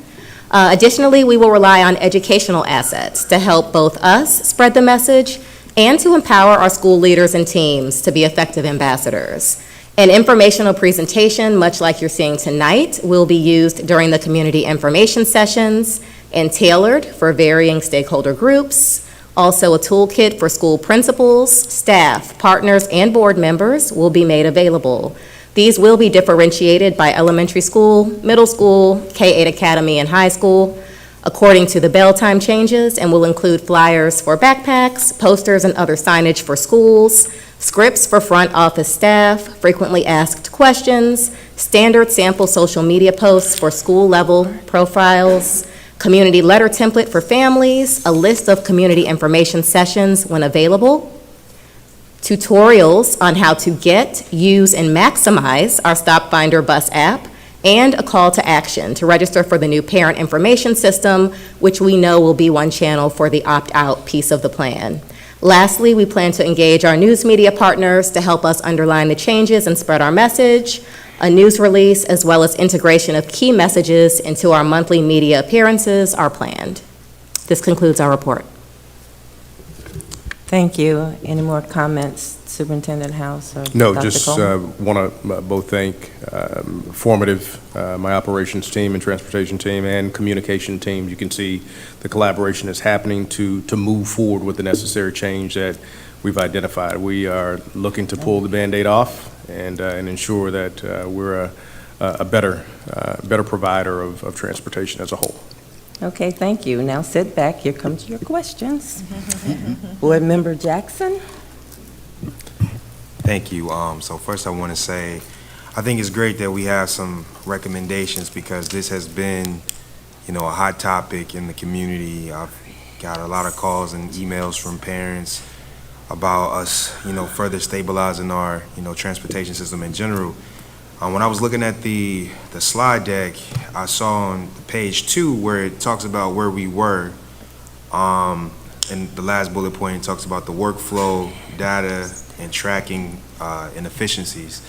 Additionally, we will rely on educational assets to help both us spread the message and to empower our school leaders and teams to be effective ambassadors. An informational presentation, much like you're seeing tonight, will be used during the community information sessions and tailored for varying stakeholder groups. Also, a toolkit for school principals, staff, partners, and board members will be made available. These will be differentiated by elementary school, middle school, K-8 academy, and high school according to the bell time changes, and will include flyers for backpacks, posters, and other signage for schools, scripts for front office staff, frequently asked questions, standard sample social media posts for school-level profiles, community letter template for families, a list of community information sessions when available, tutorials on how to get, use, and maximize our Stop Finder bus app, and a call to action to register for the new parent information system, which we know will be one channel for the opt-out piece of the plan. Lastly, we plan to engage our news media partners to help us underline the changes and spread our message. A news release, as well as integration of key messages into our monthly media appearances are planned. This concludes our report. Thank you. Any more comments, Superintendent House or No, Dr. just Coleman? want to both thank formative, my operations team and transportation team and communication team. You can see the collaboration is happening to move forward with the necessary change that we've identified. We are looking to pull the Band-Aid off and ensure that we're a better provider of transportation as a whole. Okay, thank you. Now sit back. Here comes your questions. Board Member Jackson. Thank you. So first I want to say I think it's great that we have some recommendations because this has been, you know, a hot topic in the community. I've got a lot of calls and emails from parents about us, you know, further stabilizing our, you know, transportation system in general. When I was looking at the slide deck, I saw on page 2 where it talks about where we were. And the last bullet point, it talks about the workflow, data, and tracking inefficiencies.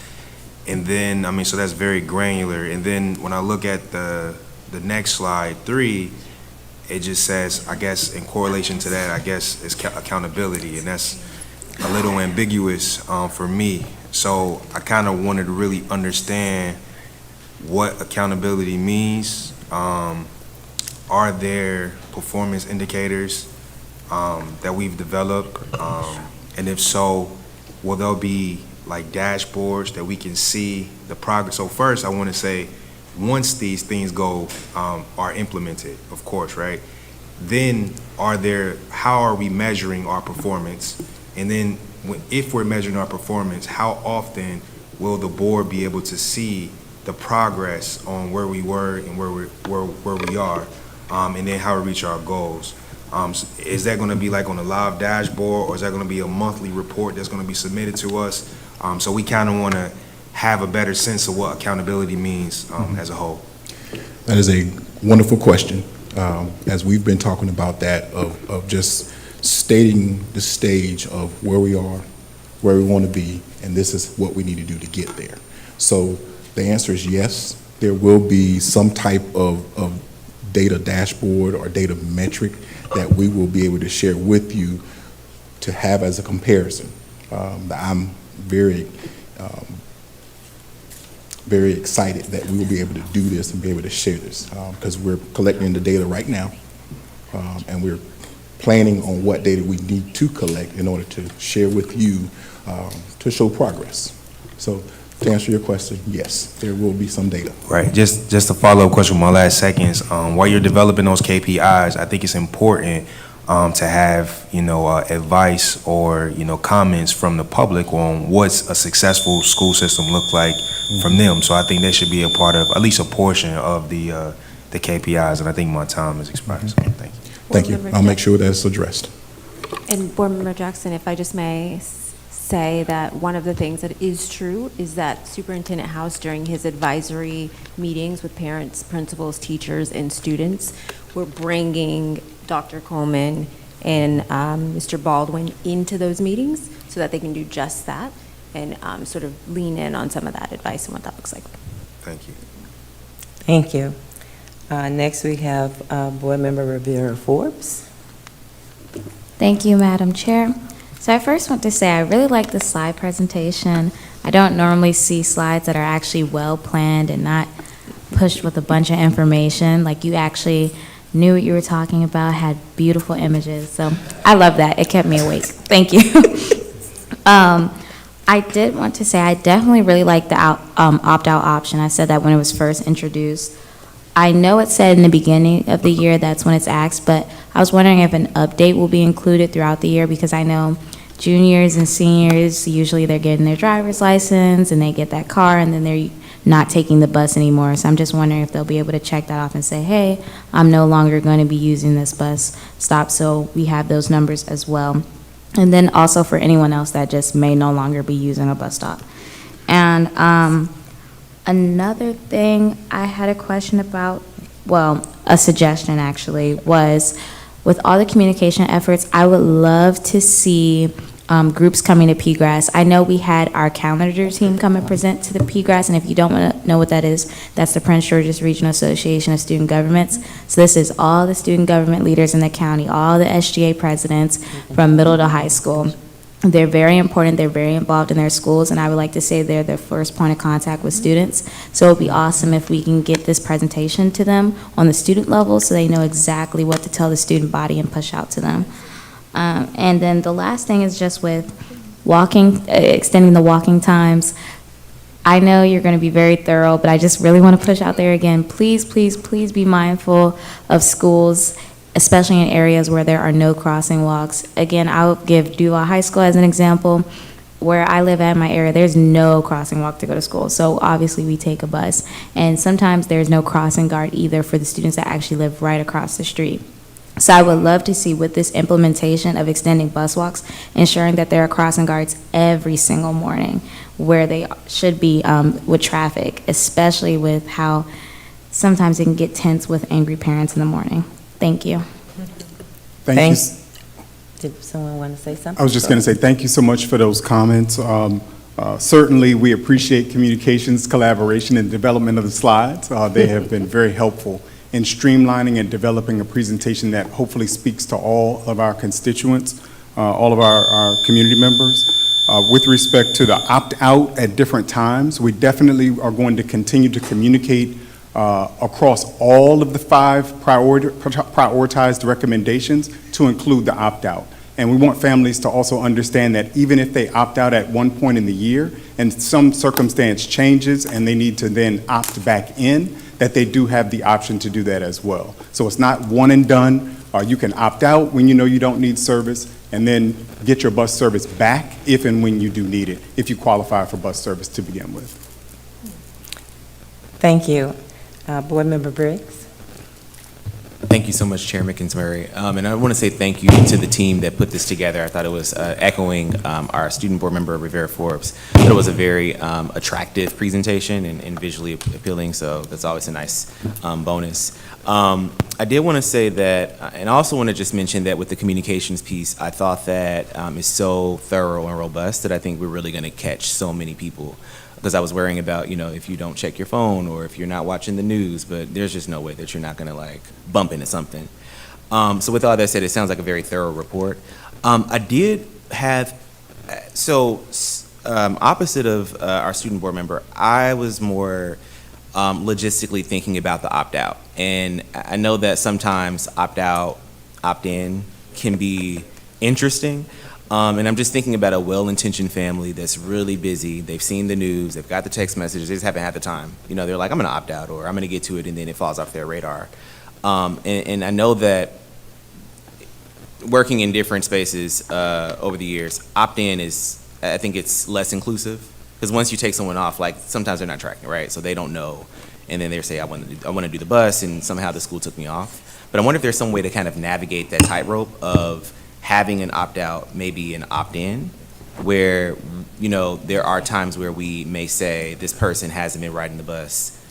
And then, I mean, so that's very granular. And then when I look at the next slide, 3, it just says, I guess, in correlation to that, I guess, is accountability. And that's a little ambiguous for me. So I kind of wanted to really understand what accountability means. Are there performance indicators that we've developed? And if so, will there be like dashboards that we can see the progress? So first, I want to say, once these things are implemented, of course, right? Then how are we measuring our performance? And then if we're measuring our performance, how often will the board be able to see the progress on where we were and where we are, and then how we reach our goals? Is that going to be like on a live dashboard, or is that going to be a monthly report that's going to be submitted to us? So we kind of want to have a better sense of what accountability means as a whole. That is a wonderful question. As we've been talking about that, of just stating the stage of where we are, where we want to be, and this is what we need to do to get there. So the answer is yes, there will be some type of data dashboard or data metric that we will be able to share with you to have as a comparison. I'm very excited that we will be able to do this and be able to share this because we're collecting the data right now, and we're planning on what data we need to collect in order to share with you to show progress. So to answer your question, yes, there will be some data. Right. Just a follow-up question, my last seconds. While you're developing those KPIs, I think it's important to have, you know, advice or, you know, comments from the public on what's a successful school system look like from them. So I think that should be a part of at least a portion of the KPIs. And I think my time has expired. So thank you. Thank you. I'll make sure that's addressed. And Board Member Jackson, if I just may say that one of the things that is true is that Superintendent House, during his advisory meetings with parents, principals, teachers, and students, were bringing Dr. Coleman and Mr. Baldwin into those meetings so that they can do just that and sort of lean in on some of that advice and what that looks like. Thank you. Thank you. Next, we have Board Member Rivera Forbes. Thank you, Madam Chair. So I first want to say I really like the slide presentation. I don't normally see slides that are actually well planned and not pushed with a bunch of information. Like, you actually knew what you were talking about, had beautiful images. So I love that. It kept me awake. Thank you. I did want to say I definitely really like the opt-out option. I said that when it was first introduced. I know it said in the beginning of the year that's when it's asked, but I was wondering if an update will be included throughout the year, because I know juniors and seniors, usually they're getting their driver's license and they get that car and then they're not taking the bus anymore. So I'm just wondering if they'll be able to check that off and say, hey, I'm no longer going to be using this bus stop. So we have those numbers as well. And then also for anyone else that just may no longer be using a bus stop. And another thing I had a question about, well, a suggestion actually, was with all the communication efforts, I would love to see groups coming to PGRAS. I know we had our calendar team come and present to the PGRAS, and if you don't know what that is, that's the Prince George's Regional Association of Student Governments. So this is all the student government leaders in the county, all the SGA presidents from middle to high school. They're very important, they're very involved in their schools, and I would like to say they're the first point of contact with students. So it would be awesome if we can get this presentation to them on the student level so they know exactly what to tell the student body and push out to them. And then the last thing is just with walking, extending the walking times. I know you're going to be very thorough, but I just really want to push out there again, please, please, please be mindful of schools, especially in areas where there are no crossing walks. Again, I'll give Duval High School as an example. where I live at in my area, there's no crossing walk to go to school. So obviously we take a bus. And sometimes there's no crossing guard either for the students that actually live right across the street. So I would love to see with this implementation of extending bus walks, ensuring that there are crossing guards every single morning where they should be with traffic, especially with how sometimes it can get tense with angry parents in the morning. Thank you. Thank you. Did someone want to say something? I was just going to say thank you so much for those comments. Certainly, we appreciate communications, collaboration, and development of the slides. They have been very helpful in streamlining and developing a presentation that hopefully speaks to all of our constituents, all of our community members. With respect to the opt-out at different times, we definitely are going to continue to communicate across all of the 5 prioritized recommendations to include the opt-out. And we want families to also understand that even if they opt out at one point in the year and some circumstance changes and they need to then opt back in, that they do have the option to do that as well. So it's not one and done. You can opt out when you know you don't need service and then get your bus service back if and when you do need it, if you qualify for bus service to begin with. Thank you. Board Member Briggs? Thank you so much, Chair McInsmurry. And I want to say thank you to the team that put this together. I thought it was echoing our student board member, Rivera Forbes. That it was a very attractive presentation and visually appealing, so that's always a nice bonus. I did want to say that, and I also want to just mention that with the communications piece, I thought that is so thorough and robust that I think we're really going to catch so many people. Because I was worrying about, if you don't check your phone or if you're not watching the news, but there's just no way that you're not going to bump into something. So with all that said, it sounds like a very thorough report. I did have, opposite of our student board member, I was more logistically thinking about the opt-out. And I know that sometimes opt-out, opt-in can be interesting. And I'm just thinking about a well-intentioned family that's really busy. They've seen the news, they've got the text messages, they just haven't had the time. They're like, I'm gonna opt out or I'm gonna get to it, and then it falls off their radar. And I know that working in different spaces over the years, opt-in is, I think it's less inclusive. Because once you take someone off, sometimes they're not tracking, right? So they don't know. And then they say, I want to do the bus, and somehow the school took me off. But I wonder if there's some way to kind of navigate that tightrope of having an opt-out, maybe an opt-in, where, there are times where we may say, this person hasn't been riding the bus,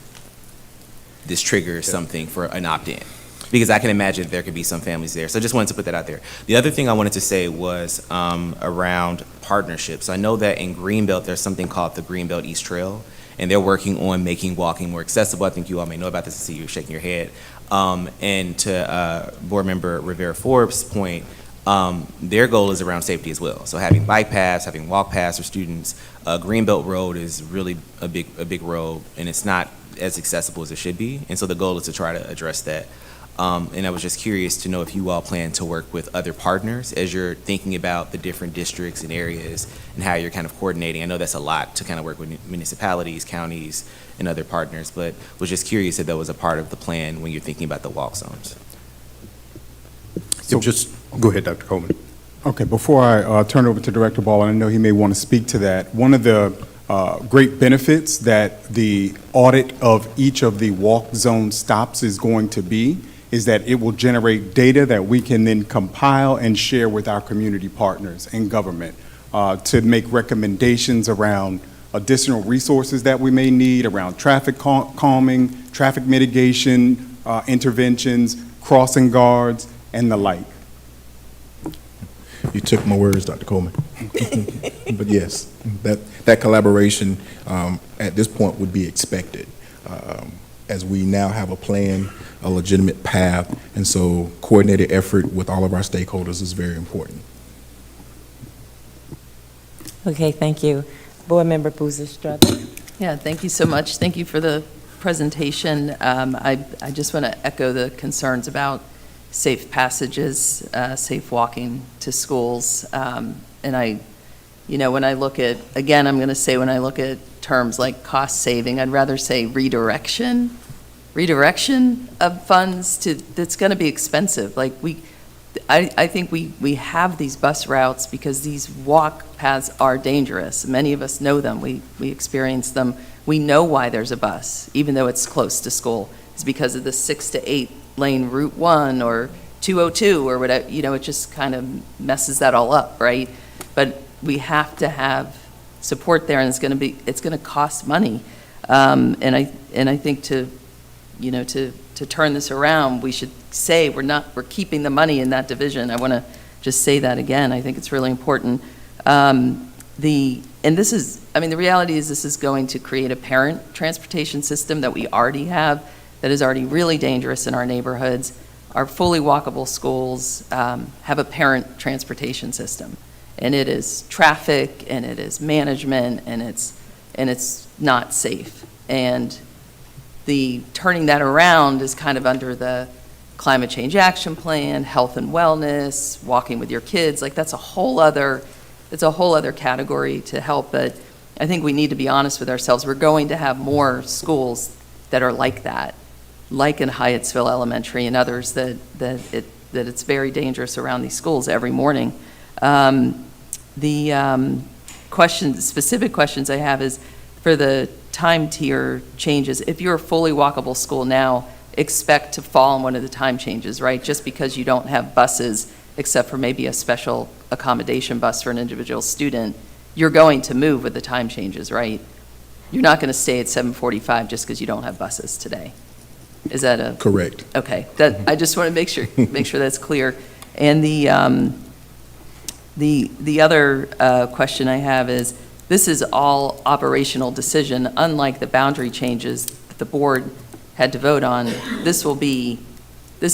this triggers something for an opt-in. Because I can imagine there could be some families there. So I just wanted to put that out there. The other thing I wanted to say was around partnerships. I know that in Greenbelt, there's something called the Greenbelt East Trail, and they're working on making walking more accessible. I think you all may know about this. I see you shaking your head. And to Board Member Rivera Forbes' point, their goal is around safety as well. So having bike paths, having walk paths for students. Greenbelt Road is really a big road, and it's not as accessible as it should be. And so the goal is to try to address that. And I was just curious to know if you all plan to work with other partners as you're thinking about the different districts and areas and how you're kind of coordinating. I know that's a lot to kind of work with municipalities, counties, and other partners, but was just curious if that was a part of the plan when you're thinking about the walk zones. So go ahead, Dr. Coleman. Okay, before I turn it over to Director Ball, and I know he may want to speak to that, one of the great benefits that the audit of each of the walk zone stops is going to be is that it will generate data that we can then compile and share with our community partners and government to make recommendations around additional resources that we may need around traffic calming, traffic mitigation, interventions, crossing guards, and the like. You took my words, Dr. Coleman. But yes, that collaboration at this point would be expected as we now have a plan, a legitimate path, and so coordinated effort with all of our stakeholders is very important. Okay, thank you. Board Member Boozer-Struther. Yeah, thank you so much. Thank you for the presentation. I just want to echo the concerns about safe passages, safe walking to schools. And when I look at, again, I'm going to say when I look at terms like cost saving, I'd rather say redirection of funds that's going to be expensive. I think we have these bus routes because these walk paths are dangerous. Many of us know them. We experience them. We know why there's a bus, even though it's close to school. It's because of the 6 to 8 lane Route 1 or 202 or whatever. You know, it just kind of messes that all up, right? But we have to have support there, and it's going to cost money. And I think to turn this around, we should say we're keeping the money in that division. I want to just say that again. I think it's really important. The reality is this is going to create a parent transportation system that we already have that is already really dangerous in our neighborhoods. Our fully walkable schools have a parent transportation system, and it is traffic, and it is management, and it's not safe. And the turning that around is kind of under the climate change action plan, health and wellness, walking with your kids. Like it's a whole other category to help. But I think we need to be honest with ourselves. We're going to have more schools that are like that, like in Hyattsville Elementary and others that it's very dangerous around these schools every morning. Specific questions I have is for the time tier changes. If you're a fully walkable school now, expect to fall on one of the time changes, right? Just because you don't have buses, except for maybe a special accommodation bus for an individual student, you're going to move with the time changes, right? You're not going to stay at 7:45 just because you don't have buses today. Is that correct? Okay. I just want to make sure that's clear. And the other question I have is, this is all operational decision, unlike the boundary changes that the board had to vote on. This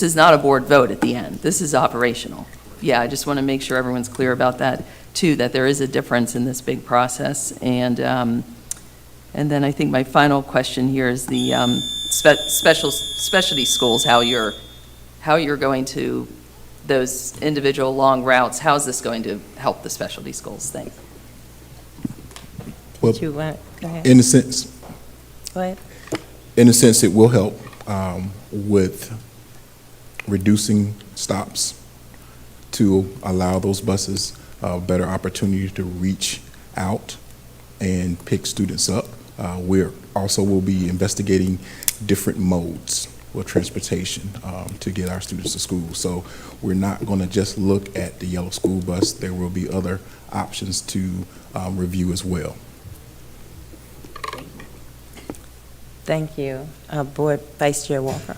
is not a board vote at the end. This is operational. Yeah, I just want to make sure everyone's clear about that too, that there is a difference in this big process. And then I think my final question here is the specialty schools, how you're going to, those individual long routes, how is this going to help the specialty schools? Thanks. Well, Go ahead. in a sense, Go ahead. in a sense, it will help with reducing stops to allow those buses a better opportunity to reach out and pick students up. We're also will be investigating different modes of transportation to get our students to school. So we're not going to just look at the yellow school bus. There will be other options to review as well. Thank you. Board Vice Chair Walker.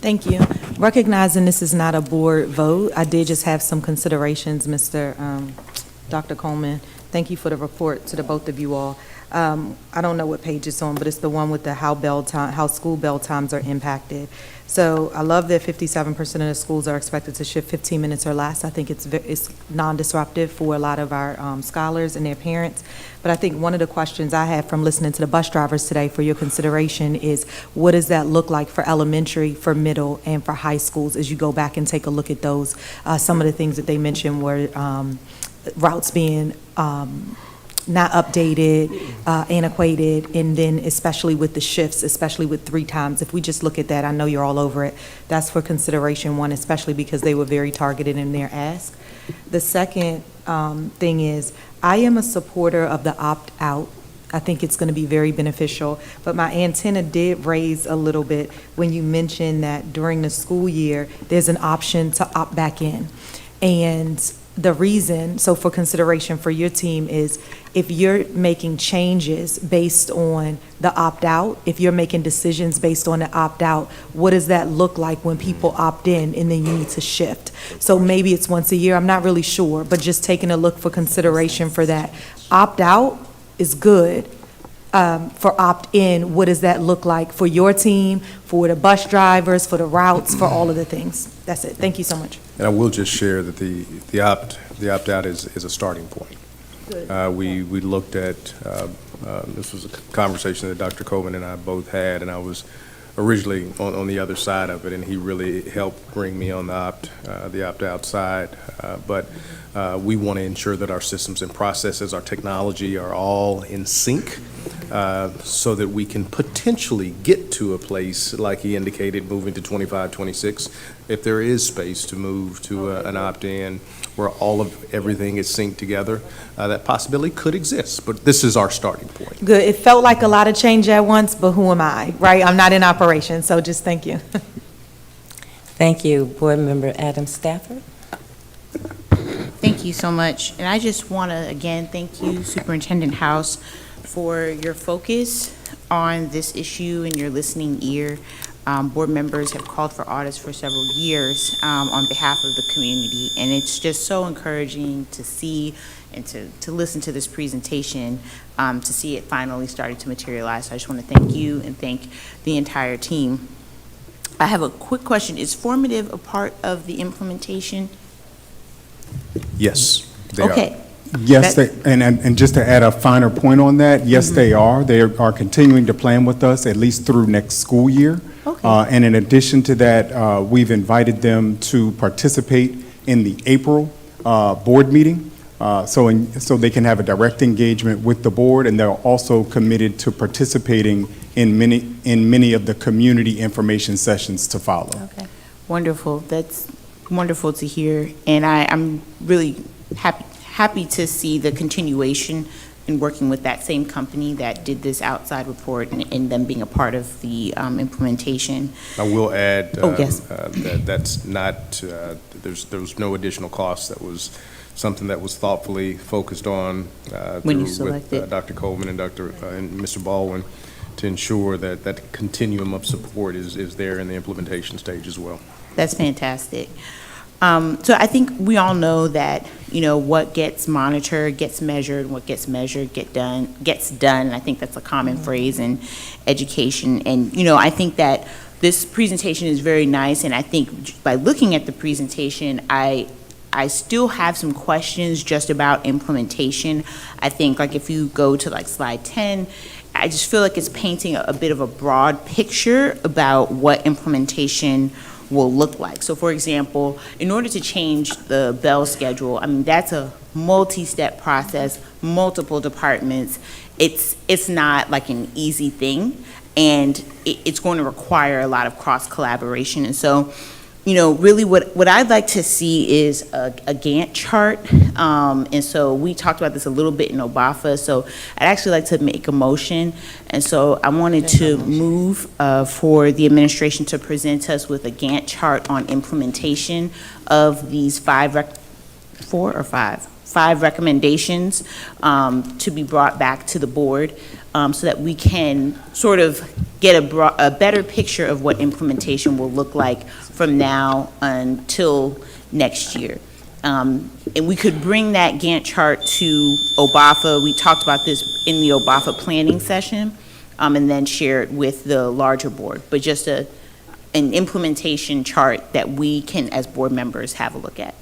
Thank you. Recognizing this is not a board vote, I did just have some considerations, Dr. Coleman. Thank you for the report to the both of you all. I don't know what page it's on, but it's the one with the how school bell times are impacted. So I love that 57% of the schools are expected to shift 15 minutes or less. I think it's non-disruptive for a lot of our scholars and their parents. But I think one of the questions I have from listening to the bus drivers today for your consideration is, what does that look like for elementary, for middle, and for high schools as you go back and take a look at those? Some of the things that they mentioned were routes being not updated, antiquated, and then especially with the shifts, especially with 3 times. If we just look at that, I know you're all over it. That's for consideration one, especially because they were very targeted in their ask. The second thing is, I am a supporter of the opt-out. I think it's going to be very beneficial, but my antenna did raise a little bit when you mentioned that during the school year, there's an option to opt back in. And the reason, so for consideration for your team, is if you're making changes based on the opt-out, if you're making decisions based on the opt-out, what does that look like when people opt in and then you need to shift? So maybe it's once a year, I'm not really sure, but just taking a look for consideration for that. Opt-out is good. For opt-in, what does that look like for your team, for the bus drivers, for the routes, for all of the things? That's it. Thank you so much. And I will just share that the opt-out is a starting point. We looked at, this was a conversation that Dr. Coleman and I both had, and I was originally on the other side of it, and he really helped bring me on the opt-out side. But we want to ensure that our systems and processes, our technology are all in sync so that we can potentially get to a place, like he indicated, moving to 25, 26, if there is space to move to an opt-in where everything is synced together, that possibility could exist, but this is our starting point. Good. It felt like a lot of change at once, but who am I, right? I'm not in operation, so just thank you. Thank you. Board Member Adam Stafford. Thank you so much. And I just want to, again, thank you, Superintendent House, for your focus on this issue and your listening ear. Board members have called for audits for several years on behalf of the community, and it's just so encouraging to see and to listen to this presentation, to see it finally starting to materialize. So I just want to thank you and thank the entire team. I have a quick question. Is formative a part of the implementation? Yes, they are. Okay. Yes, and just to add a finer point on that, yes, they are. They are continuing to plan with us at least through next school year. Okay. And in addition to that, we've invited them to participate in the April board meeting, so they can have a direct engagement with the board, and they're also committed to participating in many of the community information sessions to follow. Okay. Wonderful. That's wonderful to hear, and I'm really happy to see the continuation in working with that same company that did this outside report and them being a part of the implementation. I will add yes. that that's not, there was no additional cost. That was something that was thoughtfully focused on When you with selected. Dr. Coleman and and Mr. Baldwin to ensure that that continuum of support is there in the implementation stage as well. That's fantastic. So I think we all know that, what gets monitored, gets measured, what gets measured, gets done. I think that's a common phrase in education. And, I think that this presentation is very nice. And I think by looking at the presentation, I still have some questions just about implementation. I think like if you go to like slide 10, I just feel like it's painting a bit of a broad picture about what implementation will look like. So for example, in order to change the bell schedule, I mean, that's a multi-step process, multiple departments. It's not like an easy thing, and it's going to require a lot of cross-collaboration. And so, really what I'd like to see is a Gantt chart. And so we talked about this a little bit in OBAFA. So I'd actually like to make a motion. And so I wanted to move for the administration to present us with a Gantt chart on implementation of these five recommendations to be brought back to the board, so that we can sort of get a better picture of what implementation will look like from now until next year. And we could bring that Gantt chart to OBAFA. We talked about this in the OBAFA planning session, and then share it with the larger board. But just an implementation chart that we can, as board members, have a look at.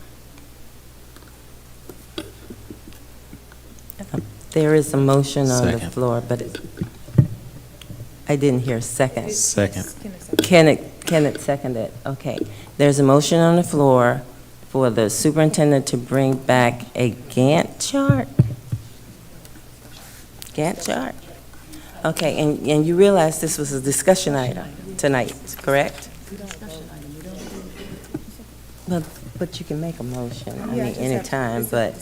There is a motion on the floor, but I didn't hear second. Second. Kenneth seconded. Okay. There's a motion on the floor for the superintendent to bring back a Gantt chart. Gantt chart? Okay, and you realize this was a discussion item tonight, correct? But you can make a motion, I mean, anytime, but.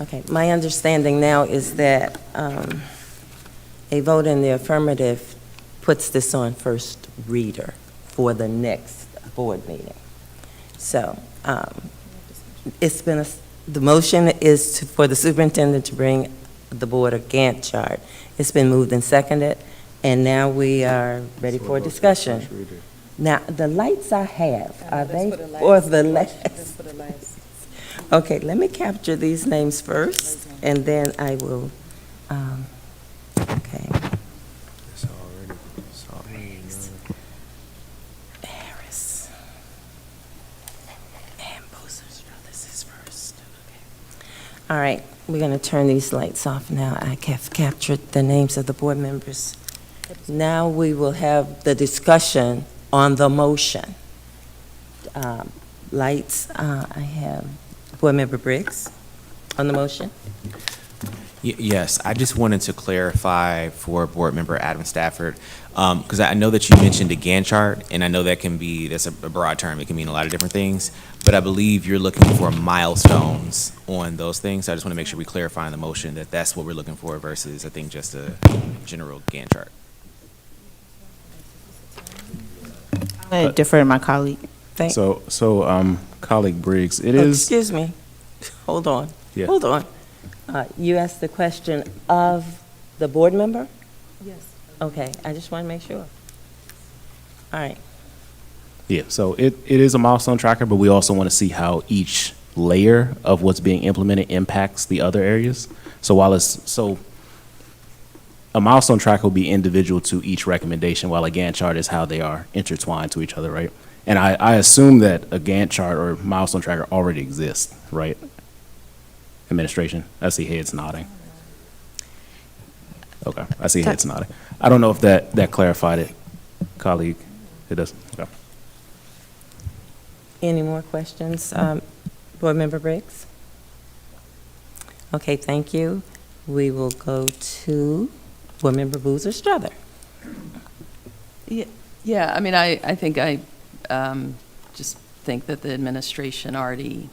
Okay, my understanding now is that a vote in the affirmative puts this on first reader for the next board meeting. So the motion is for the superintendent to bring the board a Gantt chart. It's been moved and seconded, and now we are ready for discussion. Now, the lights I have, are they for the last? Okay, let me capture these names first, and then I will, okay. Harris. And Boozer, this is first. Okay. All right, We're going to turn these lights off now. I have captured the names of the board members. Now we will have the discussion on the motion. Lights, I have Board Member Briggs on the motion. Yes, I just wanted to clarify for Board Member Adam Stafford, because I know that you mentioned a Gantt chart, and I know that's a broad term. It can mean a lot of different things, but I believe you're looking for milestones on those things. So I just want to make sure we clarify in the motion that that's what we're looking for versus, I think, just a general Gantt chart. I'm going to defer to my colleague. Colleague Briggs, it is. Excuse me. Hold on. Yeah. Hold on. You asked the question of the board member? Yes. Okay, I just want to make sure. All right. Yeah, so it is a milestone tracker, but we also want to see how each layer of what's being implemented impacts the other areas. So a milestone tracker will be individual to each recommendation, while a Gantt chart is how they are intertwined to each other, right? And I assume that a Gantt chart or milestone tracker already exists, right? Administration, I see heads nodding. Okay, I see heads nodding. I don't know if that clarified it, colleague. It does, okay. Any more questions? Board Member Briggs? Okay, thank you. We will go to Board Member Boozer Strother. Yeah, I mean, I think I just think that the administration already,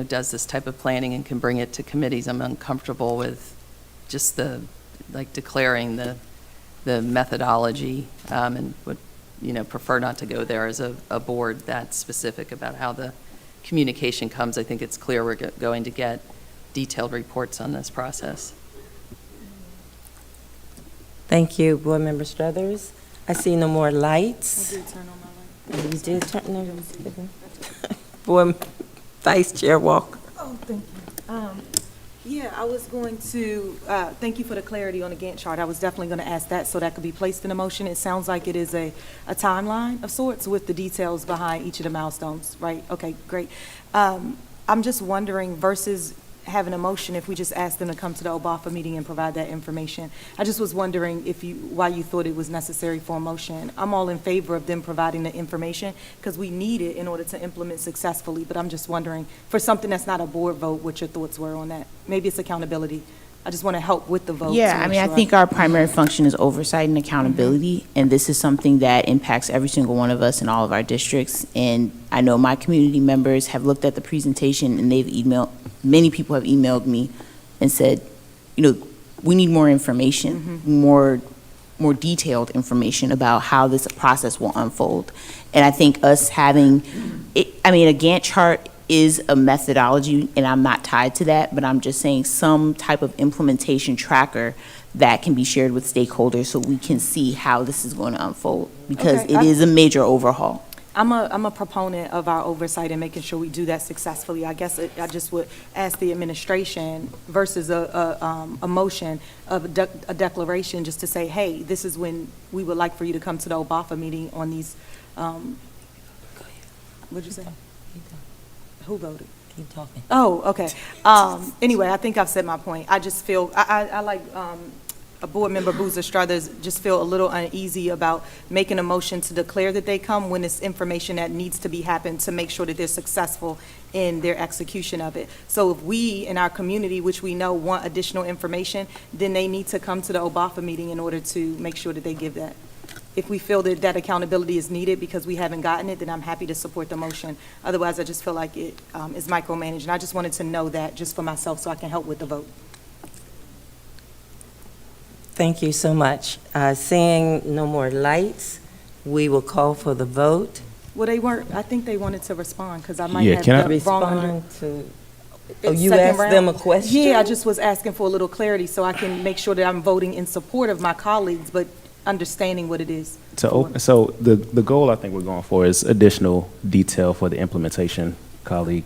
does this type of planning and can bring it to committees. I'm uncomfortable with just declaring the methodology, and would, prefer not to go there as a board that's specific about how the communication comes. I think it's clear we're going to get detailed reports on this process. Thank you, Board Member Struthers. I see no more lights. I did turn on my light. You did turn no. Board Vice Chair Walker. Oh, thank you. Yeah, I was going to, thank you for the clarity on the Gantt chart. I was definitely going to ask that so that could be placed in a motion. It sounds like it is a timeline of sorts with the details behind each of the milestones, right? Okay, great. I'm just wondering, versus having a motion, if we just ask them to come to the OBAFA meeting and provide that information. I just was wondering why you thought it was necessary for a motion. I'm all in favor of them providing the information because we need it in order to implement successfully, but I'm just wondering, for something that's not a board vote, what your thoughts were on that. Maybe it's accountability. I just want to help with the vote. Yeah, I think our primary function is oversight and accountability, and this is something that impacts every single one of us in all of our districts. And I know my community members have looked at the presentation, and many people have emailed me and said, we need more information, more detailed information about how this process will unfold. And I think us having, a Gantt chart is a methodology, and I'm not tied to that, but I'm just saying some type of implementation tracker that can be shared with stakeholders so we can see how this is going to unfold, because it is a major overhaul. I'm a proponent of our oversight and making sure we do that successfully. I guess I just would ask the administration versus a motion of a declaration just to say, hey, this is when we would like for you to come to the OBAFA meeting on these, what'd you say? Who voted? Keep talking. Oh, okay. Anyway, I think I've said my point. I just feel, I like a board member, Boozer Struthers, just feel a little uneasy about making a motion to declare that they come when it's information that needs to be happened to make sure that they're successful in their execution of it. So if we in our community, which we know want additional information, then they need to come to the OBAFA meeting in order to make sure that they give that. If we feel that that accountability is needed because we haven't gotten it, then I'm happy to support the motion. Otherwise, I just feel like it is micromanaged. And I just wanted to know that just for myself so I can help with the vote. Thank you so much. Seeing no more lights, we will call for the vote. Well, they weren't, I think they wanted to respond because I might Yeah, have can I the wrong under. Respond to, oh, you Second asked round. them a question? Yeah, I just was asking for a little clarity so I can make sure that I'm voting in support of my colleagues, but understanding what it is. So the goal I think we're going for is additional detail for the implementation, colleague.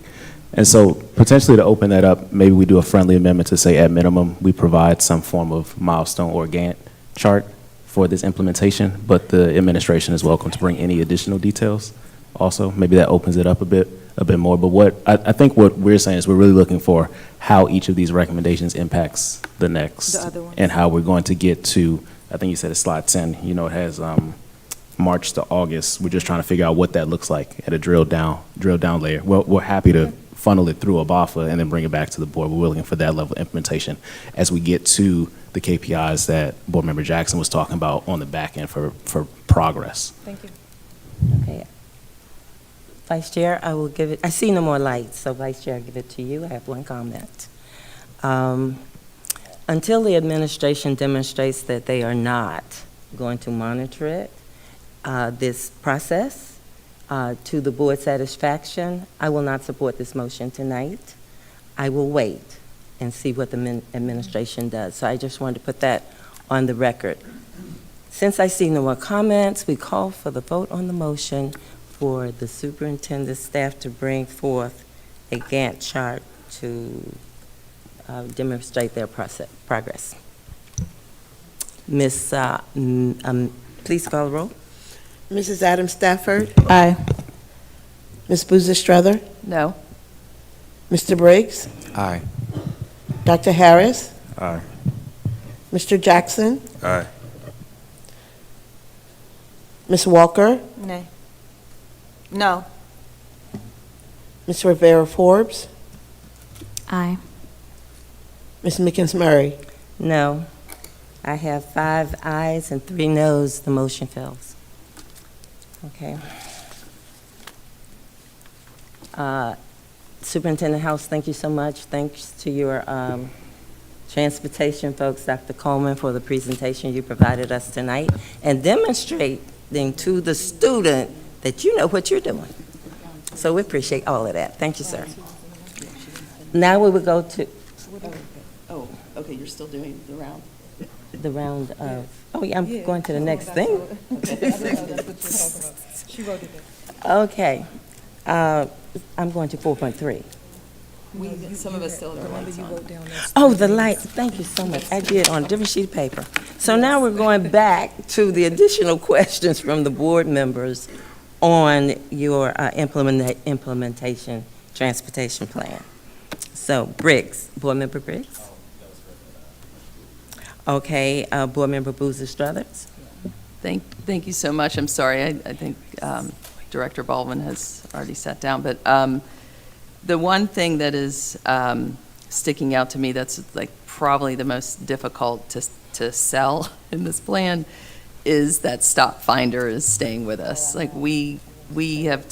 And so potentially to open that up, maybe we do a friendly amendment to say at minimum, we provide some form of milestone or Gantt chart for this implementation, but the administration is welcome to bring any additional details also. Maybe that opens it up a bit. a bit more. But what I think what we're saying is we're really looking for how each of these recommendations impacts the next, The other ones. and how we're going to get to, I think you said it's slide 10, you know, it has March to August. We're just trying to figure out what that looks like at a drill down layer. Well, we're happy to funnel it through a BAFA and then bring it back to the board. We're looking for that level of implementation as we get to the KPIs that Board Member Jackson was talking about on the back end for progress. Thank you. Okay. Vice Chair, I will give it, I see no more lights, so Vice Chair, I'll give it to you. I have one comment. Until the administration demonstrates that they are not going to monitor it, this process, to the board's satisfaction, I will not support this motion tonight. I will wait and see what the administration does. So I just wanted to put that on the record. Since I see no more comments, we call for the vote on the motion for the superintendent staff to bring forth a Gantt chart to demonstrate their progress. Ms., please call the roll. Mrs. Adams Stafford? Aye. Ms. Boozer Strother? No. Mr. Briggs? Aye. Dr. Harris? Aye. Mr. Jackson? Aye. Ms. Walker? Nay. No. Ms. Rivera Forbes? Aye. Ms. Mickens Murray? No. I have 5 ayes and 3 noes. The motion fails. Okay. Superintendent House, thank you so much. Thanks to your transportation folks, Dr. Coleman, for the presentation you provided us tonight and demonstrating to the student that you know what you're doing. So we appreciate all of that. Thank you, sir. Now we will go to Oh, okay, you're still doing the round. the round of, oh yeah, I'm going to the next thing. She wrote it down. Okay. I'm going to 4.3. Some of us still have our lights on. Oh, the light, thank you so much. I did on a different sheet of paper. So now we're going back to the additional questions from the board members on your implementation transportation plan. So Briggs, Board Member Briggs? Okay, Board Member Boozer Struthers? Thank you so much. I'm sorry, I think Director Baldwin has already sat down, but the one thing that is sticking out to me that's like probably the most difficult to sell in this plan is that Stop Finder is staying with us. Like we have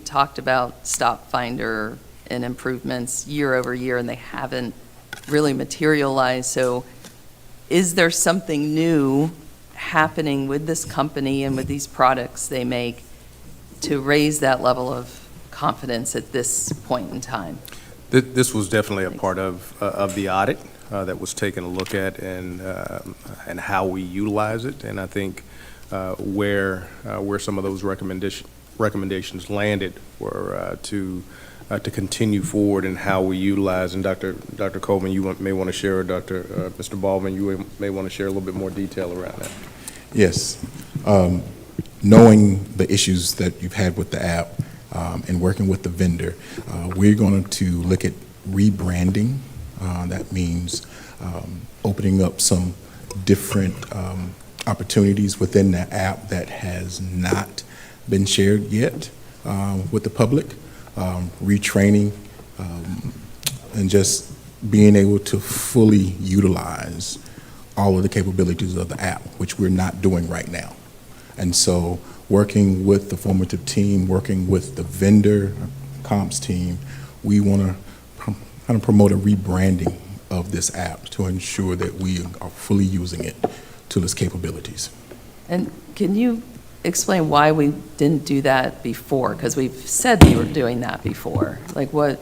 talked about Stop Finder and improvements year over year, and they haven't really materialized. So is there something new happening with this company and with these products they make to raise that level of confidence at this point in time? This was definitely a part of the audit that was taken a look at and how we utilize it. And I think where some of those recommendations landed were to continue forward in how we utilize. And Dr. Coleman, you may want to share, or Mr. Baldwin, you may want to share a little bit more detail around that. Yes. Knowing the issues that you've had with the app and working with the vendor, we're going to look at rebranding. That means opening up some different opportunities within the app that has not been shared yet with the public, retraining, and just being able to fully utilize all of the capabilities of the app, which we're not doing right now. And so working with the formative team, working with the vendor comps team, we want to kind of promote a rebranding of this app to ensure that we are fully using it to its capabilities. And can you explain why we didn't do that before? Because we've said we were doing that before. Like what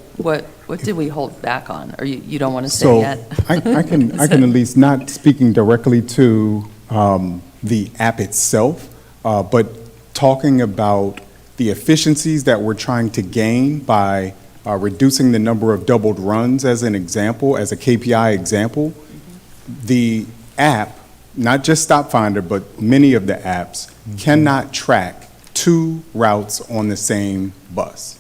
did we hold back on? Or you don't want to say yet? I can at least, not speaking directly to the app itself, but talking about the efficiencies that we're trying to gain by reducing the number of doubled runs as an example, as a KPI example. The app, not just Stop Finder, but many of the apps cannot track 2 routes on the same bus.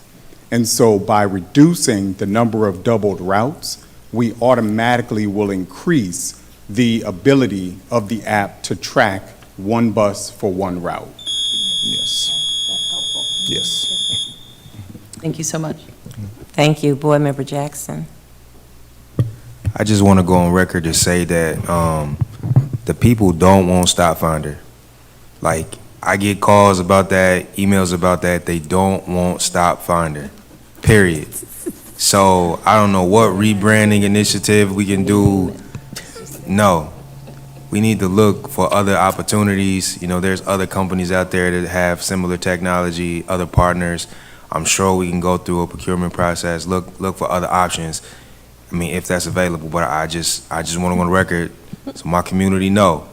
And so by reducing the number of doubled routes, we automatically will increase the ability of the app to track one bus for one route. Yes. Yes. Thank you so much. Thank you. Board Member Jackson. I just want to go on record to say that the people don't want Stop Finder. Like, I get calls about that, emails about that. They don't want Stop Finder, period. So I don't know what rebranding initiative we can do. No. We need to look for other opportunities. You know, there's other companies out there that have similar technology, other partners. I'm sure we can go through a procurement process, look for other options. I mean, if that's available, but I just want to go on record so my community know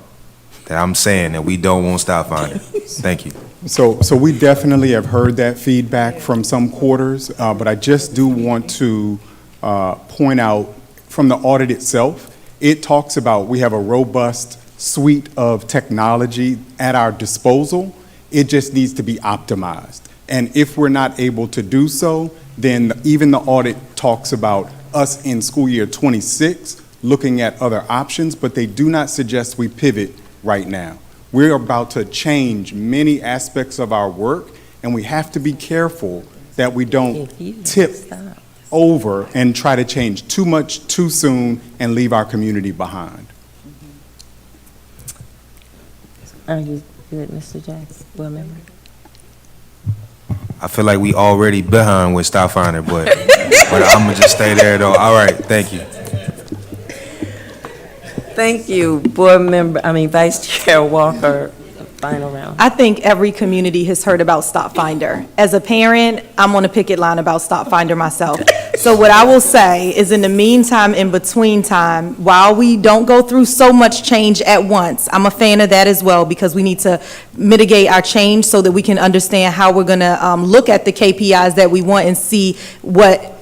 that I'm saying that we don't want Stop Finder. Thank you. So we definitely have heard that feedback from some quarters, but I just do want to point out from the audit itself, it talks about we have a robust suite of technology at our disposal. It just needs to be optimized. And if we're not able to do so, then even the audit talks about us in school year 26 looking at other options, but they do not suggest we pivot right now. We're about to change many aspects of our work, and we have to be careful that we don't tip over and try to change too much too soon and leave our community behind. Are you good, Mr. Jackson? Board Member? I feel like we already behind with Stop Finder, but I'm gonna just stay there though. All right, thank you. Thank you, Vice Chair Walker. Final round. I think every community has heard about Stop Finder. As a parent, I'm on a picket line about Stop Finder myself. So what I will say is in the meantime, in between time, while we don't go through so much change at once, I'm a fan of that as well because we need to mitigate our change so that we can understand how we're going to look at the KPIs that we want and see what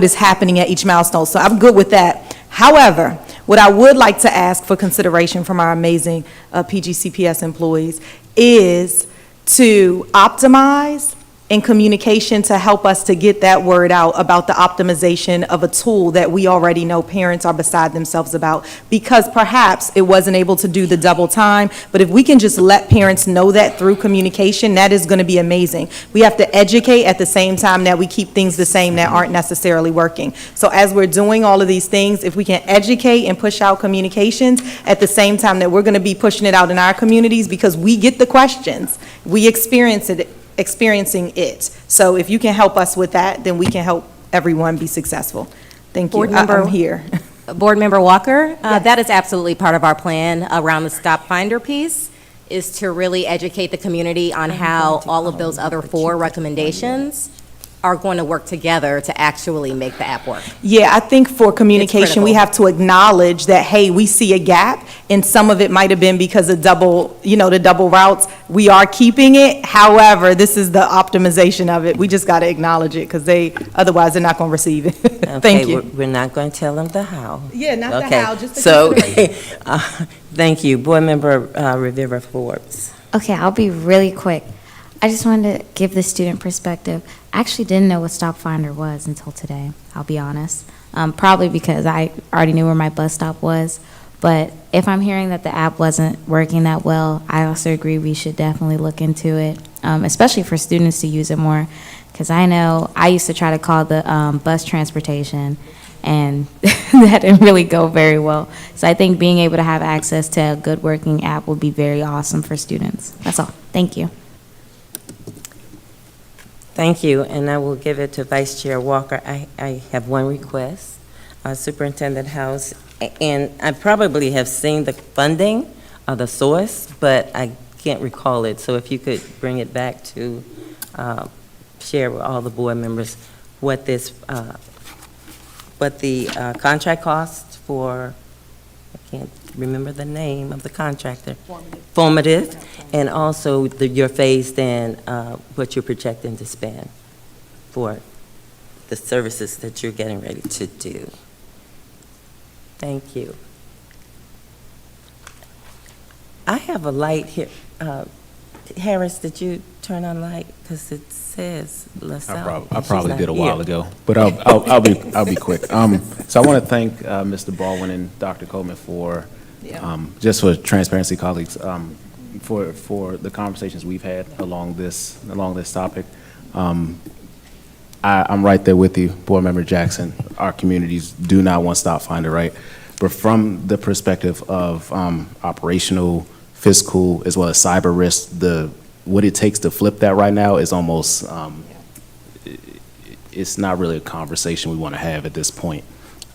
is happening at each milestone. So I'm good with that. However, what I would like to ask for consideration from our amazing PGCPS employees is to optimize in communication to help us to get that word out about the optimization of a tool that we already know parents are beside themselves about, because perhaps it wasn't able to do the double time, but if we can just let parents know that through communication, that is going to be amazing. We have to educate at the same time that we keep things the same that aren't necessarily working. So as we're doing all of these things, if we can educate and push out communications at the same time that we're going to be pushing it out in our communities, because we get the questions, we experiencing it. So if you can help us with that, then we can help everyone be successful. Thank you. I'm here. Board Member Walker, that is absolutely part of our plan around the Stop Finder piece, is to really educate the community on how all of those other 4 recommendations are going to work together to actually make the app work. Yeah, I think for communication, we have to acknowledge that, hey, we see a gap, and some of it might have been because of the double routes. We are keeping it. However, this is the optimization of it. We just got to acknowledge it because otherwise they're not going to receive it. Thank you. We're not going to tell them the how. Yeah, not Okay. the how, just the So, thank you. Board Member Rivera Forbes. Okay, I'll be really quick. I just wanted to give the student perspective. I actually didn't know what Stop Finder was until today, I'll be honest. Probably because I already knew where my bus stop was. But if I'm hearing that the app wasn't working that well, I also agree we should definitely look into it, especially for students to use it more. Because I know I used to try to call the bus transportation, and that didn't really go very well. So I think being able to have access to a good working app would be very awesome for students. That's all. Thank you. Thank you, and I will give it to Vice Chair Walker. I have one request, Superintendent House, and I probably have seen the funding or the source, but I can't recall it. So if you could bring it back to share with all the board members what the contract costs for, I can't remember the name of the contractor. Formative, and also your phased in, what you're projecting to spend for the services that you're getting ready to do. Thank you. I have a light here. Harris, did you turn on light? Because it says LaSalle. I probably did a while ago, but I'll be quick. So I want to thank Mr. Baldwin and Dr. Coleman for, just for transparency, colleagues, for the conversations we've had along this topic. I'm right there with you, Board Member Jackson. Our communities do not want stop finder, right? But from the perspective of operational, fiscal, as well as cyber risk, what it takes to flip that right now is almost, it's not really a conversation we want to have at this point.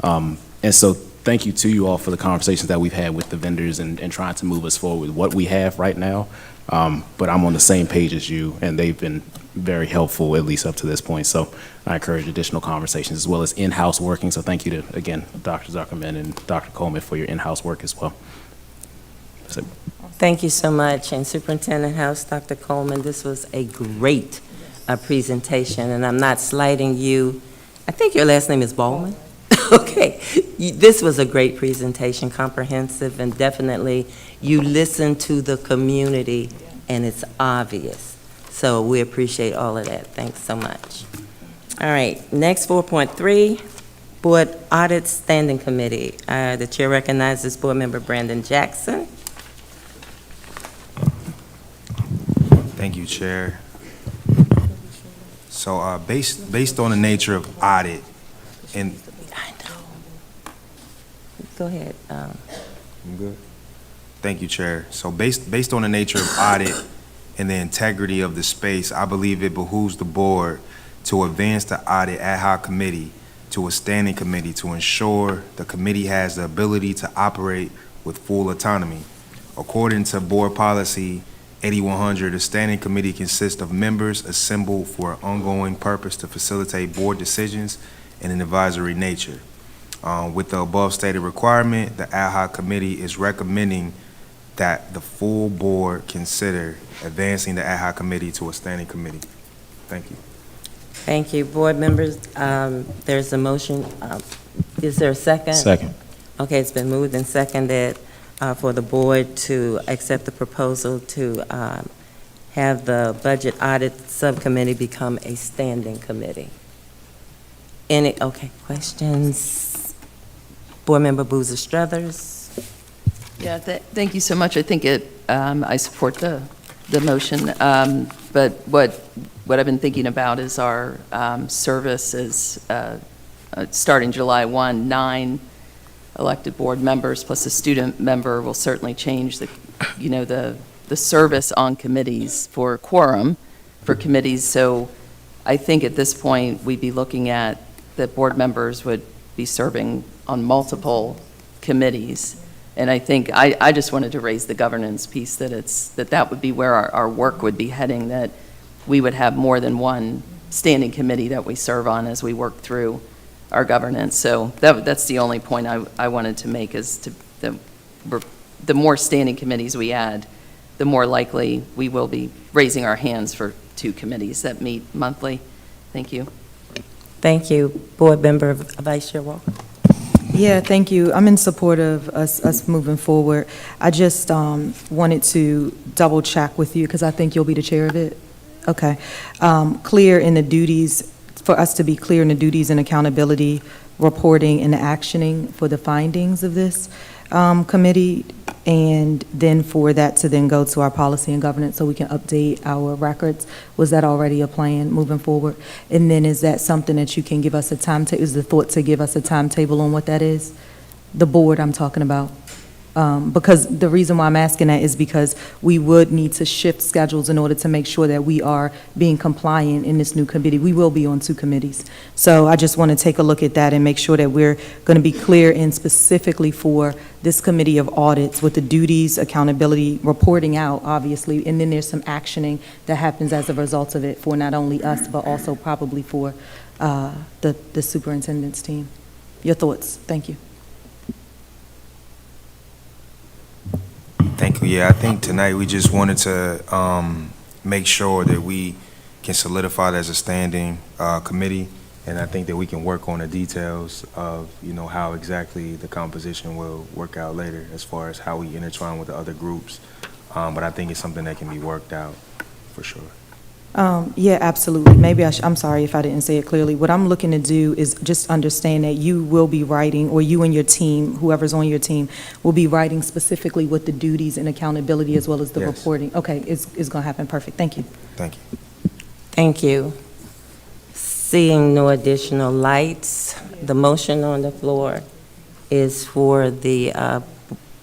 And so thank you to you all for the conversations that we've had with the vendors and trying to move us forward with what we have right now. But I'm on the same page as you, and they've been very helpful, at least up to this point. So I encourage additional conversations as well as in-house working. So thank you to, again, Dr. Zuckerman and Dr. Coleman for your in-house work as well. So. Thank you so much. And Superintendent House, Dr. Coleman, this was a great presentation, and I'm not slighting you. I think your last name is Baldwin? Okay. This was a great presentation, comprehensive, and definitely you listened to the community, and it's obvious. So we appreciate all of that. Thanks so much. All right, next 4.3, Board Audit Standing Committee. The chair recognizes Board Member Brandon Jackson. Thank you, Chair. So based on the nature of audit, and Go ahead. I'm good. Thank you, Chair. So based on the nature of audit and the integrity of the space, I believe it behooves the board to advance the audit ad hoc committee to a standing committee to ensure the committee has the ability to operate with full autonomy. According to board policy 8100, the standing committee consists of members assembled for an ongoing purpose to facilitate board decisions in an advisory nature. With the above stated requirement, the ad hoc committee is recommending that the full board consider advancing the ad hoc committee to a standing committee. Thank you. Thank you. Board members, there's a motion. Is there a second? Second. Okay, it's been moved and seconded for the board to accept the proposal to have the Budget Audit Subcommittee become a standing committee. Any, okay, questions? Board Member Boozer Struthers. Yeah, thank you so much. I think I support the motion. But what I've been thinking about is our service is starting July 1, 9 elected board members plus a student member will certainly change the service on committees for quorum for committees. So I think at this point we'd be looking at that board members would be serving on multiple committees. And I think I just wanted to raise the governance piece that would be where our work would be heading, that we would have more than one standing committee that we serve on as we work through our governance. So that's the only point I wanted to make, is the more standing committees we add, the more likely we will be raising our hands for 2 committees that meet monthly. Thank you. Thank you. Board Member Vice Chair Walker. Yeah, thank you. I'm in support of us moving forward. I just wanted to double check with you because I think you'll be the chair of it. Okay. Clear in the duties, for us to be clear in the duties and accountability, reporting and actioning for the findings of this committee, and then for that to then go to our policy and governance so we can update our records. Was that already a plan moving forward? And then is that something that you can give us a timetable? Is the thought to give us a timetable on what that is? The board I'm talking about. Because the reason why I'm asking that is because we would need to shift schedules in order to make sure that we are being compliant in this new committee. We will be on 2 committees. So I just want to take a look at that and make sure that we're going to be clear and specifically for this committee of audits with the duties, accountability, reporting out, obviously, and then there's some actioning that happens as a result of it for not only us, but also probably for the superintendent's team. Your thoughts? Thank you. Thank you. Yeah, I think tonight we just wanted to make sure that we can solidify it as a standing committee, and I think that we can work on the details of, how exactly the composition will work out later as far as how we intertwine with the other groups but I think it's something that can be worked out for sure. Yeah, absolutely. Maybe I'm sorry if I didn't say it clearly. What I'm looking to do is just understand that you will be writing, or you and your team, whoever's on your team, will be writing specifically what the duties and accountability as well as the Yes. reporting. Okay, it's going to happen. Perfect. Thank you. Thank you. Thank you. Seeing no additional lights, the motion on the floor is for the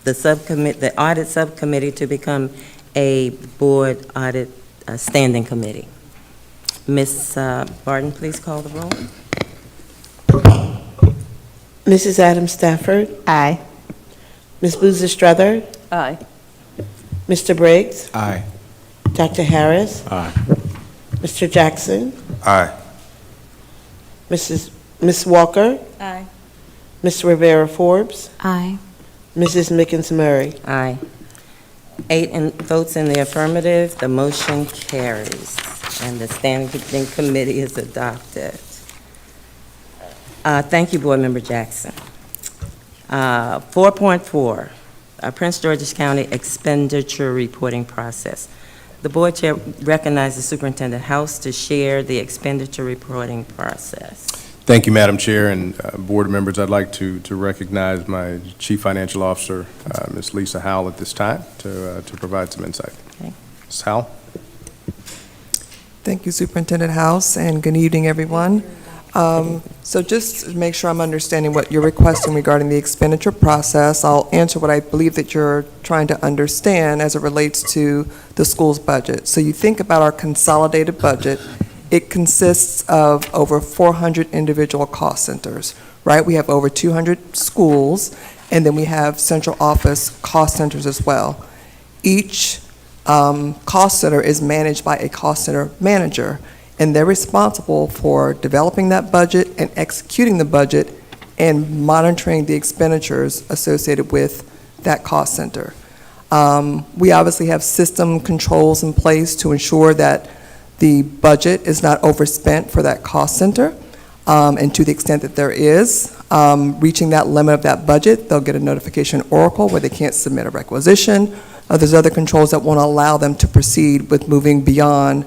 subcommittee, the audit subcommittee to become a board audit standing committee. Ms. Barton, please call the roll. Mrs. Adams Stafford. Aye. Ms. Boozer Struthers. Aye. Mr. Briggs. Aye. Dr. Harris. Aye. Mr. Jackson. Aye. Ms. Walker. Aye. Ms. Rivera Forbes. Aye. Mrs. Mickens Murray. Aye. 8 votes in the affirmative, the motion carries, and the standing committee is adopted. Thank you, Board Member Jackson. 4.4, Prince George's County expenditure reporting process. The board chair recognizes Superintendent House to share the expenditure reporting process. Thank you, Madam Chair and board members. I'd like to recognize my Chief Financial Officer, Ms. Lisa Howell, at this time to provide some insight. Okay. Ms. Howell? Thank you, Superintendent House, and good evening, everyone. So just to make sure I'm understanding what you're requesting regarding the expenditure process, I'll answer what I believe that you're trying to understand as it relates to the school's budget. So you think about our consolidated budget. It consists of over 400 individual cost centers, right? We have over 200 schools, and then we have central office cost centers as well. Each cost center is managed by a cost center manager, and they're responsible for developing that budget and executing the budget and monitoring the expenditures associated with that cost center. We obviously have system controls in place to ensure that the budget is not overspent for that cost center, and to the extent that there is, reaching that limit of that budget, they'll get a notification oracle where they can't submit a requisition. There's other controls that won't allow them to proceed with moving beyond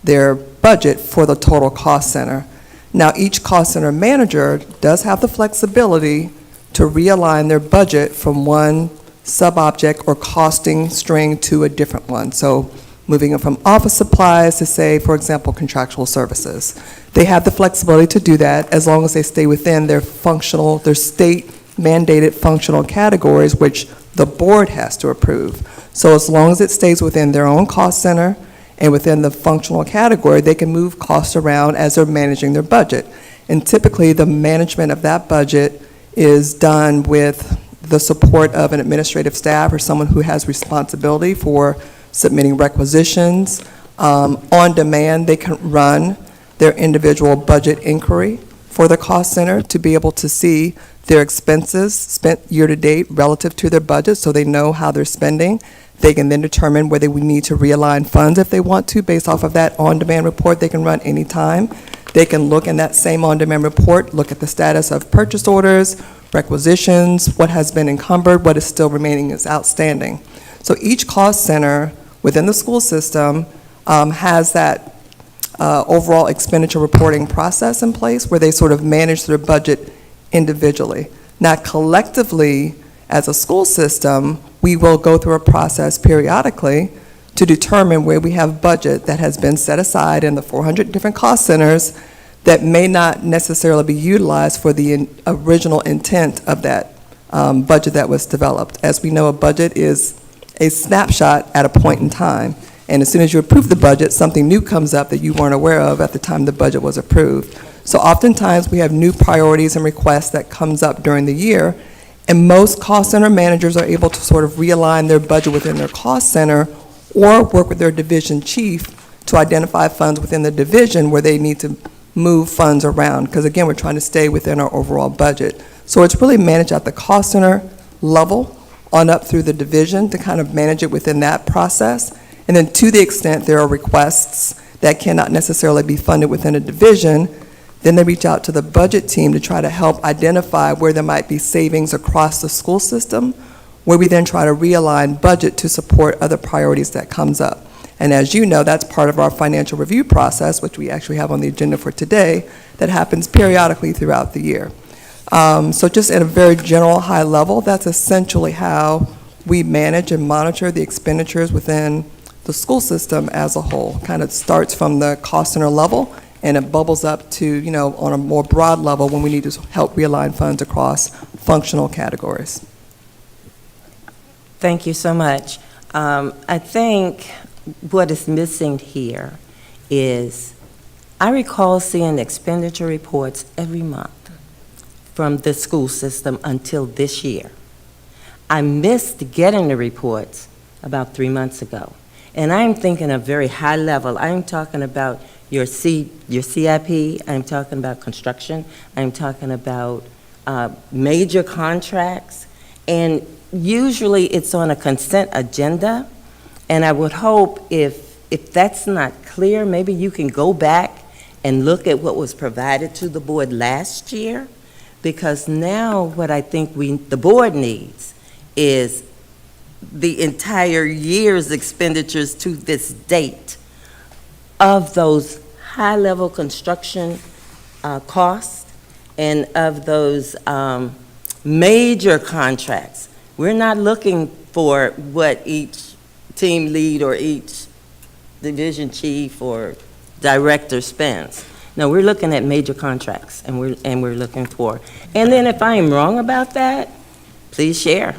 their budget for the total cost center. Now, each cost center manager does have the flexibility to realign their budget from one sub-object or costing string to a different one. So moving it from office supplies to, say, for example, contractual services. They have the flexibility to do that as long as they stay within their functional, their state-mandated functional categories, which the board has to approve. So as long as it stays within their own cost center and within the functional category, they can move costs around as they're managing their budget. And typically, the management of that budget is done with the support of an administrative staff or someone who has responsibility for submitting requisitions. On demand, they can run their individual budget inquiry for the cost center to be able to see their expenses spent year-to-date relative to their budget, so they know how they're spending. They can then determine whether we need to realign funds if they want to, based off of that on-demand report they can run anytime. They can look in that same on-demand report, look at the status of purchase orders, requisitions, what has been encumbered, what is still remaining is outstanding. So each cost center within the school system has that overall expenditure reporting process in place where they sort of manage their budget individually. Now, collectively, as a school system, we will go through a process periodically to determine where we have budget that has been set aside in the 400 different cost centers that may not necessarily be utilized for the original intent of that budget that was developed. As we know, a budget is a snapshot at a point in time. And as soon as you approve the budget, something new comes up that you weren't aware of at the time the budget was approved. So oftentimes we have new priorities and requests that comes up during the year, and most cost center managers are able to sort of realign their budget within their cost center or work with their division chief to identify funds within the division where they need to move funds around, because again, we're trying to stay within our overall budget. So it's really managed at the cost center level on up through the division to kind of manage it within that process. And then to the extent there are requests that cannot necessarily be funded within a division, then they reach out to the budget team to try to help identify where there might be savings across the school system where we then try to realign budget to support other priorities that comes up. And as you know, that's part of our financial review process, which we actually have on the agenda for today, that happens periodically throughout the year. So just at a very general high level, that's essentially how we manage and monitor the expenditures within the school system as a whole. Kind of starts from the cost center level, and it bubbles up to, on a more broad level when we need to help realign funds across functional categories. Thank you so much. I think what is missing here is, I recall seeing expenditure reports every month from the school system until this year. I missed getting the reports about 3 months ago. And I'm thinking of very high level. I'm talking about your CIP, I'm talking about construction, I'm talking about major contracts, and usually it's on a consent agenda, and I would hope if that's not clear, maybe you can go back and look at what was provided to the board last year, because now what I think the board needs is the entire year's expenditures to this date of those high-level construction costs and of those major contracts. We're not looking for what each team lead or each division chief or director spends. No, we're looking at major contracts, and we're looking for. And then if I am wrong about that, please share.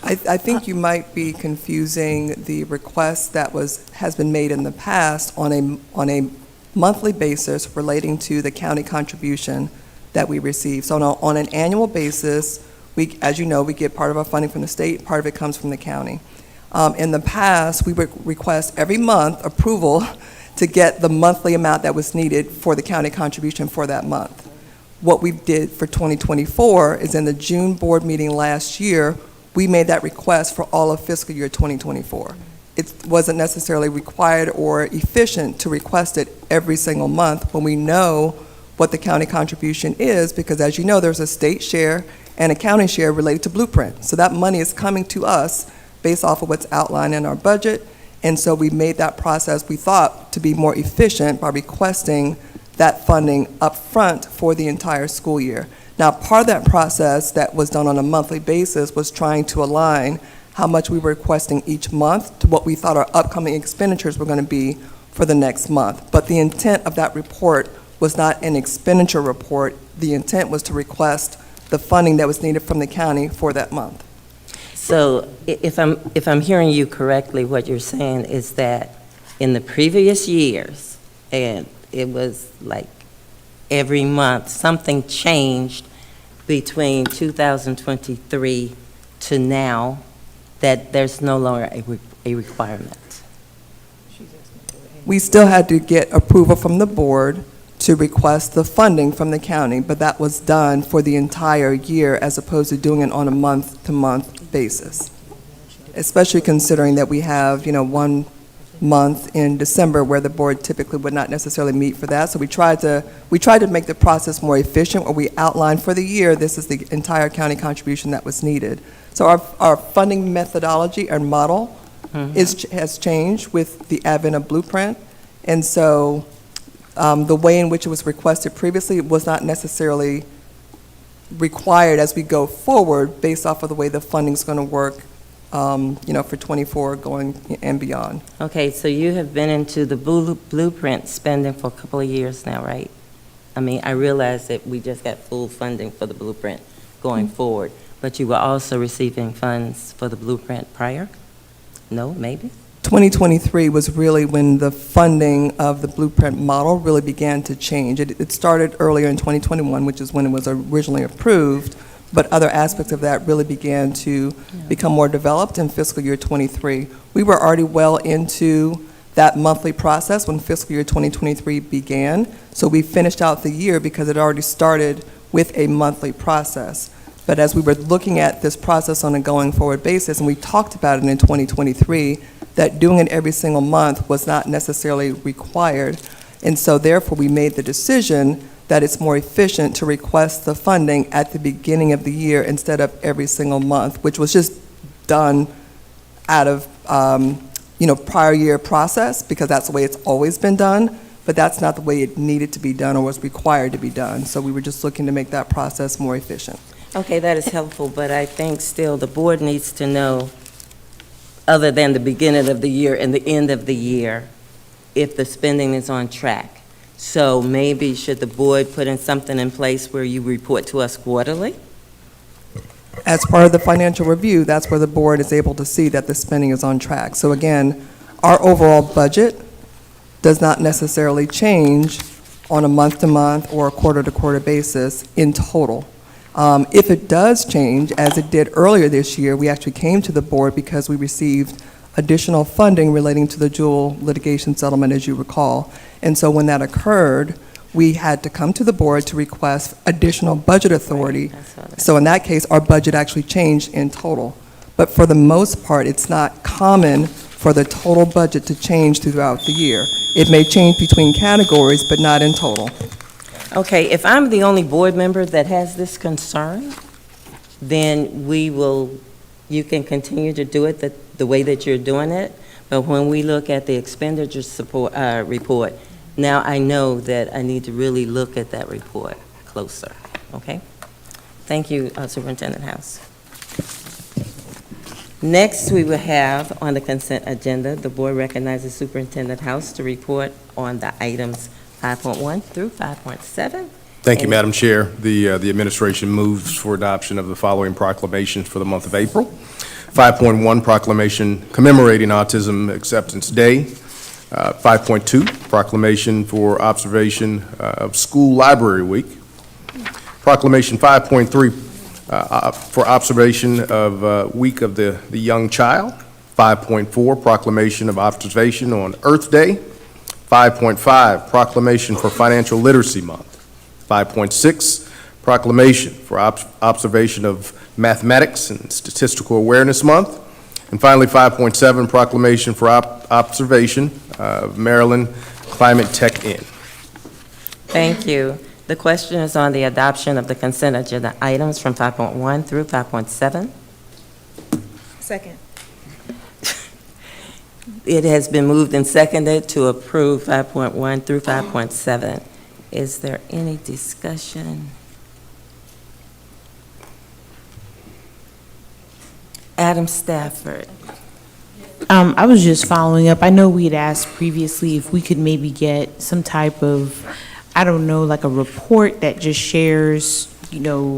I think you might be confusing the request that has been made in the past on a monthly basis relating to the county contribution that we receive. So on an annual basis, as you know, we get part of our funding from the state, part of it comes from the county. In the past, we would request every month approval to get the monthly amount that was needed for the county contribution for that month. What we did for 2024 is in the June board meeting last year, we made that request for all of fiscal year 2024. It wasn't necessarily required or efficient to request it every single month when we know what the county contribution is, because as you know, there's a state share and a county share related to Blueprint. So that money is coming to us based off of what's outlined in our budget, and so we made that process, we thought, to be more efficient by requesting that funding up front for the entire school year. Now, part of that process that was done on a monthly basis was trying to align how much we were requesting each month to what we thought our upcoming expenditures were going to be for the next month. But the intent of that report was not an expenditure report. The intent was to request the funding that was needed from the county for that month. So if I'm hearing you correctly, what you're saying is that in the previous years, and it was like every month, something changed between 2023 to now, that there's no longer a requirement. We still had to get approval from the board to request the funding from the county, but that was done for the entire year as opposed to doing it on a month-to-month basis, especially considering that we have, 1 month in December where the board typically would not necessarily meet for that. So we tried to make the process more efficient, where we outlined for the year, this is the entire county contribution that was needed. So our funding methodology and model has changed with the advent of Blueprint. And so the way in which it was requested previously was not necessarily required as we go forward based off of the way the funding's going to work, for 24 going and beyond. Okay, so you have been into the Blueprint spending for a couple of years now, right? I mean, I realize that we just got full funding for the Blueprint going forward, but you were also receiving funds for the Blueprint prior? No, maybe? 2023 was really when the funding of the Blueprint model really began to change. It started earlier in 2021, which is when it was originally approved, but other aspects of that really began to become more developed in fiscal year 23. We were already well into that monthly process when fiscal year 2023 began, so we finished out the year because it already started with a monthly process. But as we were looking at this process on a going forward basis, and we talked about it in 2023, that doing it every single month was not necessarily required, and so therefore we made the decision that it's more efficient to request the funding at the beginning of the year instead of every single month, which was just done out of, prior year process, because that's the way it's always been done, but that's not the way it needed to be done or was required to be done. So we were just looking to make that process more efficient. Okay, that is helpful, but I think still the board needs to know, other than the beginning of the year and the end of the year, if the spending is on track. So maybe should the board put in something in place where you report to us quarterly? As part of the financial review, that's where the board is able to see that the spending is on track. So again, our overall budget does not necessarily change on a month-to-month or a quarter-to-quarter basis in total. If it does change, as it did earlier this year, we actually came to the board because we received additional funding relating to the dual litigation settlement, as you recall. And so when that occurred, we had to come to the board to request additional budget authority. So in that case, our budget actually changed in total. But for the most part, it's not common for the total budget to change throughout the year. It may change between categories, but not in total. Okay, if I'm the only board member that has this concern, then you can continue to do it the way that you're doing it. But when we look at the expenditure support report, now I know that I need to really look at that report closer, okay? Thank you, Superintendent House. Next, we will have on the consent agenda, the board recognizes Superintendent House to report on the items 5.1 through 5.7. Thank you, Madam Chair. The administration moves for adoption of the following proclamations for the month of April. 5.1, proclamation commemorating Autism Acceptance Day. 5.2, proclamation for observation of School Library Week. Proclamation 5.3, for observation of Week of the Young Child. 5.4, proclamation of observation on Earth Day. 5.5, proclamation for Financial Literacy Month. 5.6, proclamation for observation of Mathematics and Statistical Awareness Month. And finally, 5.7, proclamation for observation of Maryland Climate Tech In. Thank you. The question is on the adoption of the consent agenda items from 5.1 through 5.7. Second. It has been moved and seconded to approve 5.1 through 5.7. Is there any discussion? Adam Stafford. I was just following up. I know we had asked previously if we could maybe get some type of, I don't know, like a report that just shares,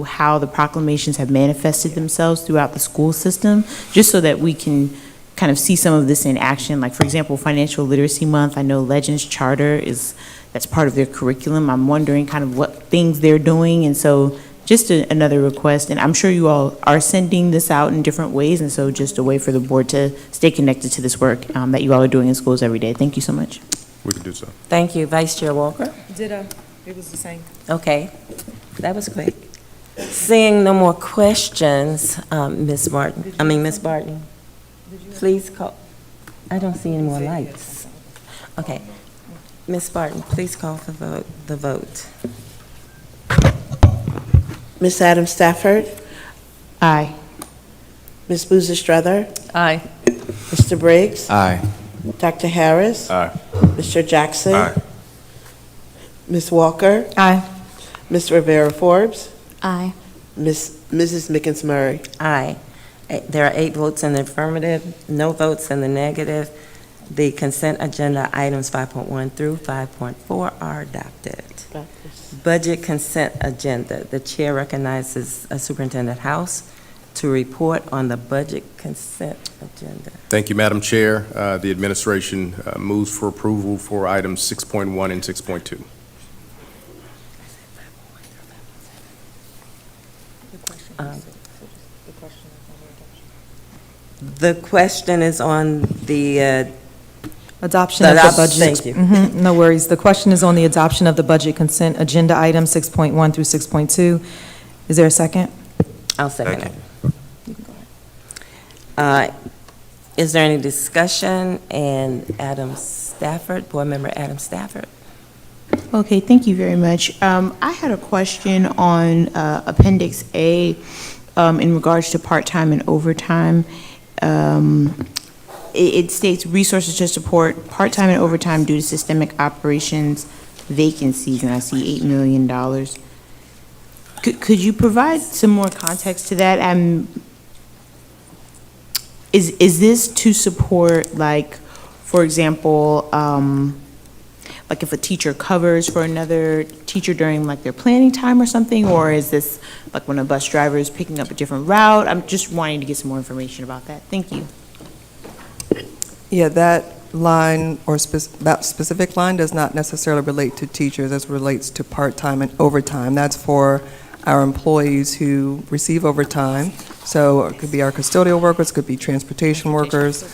how the proclamations have manifested themselves throughout the school system, just so that we can kind of see some of this in action. Like, for example, Financial Literacy Month, I know Legends Charter that's part of their curriculum. I'm wondering kind of what things they're doing, and so just another request, and I'm sure you all are sending this out in different ways, and so just a way for the board to stay connected to this work that you all are doing in schools every day. Thank you so much. We can do so. Thank you. Vice Chair Walker? Ditto. It was the same. Okay. That was quick. Seeing no more questions, Ms. Barton, please call. I don't see any more lights. Okay. Ms. Barton, please call for the vote. Ms. Adam Stafford? Aye. Ms. Boozer Strother? Aye. Mr. Briggs? Aye. Dr. Harris? Aye. Mr. Jackson? Aye. Ms. Walker? Aye. Ms. Rivera Forbes? Aye. Mrs. Mickens Murray? Aye. There are 8 votes in the affirmative, no votes in the negative. The consent agenda items 5.1 through 5.4 are adopted. Budget consent agenda. The chair recognizes Superintendent House to report on the budget consent agenda. Thank you, Madam Chair. The administration moves for approval for items 6.1 and 6.2. The question is on the Adoption of the budget. Thank you. No worries. The question is on the adoption of the budget consent agenda item 6.1 through 6.2. Is there a second? I'll second it. Is there any discussion? And Adam Stafford, Board Member Adam Stafford. Okay, thank you very much. I had a question on Appendix A in regards to part-time and overtime. It states resources to support part-time and overtime due to systemic operations vacancies, and I see $8 million. Could you provide some more context to that? Is this to support, like, for example, like if a teacher covers for another teacher during like their planning time or something, or is this like when a bus driver is picking up a different route? I'm just wanting to get some more information about that. Thank you. Yeah, that line or that specific line does not necessarily relate to teachers as relates to part-time and overtime. That's for our employees who receive overtime. So it could be our custodial workers, could be transportation workers.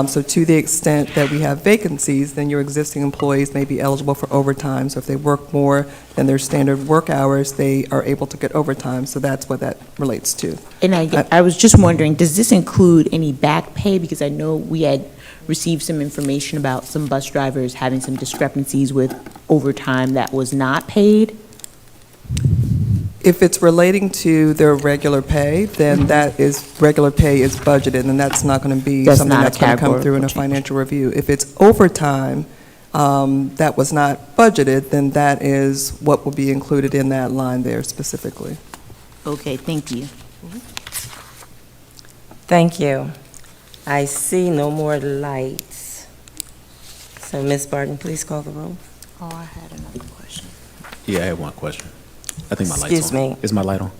So to the extent that we have vacancies, then your existing employees may be eligible for overtime. So if they work more than their standard work hours, they are able to get overtime. So that's what that relates to. And I was just wondering, does this include any back pay? Because I know we had received some information about some bus drivers having some discrepancies with overtime that was not paid. If it's relating to their regular pay, then that is, regular pay is budgeted, and that's not going to be something that's going to come through in a financial review. If it's overtime that was not budgeted, then that is what will be included in that line there specifically. Okay, thank you. Thank you. I see no more lights. So Ms. Barton, please call the roll. Oh, I had another question. Yeah, I have one question. I think my light's on. Excuse me. Is my light on?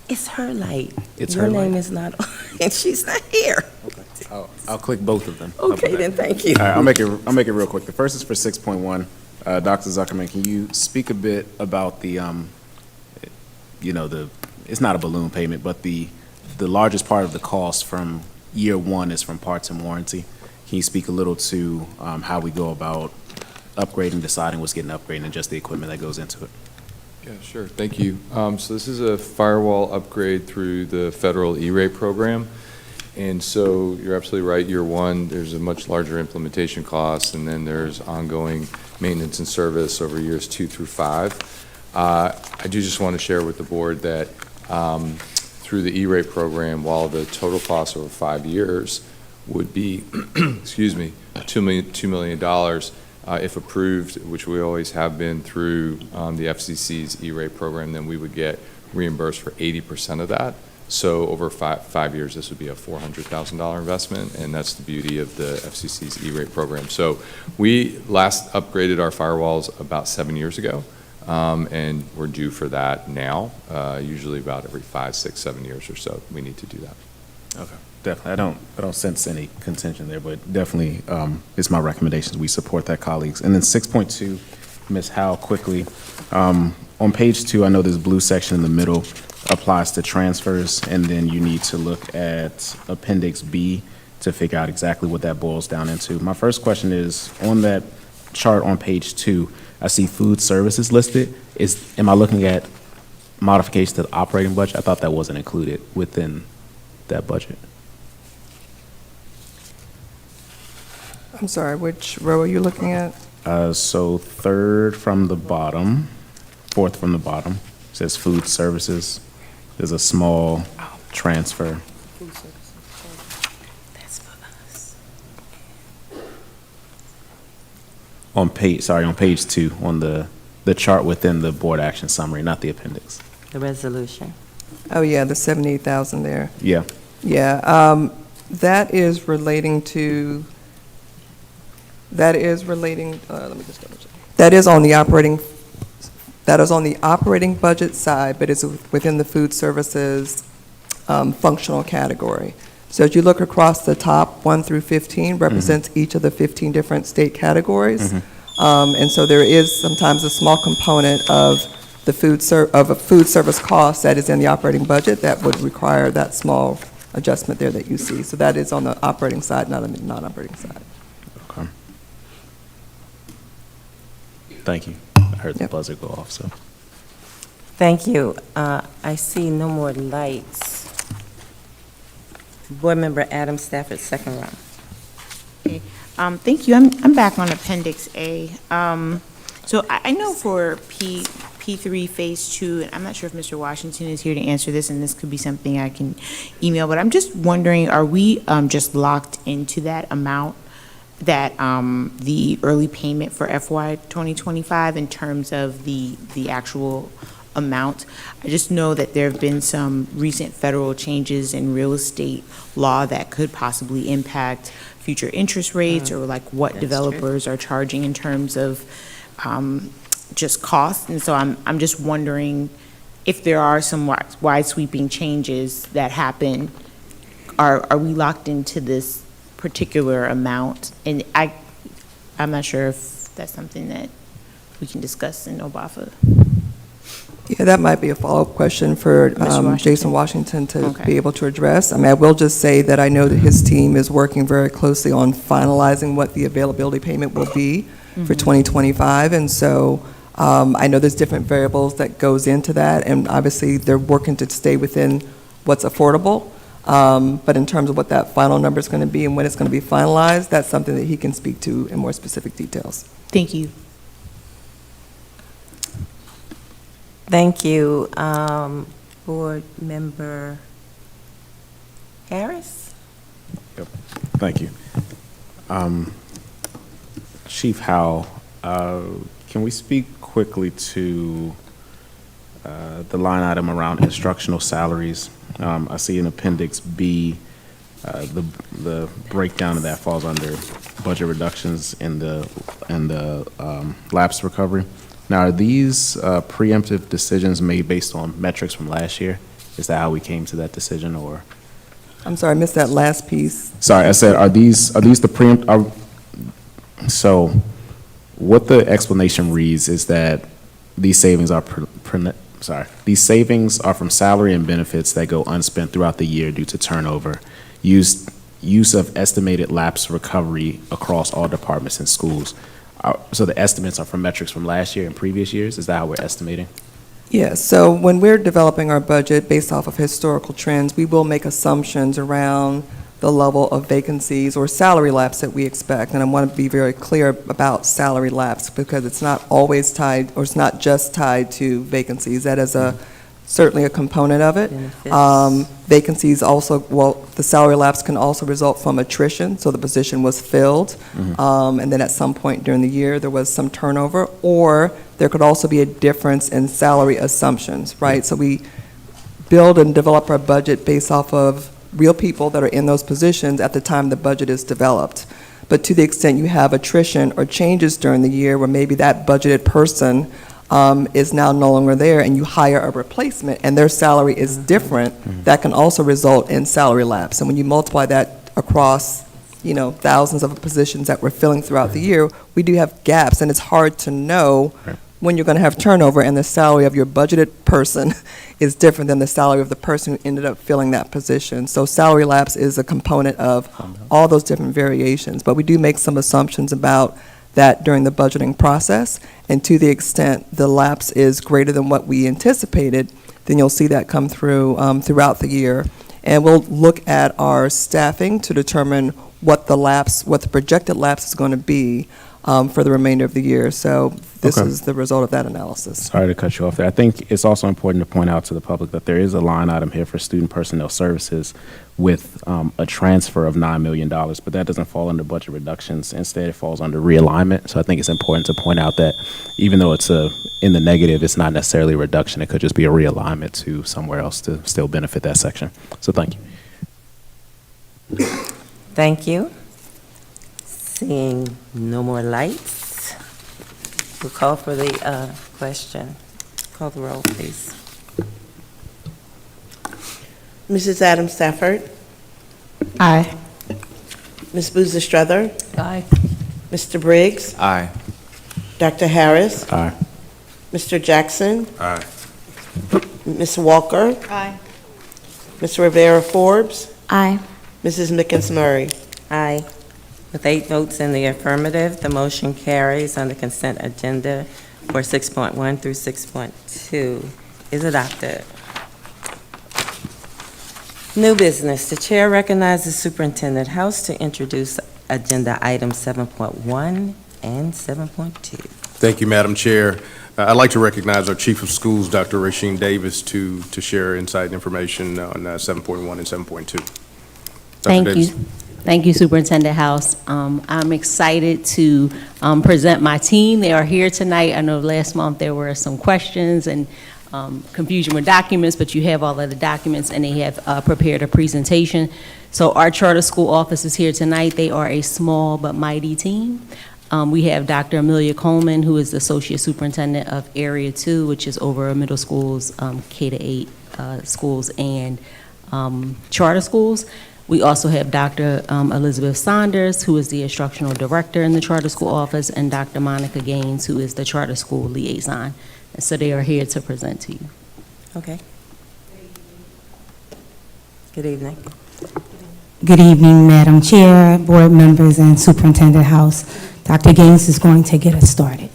It's her light. It's Your her light? name is not on, and she's not here. Okay. I'll click both of them. Okay, then, thank you. All right, I'll make it real quick. The first is for 6.1. Dr. Zuckerman, can you speak a bit about the, it's not a balloon payment, but the largest part of the cost from year one is from parts and warranty. Can you speak a little to how we go about upgrading, deciding what's getting upgraded, and just the equipment that goes into it? Yeah, sure. Thank you. So this is a firewall upgrade through the federal E-rate program. And so you're absolutely right. Year one, there's a much larger implementation cost, and then there's ongoing maintenance and service over years 2 through 5. I do just want to share with the board that through the E-rate program, while the total cost over 5 years would be, excuse me, $2 million, if approved, which we always have been through the FCC's E-rate program, then we would get reimbursed for 80% of that. So over five years, this would be a $400,000 investment, and that's the beauty of the FCC's E-rate program. So we last upgraded our firewalls about 7 years ago, and we're due for that now, usually about every 5, 6, 7 years or so. We need to do that. Okay. Definitely. I don't sense any contention there, but definitely it's my recommendations. We support that, colleagues. And then 6.2, Ms. Howe, quickly. On page 2, I know this blue section in the middle applies to transfers, and then you need to look at Appendix B to figure out exactly what that boils down into. My first question is, on that chart on page 2, I see food services listed. Am I looking at modifications to the operating budget? I thought that wasn't included within that budget. I'm sorry, which row are you looking at? So fourth from the bottom, says food services. There's a small transfer. That's for us. On page 2, on the chart within the board action summary, not the appendix. The resolution. Oh, yeah, the 78,000 there. Yeah. Yeah, that is relating to, let me just double check. That is on the operating budget side, but it's within the food services functional category. So as you look across the top, 1 through 15 represents each of the 15 different state categories. And so there is sometimes a small component of a food service cost that is in the operating budget that would require that small adjustment there that you see. So that is on the operating side, not on the non-operating side. Okay. Thank you. I heard the buzzer go off, so. Thank you. I see no more lights. Board Member Adam Stafford, second round. Okay. Thank you. I'm back on Appendix A. So I know for P3 Phase 2, and I'm not sure if Mr. Washington is here to answer this, and this could be something I can email, but I'm just wondering, are we just locked into that amount, that the early payment for FY 2025 in terms of the actual amount? I just know that there have been some recent federal changes in real estate law that could possibly impact future interest rates, or like what developers are charging in terms of just costs. And so I'm just wondering if there are some wide sweeping changes that happen, are we locked into this particular amount? And I'm not sure if that's something that we can discuss in OBAFA. Yeah, that might be a follow-up question for Jason Washington to be able to address. I mean, I will just say that I know that his team is working very closely on finalizing what the availability payment will be for 2025. And so I know there's different variables that goes into that, and obviously they're working to stay within what's affordable. But in terms of what that final number is going to be and when it's going to be finalized, that's something that he can speak to in more specific details. Thank you. Thank you. Board Member Harris? Yep. Thank you. Chief Howell, can we speak quickly to the line item around instructional salaries? I see in Appendix B, the breakdown of that falls under budget reductions in the lapse recovery. Now, are these preemptive decisions made based on metrics from last year? Is that how we came to that decision, or? I'm sorry, I missed that last piece. Sorry, I said, are these the preempt? So, what the explanation reads is that these savings are these savings are from salary and benefits that go unspent throughout the year due to turnover, use of estimated lapse recovery across all departments and schools. So the estimates are from metrics from last year and previous years? Is that how we're estimating? Yes, so when we're developing our budget based off of historical trends, we will make assumptions around the level of vacancies or salary lapse that we expect. And I want to be very clear about salary lapse, because it's not always tied, or it's not just tied to vacancies. That is certainly a component of it. Vacancies also, well, the salary lapse can also result from attrition, so the position was filled, and then at some point during the year there was some turnover, or there could also be a difference in salary assumptions, right? So we build and develop our budget based off of real people that are in those positions at the time the budget is developed. But to the extent you have attrition or changes during the year where maybe that budgeted person is now no longer there, and you hire a replacement and their salary is different, that can also result in salary lapse. And when you multiply that across, thousands of positions that we're filling throughout the year, we do have gaps, and it's hard to know when you're going to have turnover and the salary of your budgeted person is different than the salary of the person who ended up filling that position. So salary lapse is a component of all those different variations, but we do make some assumptions about that during the budgeting process, and to the extent the lapse is greater than what we anticipated, then you'll see that come through throughout the year. And we'll look at our staffing to determine what the projected lapse is going to be for the remainder of the year. So this is the result of that analysis. Sorry to cut you off there. I think it's also important to point out to the public that there is a line item here for student personnel services with a transfer of $9 million, but that doesn't fall under budget reductions. Instead, it falls under realignment. So I think it's important to point out that even though it's in the negative, it's not necessarily a reduction. It could just be a realignment to somewhere else to still benefit that section. So thank you. Thank you. Seeing no more lights, we'll call for the question. Call the roll, please. Mrs. Adams Stafford. Aye. Ms. Boozer Strother. Aye. Mr. Briggs. Aye. Dr. Harris. Aye. Mr. Jackson. Aye. Ms. Walker. Aye. Ms. Rivera Forbes. Aye. Mrs. Mickens Murray. Aye. With 8 votes in the affirmative, the motion carries on the consent agenda for 6.1 through 6.2 is adopted. New business. The chair recognizes Superintendent House to introduce agenda items 7.1 and 7.2. Thank you, Madam Chair. I'd like to recognize our Chief of Schools, Dr. Rasheen Davis, to share insight and information on 7.1 and 7.2. Thank Davis. you. Thank you, Superintendent House. I'm excited to present my team. They are here tonight. I know last month there were some questions and confusion with documents, but you have all of the documents and they have prepared a presentation. So our charter school office is here tonight. They are a small but mighty team. We have Dr. Amelia Coleman, who is the Associate Superintendent of Area 2, which is over middle schools, K-8 schools, and charter schools. We also have Dr. Elizabeth Saunders, who is the Instructional Director in the Charter School Office, and Dr. Monica Gaines, who is the Charter School Liaison. And so they are here to present to you. Okay. Good evening. Good evening, Madam Chair, board members, and Superintendent House. Dr. Gaines is going to get us started.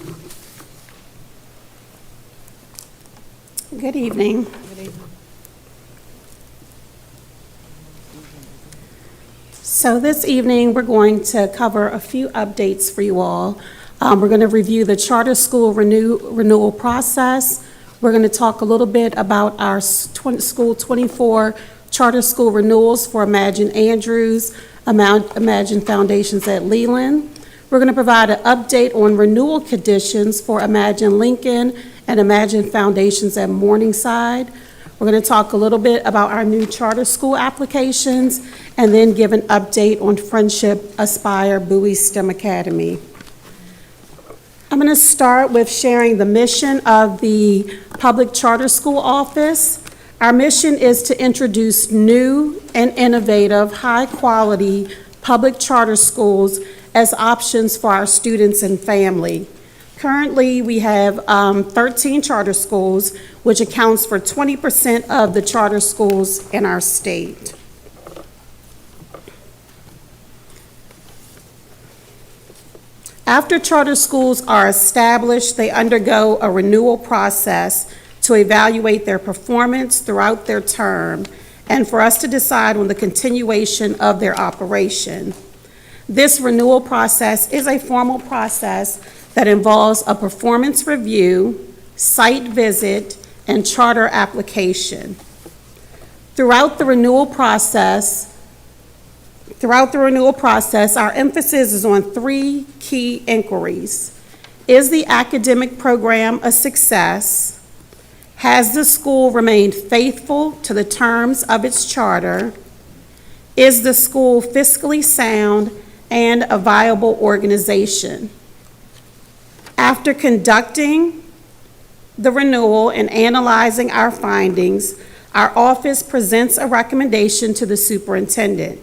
Good evening. So this evening, we're going to cover a few updates for you all. We're going to review the charter school renewal process. We're going to talk a little bit about our school 24 charter school renewals for Imagine Andrews, Imagine Foundations at Leland. We're going to provide an update on renewal conditions for Imagine Lincoln and Imagine Foundations at Morningside. We're going to talk a little bit about our new charter school applications and then give an update on Friendship Aspire Bowie STEM Academy. I'm going to start with sharing the mission of the Public Charter School Office. Our mission is to introduce new and innovative, high-quality public charter schools as options for our students and family. Currently, we have 13 charter schools, which accounts for 20% of the charter schools in our state. After charter schools are established, they undergo a renewal process to evaluate their performance throughout their term and for us to decide on the continuation of their operation. This renewal process is a formal process that involves a performance review, site visit, and charter application. Throughout the renewal process, our emphasis is on three key inquiries. Is the academic program a success? Has the school remained faithful to the terms of its charter? Is the school fiscally sound and a viable organization? After conducting the renewal and analyzing our findings, our office presents a recommendation to the superintendent.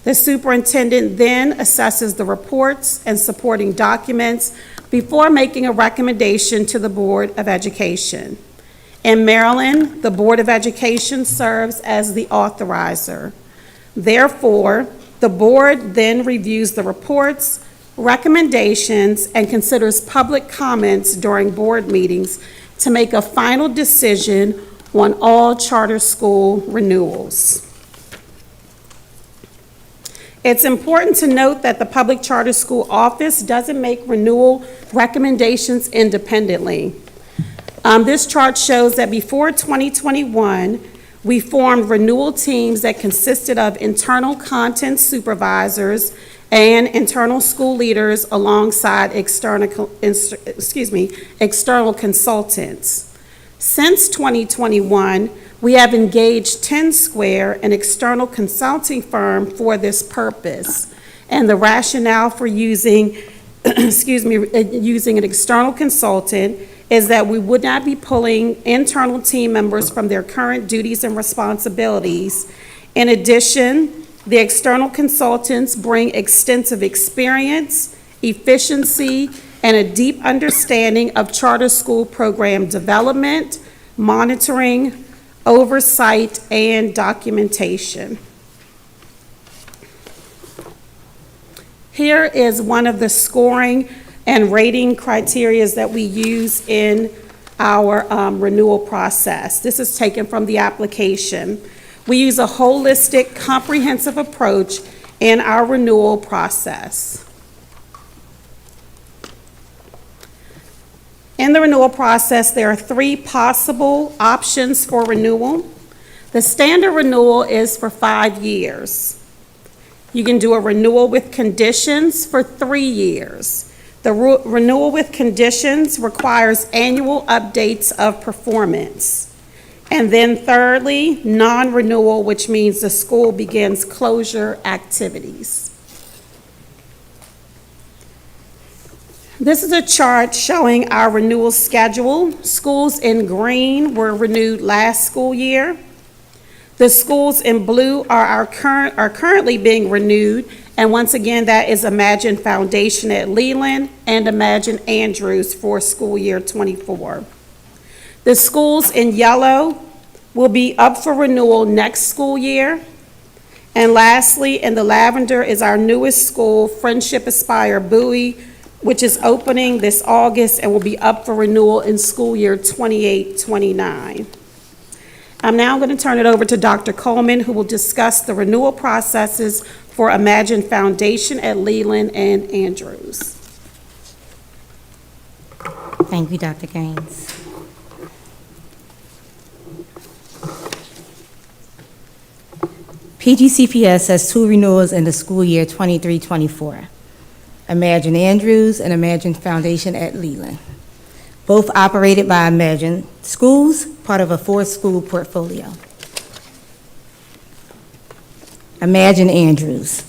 The superintendent then assesses the reports and supporting documents before making a recommendation to the Board of Education. In Maryland, the Board of Education serves as the authorizer. Therefore, the board then reviews the reports, recommendations, and considers public comments during board meetings to make a final decision on all charter school renewals. It's important to note that the Public Charter School Office doesn't make renewal recommendations independently. This chart shows that before 2021, we formed renewal teams that consisted of internal content supervisors and internal school leaders alongside external consultants. Since 2021, we have engaged 10 Square, an external consulting firm, for this purpose. And the rationale for using an external consultant is that we would not be pulling internal team members from their current duties and responsibilities. In addition, the external consultants bring extensive experience, efficiency, and a deep understanding of charter school program development, monitoring, oversight, and documentation. Here is one of the scoring and rating criteria that we use in our renewal process. This is taken from the application. We use a holistic, comprehensive approach in our renewal process. In the renewal process, there are 3 possible options for renewal. The standard renewal is for 5 years. You can do a renewal with conditions for 3 years. The renewal with conditions requires annual updates of performance. And then thirdly, non-renewal, which means the school begins closure activities. This is a chart showing our renewal schedule. Schools in green were renewed last school year. The schools in blue are currently being renewed, and once again, that is Imagine Foundation at Leland and Imagine Andrews for school year 24. The schools in yellow will be up for renewal next school year. And lastly, in the lavender is our newest school, Friendship Aspire Bowie, which is opening this August and will be up for renewal in school year 28-29. I'm now going to turn it over to Dr. Coleman, who will discuss the renewal processes for Imagine Foundation at Leland and Andrews. Thank you, Dr. Gaines. PGCPS has 2 renewals in the school year 23-24. Imagine Andrews and Imagine Foundation at Leland. Both operated by Imagine Schools, part of a 4-school portfolio. Imagine Andrews.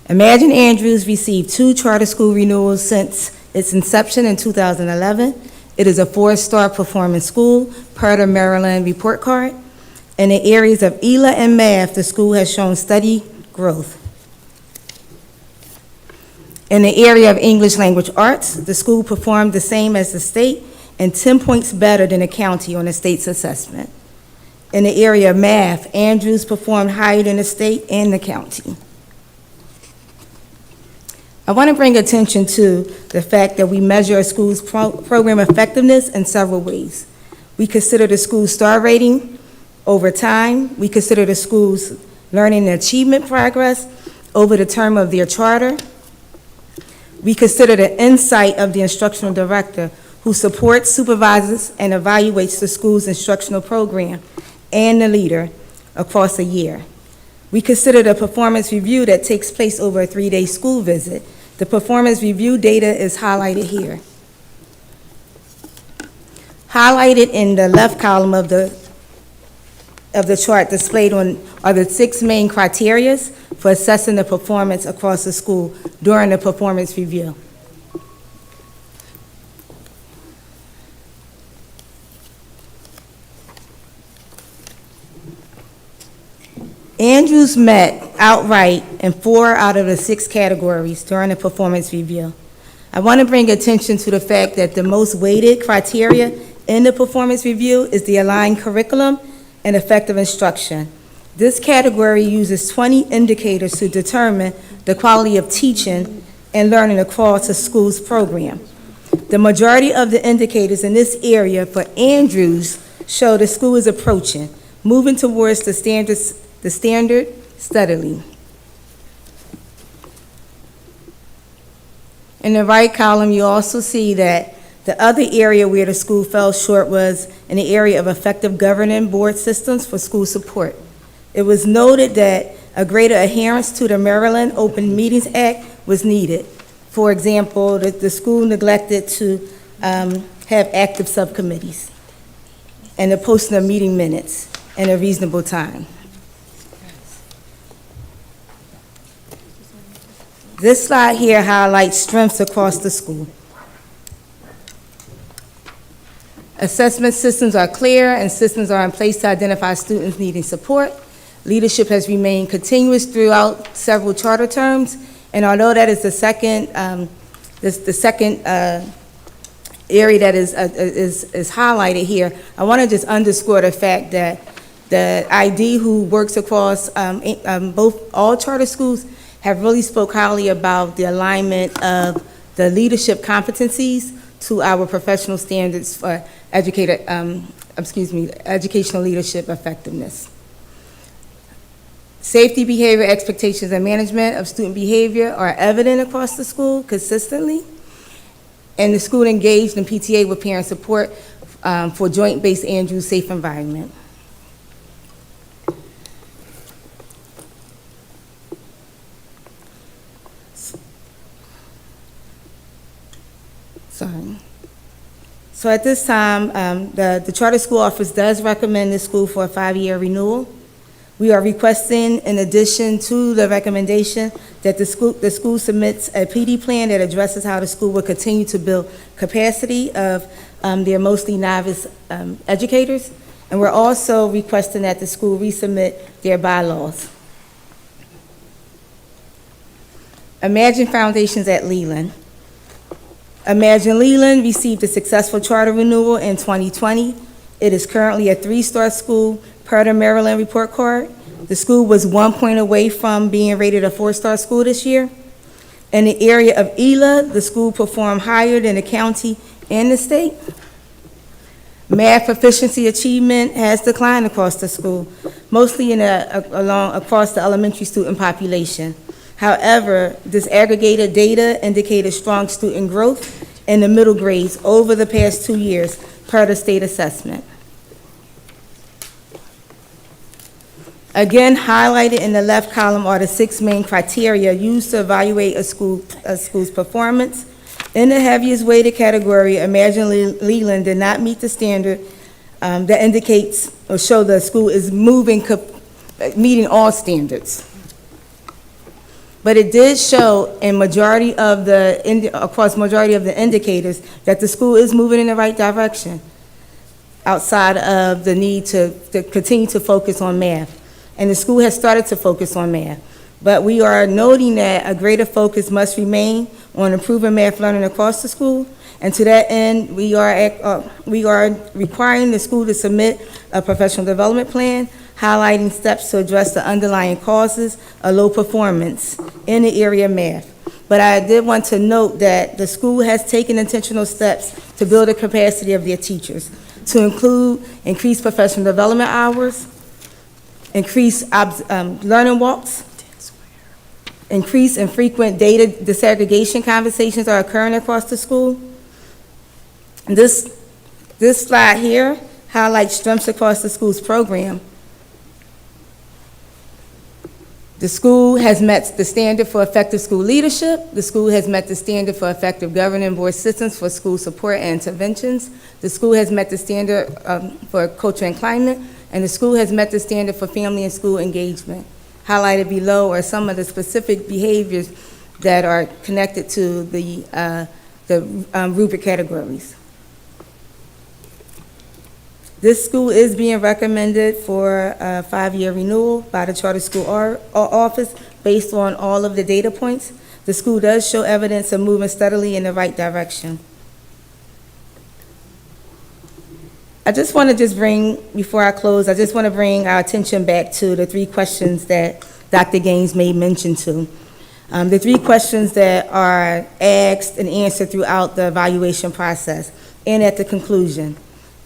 Imagine Andrews received 2 charter school renewals since its inception in 2011. It is a 4-star performance school, per the Maryland report card. In the areas of ELA and math, the school has shown steady growth. In the area of English language arts, the school performed the same as the state and 10 points better than the county on the state's assessment. In the area of math, Andrews performed higher than the state and the county. I want to bring attention to the fact that we measure a school's program effectiveness in several ways. We consider the school's star rating over time. We consider the school's learning and achievement progress over the term of their charter. We consider the insight of the instructional director who supports, supervises, and evaluates the school's instructional program and the leader across a year. We consider the performance review that takes place over a 3-day school visit. The performance review data is highlighted here. Highlighted in the left column of the chart displayed on are the 6 main criteria for assessing the performance across the school during the performance review. Andrews met outright in 4 out of the 6 categories during the performance review. I want to bring attention to the fact that the most weighted criteria in the performance review is the aligned curriculum and effective instruction. This category uses 20 indicators to determine the quality of teaching and learning across a school's program. The majority of the indicators in this area for Andrews show the school is approaching, moving towards the standard steadily. In the right column, you also see that the other area where the school fell short was in the area of effective governing board systems for school support. It was noted that a greater adherence to the Maryland Open Meetings Act was needed. For example, the school neglected to have active subcommittees and the posting of meeting minutes in a reasonable time. This slide here highlights strengths across the school. Assessment systems are clear and systems are in place to identify students needing support. Leadership has remained continuous throughout several charter terms, and although that is the second area that is highlighted here, I want to just underscore the fact that the ID who works across all charter schools have really spoke highly about the alignment of the leadership competencies to our professional standards for educational leadership effectiveness. Safety, behavior, expectations, and management of student behavior are evident across the school consistently. and the school engaged in PTA with parent support for joint-based Andrews safe environment. Sorry. So at this time, the Charter School Office does recommend the school for a 5-year renewal. We are requesting, in addition to the recommendation, that the school submits a PD plan that addresses how the school will continue to build capacity of their mostly novice educators. And we're also requesting that the school resubmit their bylaws. Imagine Foundations at Leland. Imagine Leland received a successful charter renewal in 2020. It is currently a 3-star school per the Maryland report card. The school was 1 point away from being rated a 4-star school this year. In the area of ELA, the school performed higher than the county and the state. Math proficiency achievement has declined across the school, mostly across the elementary student population. However, disaggregated data indicated strong student growth in the middle grades over the past 2 years per the state assessment. Again, highlighted in the left column are the 6 main criteria used to evaluate a school's performance. In the heaviest weighted category, Imagine Leland did not meet the standard that indicates or show the school is meeting all standards. But it did show across majority of the indicators that the school is moving in the right direction outside of the need to continue to focus on math. And the school has started to focus on math. But we are noting that a greater focus must remain on improving math learning across the school. And to that end, we are requiring the school to submit a professional development plan highlighting steps to address the underlying causes of low performance in the area of math. But I did want to note that the school has taken intentional steps to build the capacity of their teachers, to include increased professional development hours, increased learning walks, increased and frequent data disaggregation conversations are occurring across the school. This slide here highlights strengths across the school's program. The school has met the standard for effective school leadership. The school has met the standard for effective governing board systems for school support and interventions. The school has met the standard for culture and climate, and the school has met the standard for family and school engagement. Highlighted below are some of the specific behaviors that are connected to the rubric categories. This school is being recommended for a 5-year renewal by the Charter School Office based on all of the data points. The school does show evidence of moving steadily in the right direction. Before I close, I just want to bring our attention back to the 3 questions that Dr. Gaines made mention to. The 3 questions that are asked and answered throughout the evaluation process and at the conclusion.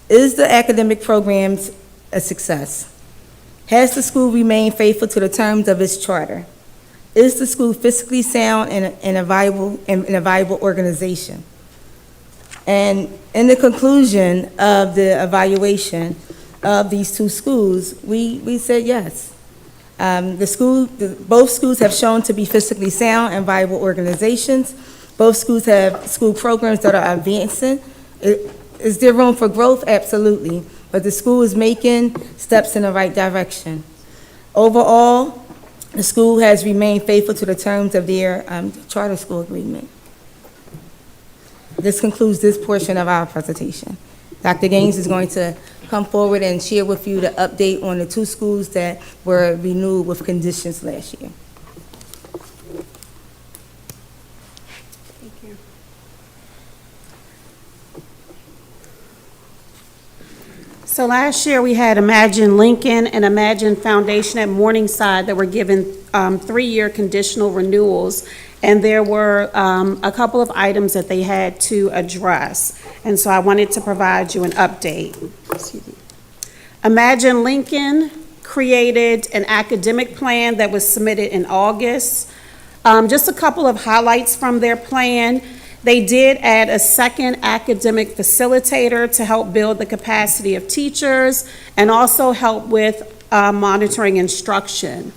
Is the academic programs a success? Has the school remained faithful to the terms of its charter? Is the school fiscally sound and a viable organization? And in the conclusion of the evaluation of these 2 schools, we said yes. Both schools have shown to be fiscally sound and viable organizations. Both schools have school programs that are advancing. Is there room for growth? Absolutely. But the school is making steps in the right direction. Overall, the school has remained faithful to the terms of their charter school agreement. This concludes this portion of our presentation. Dr. Gaines is going to come forward and share with you the update on the 2 schools that were renewed with conditions last year. So last year, we had Imagine Lincoln and Imagine Foundation at Morningside that were given 3-year conditional renewals, and there were a couple of items that they had to address. And so I wanted to provide you an update. Excuse me. Imagine Lincoln created an academic plan that was submitted in August. Just a couple of highlights from their plan. They did add a second academic facilitator to help build the capacity of teachers and also help with monitoring instruction.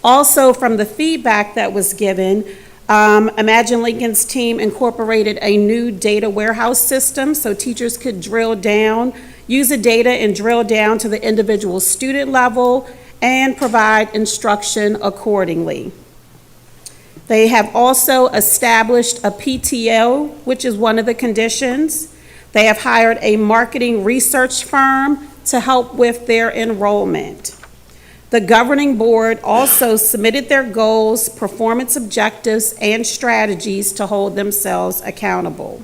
Also, from the feedback that was given, Imagine Lincoln's team incorporated a new data warehouse system so teachers could use the data and drill down to the individual student level and provide instruction accordingly. They have also established a PTO, which is one of the conditions. They have hired a marketing research firm to help with their enrollment. The governing board also submitted their goals, performance objectives, and strategies to hold themselves accountable.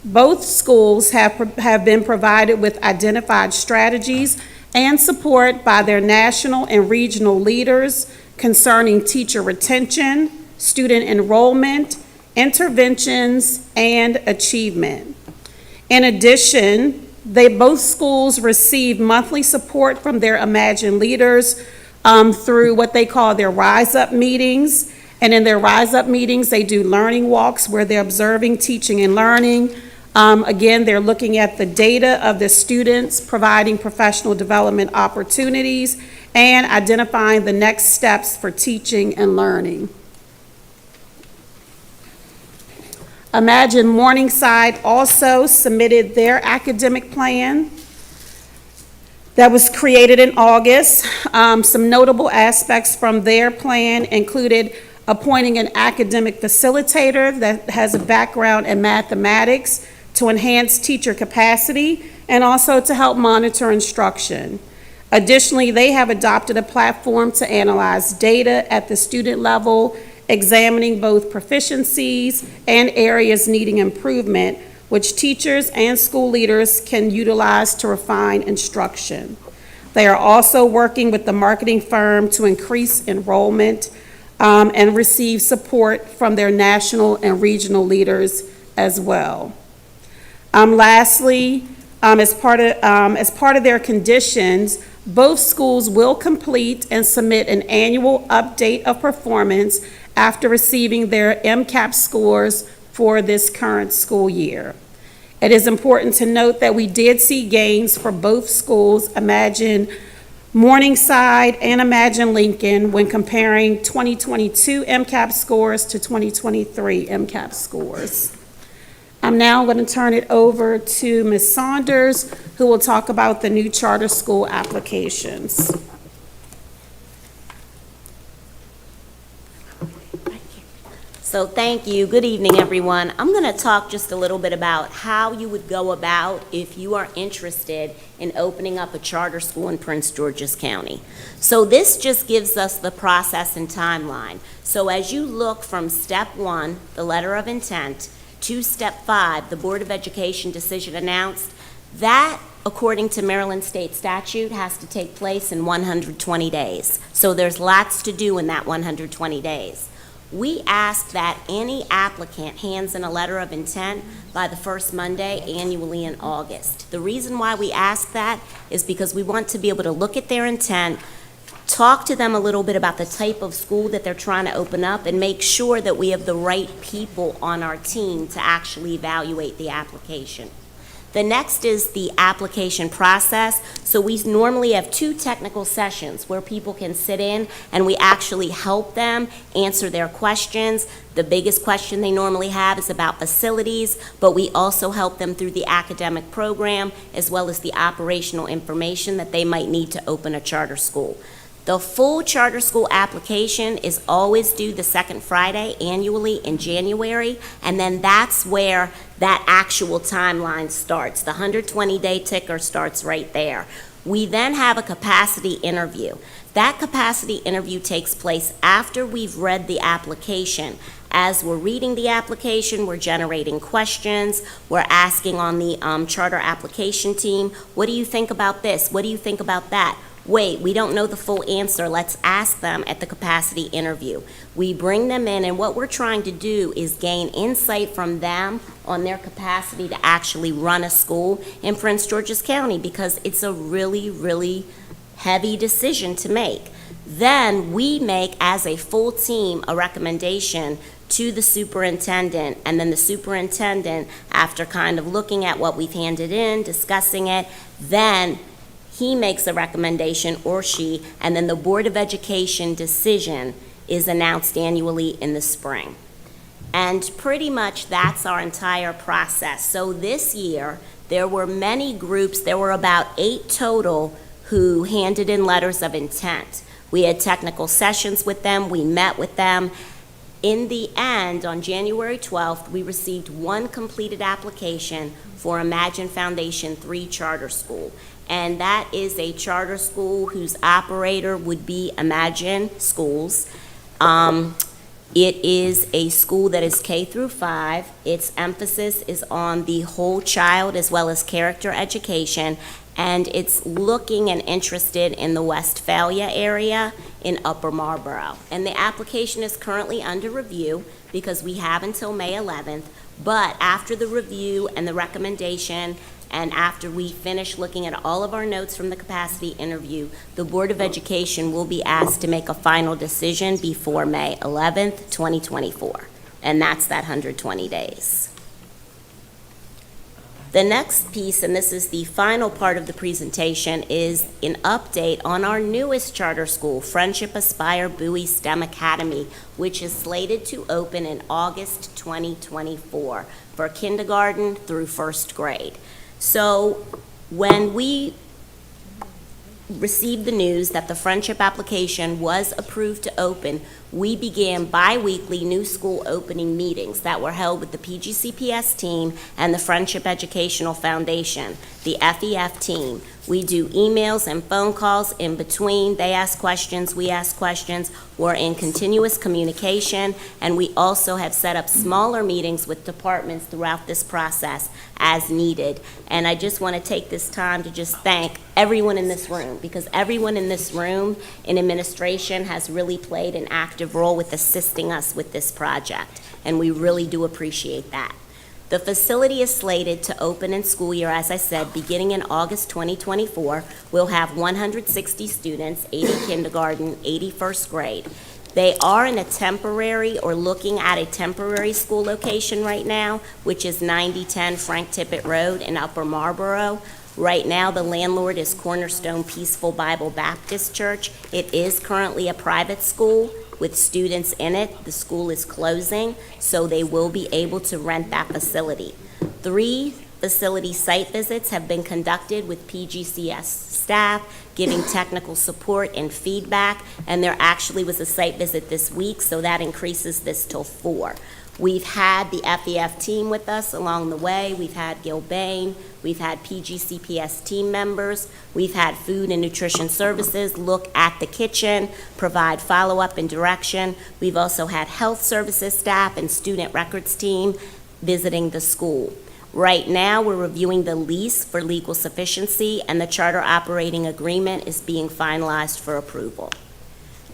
Both schools have been provided with identified strategies and support by their national and regional leaders concerning teacher retention, student enrollment, interventions, and achievement. In addition, both schools receive monthly support from their Imagine leaders through what they call their Rise Up meetings. And in their Rise Up meetings, they do learning walks where they're observing, teaching, and learning. Again, they're looking at the data of the students, providing professional development opportunities, and identifying the next steps for teaching and learning. Imagine Morningside also submitted their academic plan that was created in August. Some notable aspects from their plan included appointing an academic facilitator that has a background in mathematics to enhance teacher capacity and also to help monitor instruction. Additionally, they have adopted a platform to analyze data at the student level, examining both proficiencies and areas needing improvement, which teachers and school leaders can utilize to refine instruction. They are also working with the marketing firm to increase enrollment and receive support from their national and regional leaders as well. Lastly, as part of their conditions, both schools will complete and submit an annual update of performance after receiving their MCAP scores for this current school year. It is important to note that we did see gains for both schools, Imagine Morningside and Imagine Lincoln, when comparing 2022 MCAP scores to 2023 MCAP scores. I'm now going to turn it over to Ms. Saunders, who will talk about the new charter school applications. So thank you. Good evening, everyone. I'm going to talk just a little bit about how you would go about if you are interested in opening up a charter school in Prince George's County. So this just gives us the process and timeline. So as you look from step 1, the letter of intent, to step 5, the Board of Education decision announced, that, according to Maryland state statute, has to take place in 120 days. So there's lots to do in that 120 days. We ask that any applicant hands in a letter of intent by the first Monday annually in August. The reason why we ask that is because we want to be able to look at their intent, talk to them a little bit about the type of school that they're trying to open up, and make sure that we have the right people on our team to actually evaluate the application. The next is the application process. So we normally have 2 technical sessions where people can sit in and we actually help them answer their questions. The biggest question they normally have is about facilities, but we also help them through the academic program as well as the operational information that they might need to open a charter school. The full charter school application is always due the second Friday annually in January, and then that's where that actual timeline starts. The 120-day ticker starts right there. We then have a capacity interview. That capacity interview takes place after we've read the application. As we're reading the application, we're generating questions. We're asking on the charter application team, what do you think about this? What do you think about that? Wait, we don't know the full answer. Let's ask them at the capacity interview. We bring them in, and what we're trying to do is gain insight from them on their capacity to actually run a school in Prince George's County, because it's a really, really heavy decision to make. Then we make, as a full team, a recommendation to the superintendent, and then the superintendent, after kind of looking at what we've handed in, discussing it, then he makes a recommendation, or she, and then the Board of Education decision is announced annually in the spring. And pretty much that's our entire process. So this year, there were many groups, there were about 8 total who handed in letters of intent. We had technical sessions with them, we met with them. In the end, on January 12th, we received 1 completed application for Imagine Foundation 3 charter school. And that is a charter school whose operator would be Imagine Schools. It is a school that is K through 5. Its emphasis is on the whole child as well as character education, and it's looking and interested in the Westphalia area in Upper Marlboro. And the application is currently under review because we have until May 11th, but after the review and the recommendation, and after we finish looking at all of our notes from the capacity interview, the Board of Education will be asked to make a final decision before May 11th, 2024. And that's that 120 days. The next piece, and this is the final part of the presentation, is an update on our newest charter school, Friendship Aspire Bowie STEM Academy, which is slated to open in August 2024 for kindergarten through 1st grade. So when we received the news that the Friendship application was approved to open, we began bi-weekly new school opening meetings that were held with the PGCPS team and the Friendship Educational Foundation, the FEF team. We do emails and phone calls in between. They ask questions, we ask questions. We're in continuous communication, and we also have set up smaller meetings with departments throughout this process as needed. And I just want to take this time to just thank everyone in this room, because everyone in this room in administration has really played an active role with assisting us with this project, and we really do appreciate that. The facility is slated to open in school year, as I said, beginning in August 2024. We'll have 160 students, 80 kindergarten, 80 first grade. They are in a temporary, or looking at a temporary school location right now, which is 9010 Frank Tippett Road in Upper Marlboro. Right now, the landlord is Cornerstone Peaceful Bible Baptist Church. It is currently a private school with students in it. The school is closing, so they will be able to rent that facility. 3 facility site visits have been conducted with PGCS staff, giving technical support and feedback, and there actually was a site visit this week, so that increases this till 4. We've had the FEF team with us along the way. We've had Gil Bain. We've had PGCPS team members. We've had food and nutrition services look at the kitchen, provide follow-up and direction. We've also had health services staff and student records team visiting the school. Right now, we're reviewing the lease for legal sufficiency, and the charter operating agreement is being finalized for approval.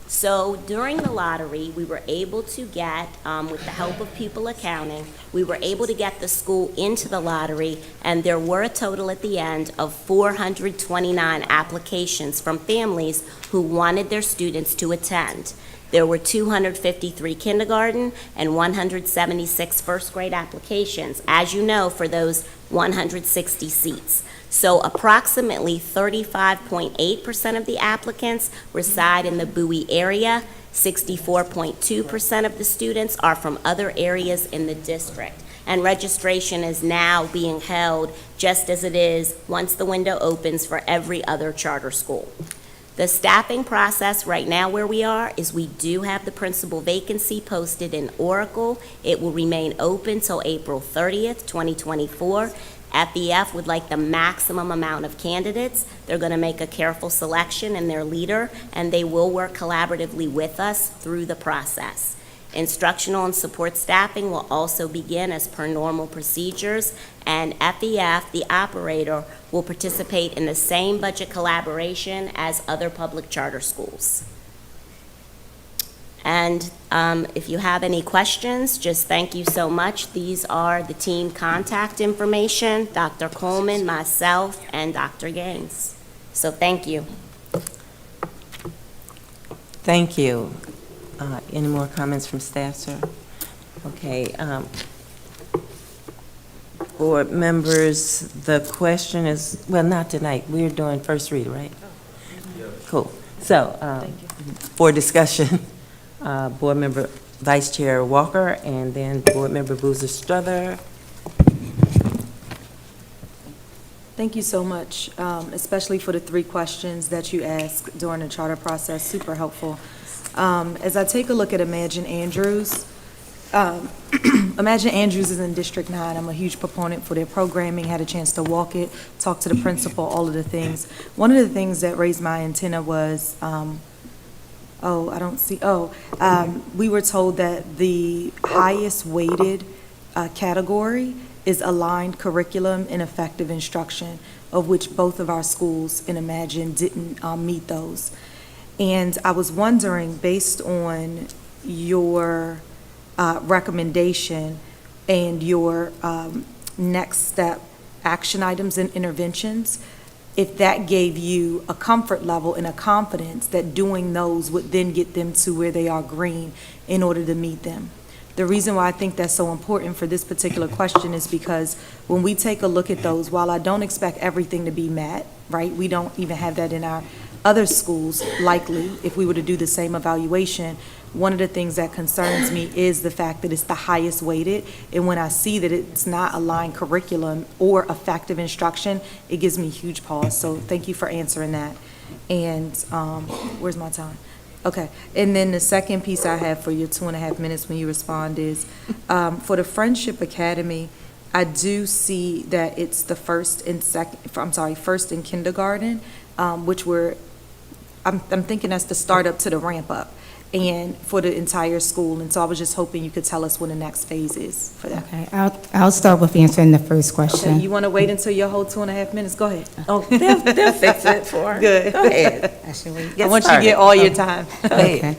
So during the lottery, we were able to get, with the help of Pupil Accounting, we were able to get the school into the lottery, and there were a total at the end of 429 applications from families who wanted their students to attend. There were 253 kindergarten and 176 first grade applications, as you know, for those 160 seats. So approximately 35.8% of the applicants reside in the Bowie area. 64.2% of the students are from other areas in the district. And registration is now being held just as it is once the window opens for every other charter school. The staffing process right now where we are is we do have the principal vacancy posted in Oracle. It will remain open till April 30th, 2024. FEF would like the maximum amount of candidates. They're going to make a careful selection in their leader, and they will work collaboratively with us through the process. Instructional and support staffing will also begin as per normal procedures, and FEF, the operator, will participate in the same budget collaboration as other public charter schools. And if you have any questions, just thank you so much. These are the team contact information, Dr. Coleman, myself, and Dr. Gaines. So thank you. Thank you. Any more comments from staff, sir? Okay, board members, the question is, well, not tonight, we're doing first read, right? Cool. So, for discussion, Board Member Vice Chair Walker, and then Board Member Boozer Strother. Thank you so much, especially for the 3 questions that you asked during the charter process, super helpful. As I take a look at Imagine Andrews, Imagine Andrews is in District 9. I'm a huge proponent for their programming, had a chance to walk it, talk to the principal, all of the things. One of the things that raised my antenna was, we were told that the highest weighted category is aligned curriculum and effective instruction, of which both of our schools in Imagine didn't meet those. And I was wondering, based on your recommendation and your next step action items and interventions, if that gave you a comfort level and a confidence that doing those would then get them to where they are green in order to meet them. The reason why I think that's so important for this particular question is because when we take a look at those, while I don't expect everything to be met, right, we don't even have that in our other schools, likely, if we were to do the same evaluation. One of the things that concerns me is the fact that it's the highest weighted, and when I see that it's not aligned curriculum or effective instruction, it gives me huge pause. So thank you for answering that. And where's my time? Okay, and then the second piece I have for your 2.5 minutes when you respond is, for the Friendship Academy, I do see that it's the first in kindergarten, which I'm thinking that's the start up to the ramp up, and for the entire school. And so I was just hoping you could tell us when the next phase is for that. Okay, I'll start with answering the first question. Okay, you want to wait until your whole 2.5 minutes? Go ahead. Oh, they'll fix it for her. Good. Go ahead. I want you to get all your time. Okay.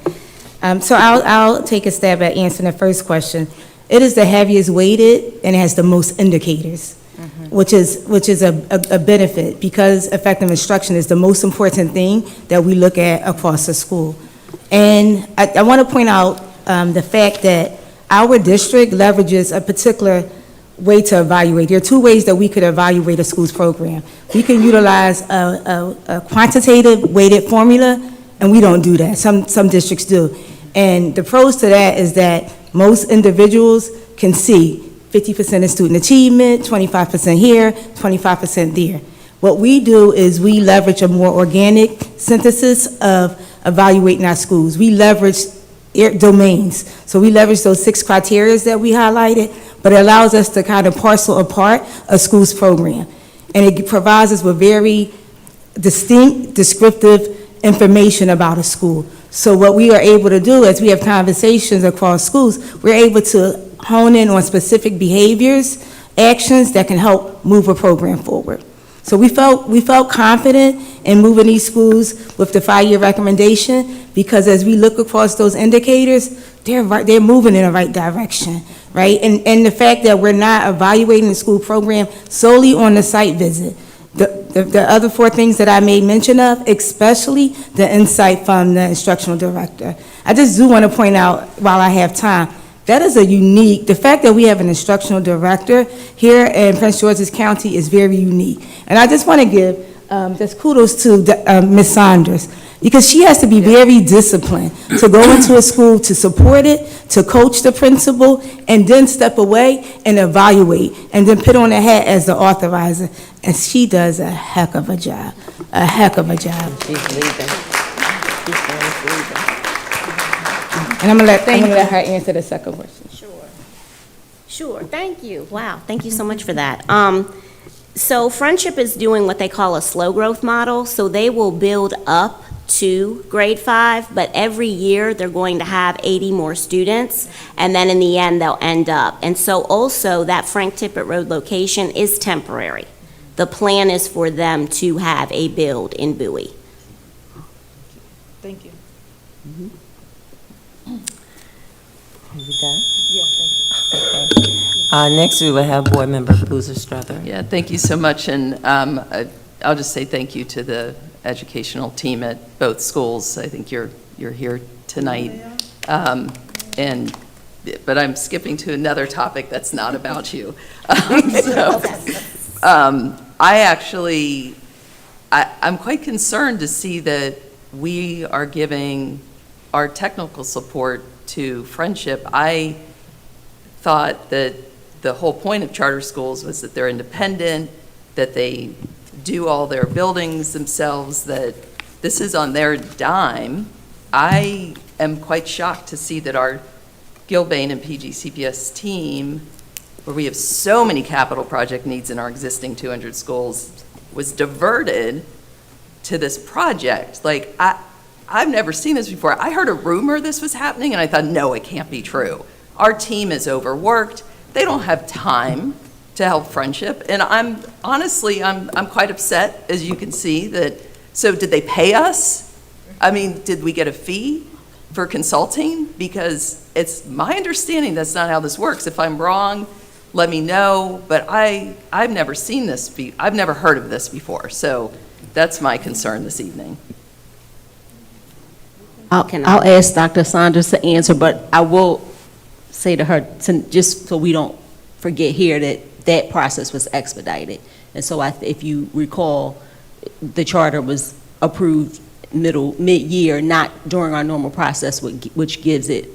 So I'll take a stab at answering the first question. It is the heaviest weighted and it has the most indicators, which is a benefit, because effective instruction is the most important thing that we look at across the school. And I want to point out the fact that our district leverages a particular way to evaluate. There are 2 ways that we could evaluate a school's program. We can utilize a quantitative weighted formula, and we don't do that. Some districts do. And the pros to that is that most individuals can see 50% in student achievement, 25% here, 25% there. What we do is we leverage a more organic synthesis of evaluating our schools. We leverage domains. So we leverage those 6 criteria that we highlighted, but it allows us to kind of parcel apart a school's program. And it provides us with very distinct, descriptive information about a school. So what we are able to do as we have conversations across schools, we're able to hone in on specific behaviors, actions that can help move a program forward. So we felt confident in moving these schools with the 5-year recommendation, because as we look across those indicators, they're moving in the right direction, right? And the fact that we're not evaluating the school program solely on the site visit. The other 4 things that I made mention of, especially the insight from the instructional director. I just do want to point out, while I have time, that is the fact that we have an instructional director here in Prince George's County is very unique. And I just want to give just kudos to Ms. Saunders, because she has to be very disciplined to go into a school, to support it, to coach the principal, and then step away and evaluate, and then put on a hat as the authorizer. And she does a heck of a job, a heck of a job. She's leaving. And I'm gonna let her answer the second question. Sure, thank you. Wow, thank you so much for that. So Friendship is doing what they call a slow growth model, so they will build up to grade 5, but every year they're going to have 80 more students, and then in the end they'll end up. And so also that Frank Tippett Road location is temporary. The plan is for them to have a build in Bowie. Thank you. Are you done? Yeah, thank you. Okay. Next, we will have Board Member Boozer Strother. Yeah, thank you so much, and I'll just say thank you to the educational team at both schools. I think you're here tonight, and but I'm skipping to another topic that's not about you. I'm quite concerned to see that we are giving our technical support to Friendship. I thought that the whole point of charter schools was that they're independent, that they do all their buildings themselves, that this is on their dime. I am quite shocked to see that our Gilbane and PGCPS team, where we have so many capital project needs in our existing 200 schools, was diverted to this project. Like, I've never seen this before. I heard a rumor this was happening, and I thought, no, it can't be true. Our team is overworked. They don't have time to help Friendship. And I'm quite upset, as you can see, that, so did they pay us? I mean, did we get a fee for consulting? Because it's my understanding that's not how this works. If I'm wrong, let me know. But I've never seen this, I've never heard of this before. So that's my concern this evening. I'll ask Dr. Saunders to answer, but I will say to her, just so we don't forget here, that process was expedited. And so if you recall, the charter was approved mid-year, not during our normal process, which gives it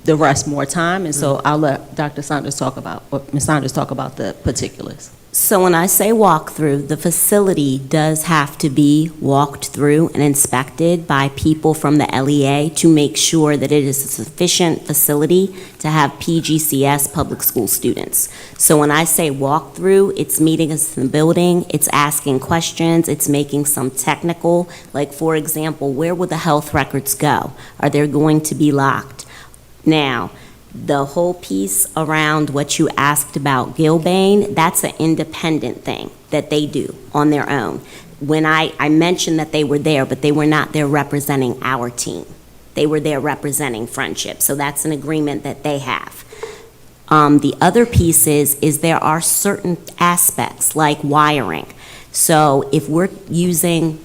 the rest more time. And so I'll let Dr. Saunders talk about, or Ms. Saunders talk about the particulars. So when I say walkthrough, the facility does have to be walked through and inspected by people from the LEA to make sure that it is a sufficient facility to have PGCS public school students. So when I say walkthrough, it's meeting us in the building, it's asking questions, it's making some technical, like for example, where will the health records go? Are they going to be locked? Now, the whole piece around what you asked about Gilbane, that's an independent thing that they do on their own. When I mentioned that they were there, but they were not there representing our team. They were there representing Friendship. So that's an agreement that they have. The other piece is there are certain aspects like wiring. So if we're using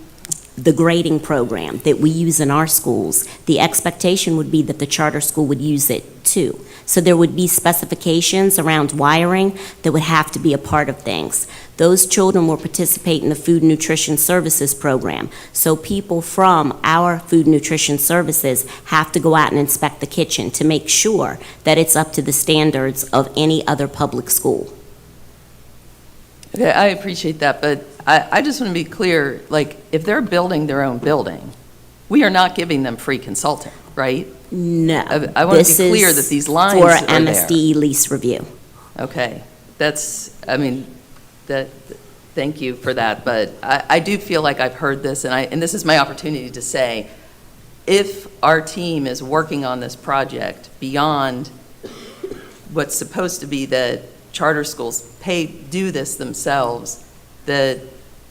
the grading program that we use in our schools, the expectation would be that the charter school would use it too. So there would be specifications around wiring that would have to be a part of things. Those children will participate in the food and nutrition services program. So people from our food and nutrition services have to go out and inspect the kitchen to make sure that it's up to the standards of any other public school. Okay, I appreciate that, but I just want to be clear, like, if they're building their own building, we are not giving them free consulting, right? No. I want to be clear that these lines for are there. MSD lease review. Okay, thank you for that, but I do feel like I've heard this, and this is my opportunity to say, if our team is working on this project beyond what's supposed to be that charter schools do this themselves, that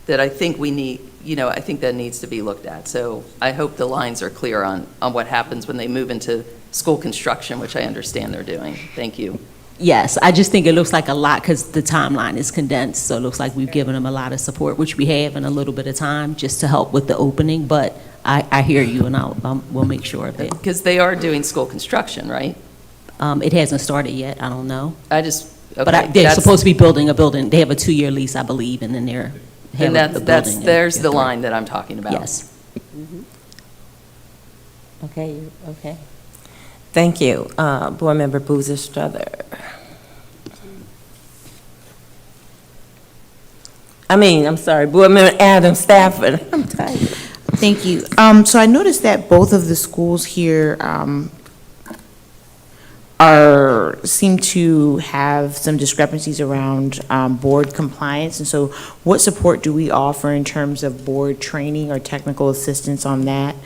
I think we need, I think that needs to be looked at. So I hope the lines are clear on what happens when they move into school construction, which I understand they're doing. Thank you. Yes, I just think it looks like a lot because the timeline is condensed, so it looks like we've given them a lot of support, which we have in a little bit of time, just to help with the opening, but I hear you, and we'll make sure of it. Because they are doing school construction, right? It hasn't started yet, I don't know. Okay, but they're supposed to be building a building. They have a 2-year lease, I believe, and then there's the line that I'm talking about. Yes. Okay. Thank you. Board Member Boozer Strother. I'm sorry, Board Member Adam Stafford. I'm tired. Thank you. So I noticed that both of the schools here seem to have some discrepancies around board compliance. And so what support do we offer in terms of board training or technical assistance on that?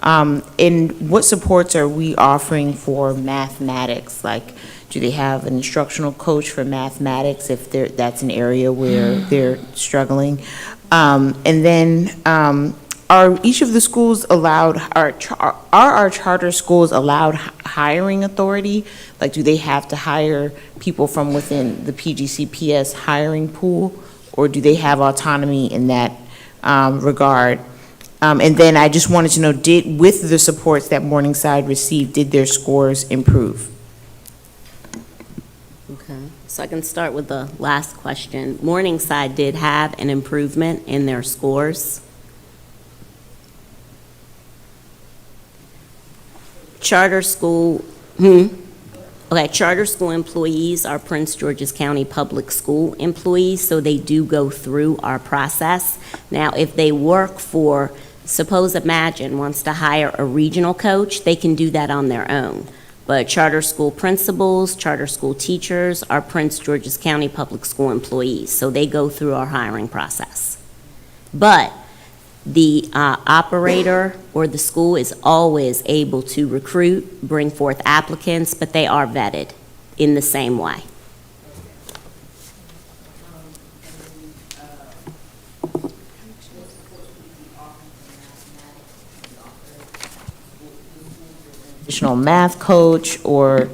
And what supports are we offering for mathematics? Like, do they have an instructional coach for mathematics if that's an area where they're struggling? And then are each of the schools allowed, are our charter schools allowed hiring authority? Like, do they have to hire people from within the PGCPS hiring pool, or do they have autonomy in that regard? And then I just wanted to know, with the supports that Morningside received, did their scores improve? So I can start with the last question. Morningside did have an improvement in their scores. Charter school, Okay, charter school employees are Prince George's County Public School employees, so they do go through our process. Now, if they work for, suppose Imagine wants to hire a regional coach, they can do that on their own. But charter school principals, charter school teachers are Prince George's County Public School employees, so they go through our hiring process. But the operator or the school is always able to recruit, bring forth applicants, but they are vetted in the same way. Additional math coach, or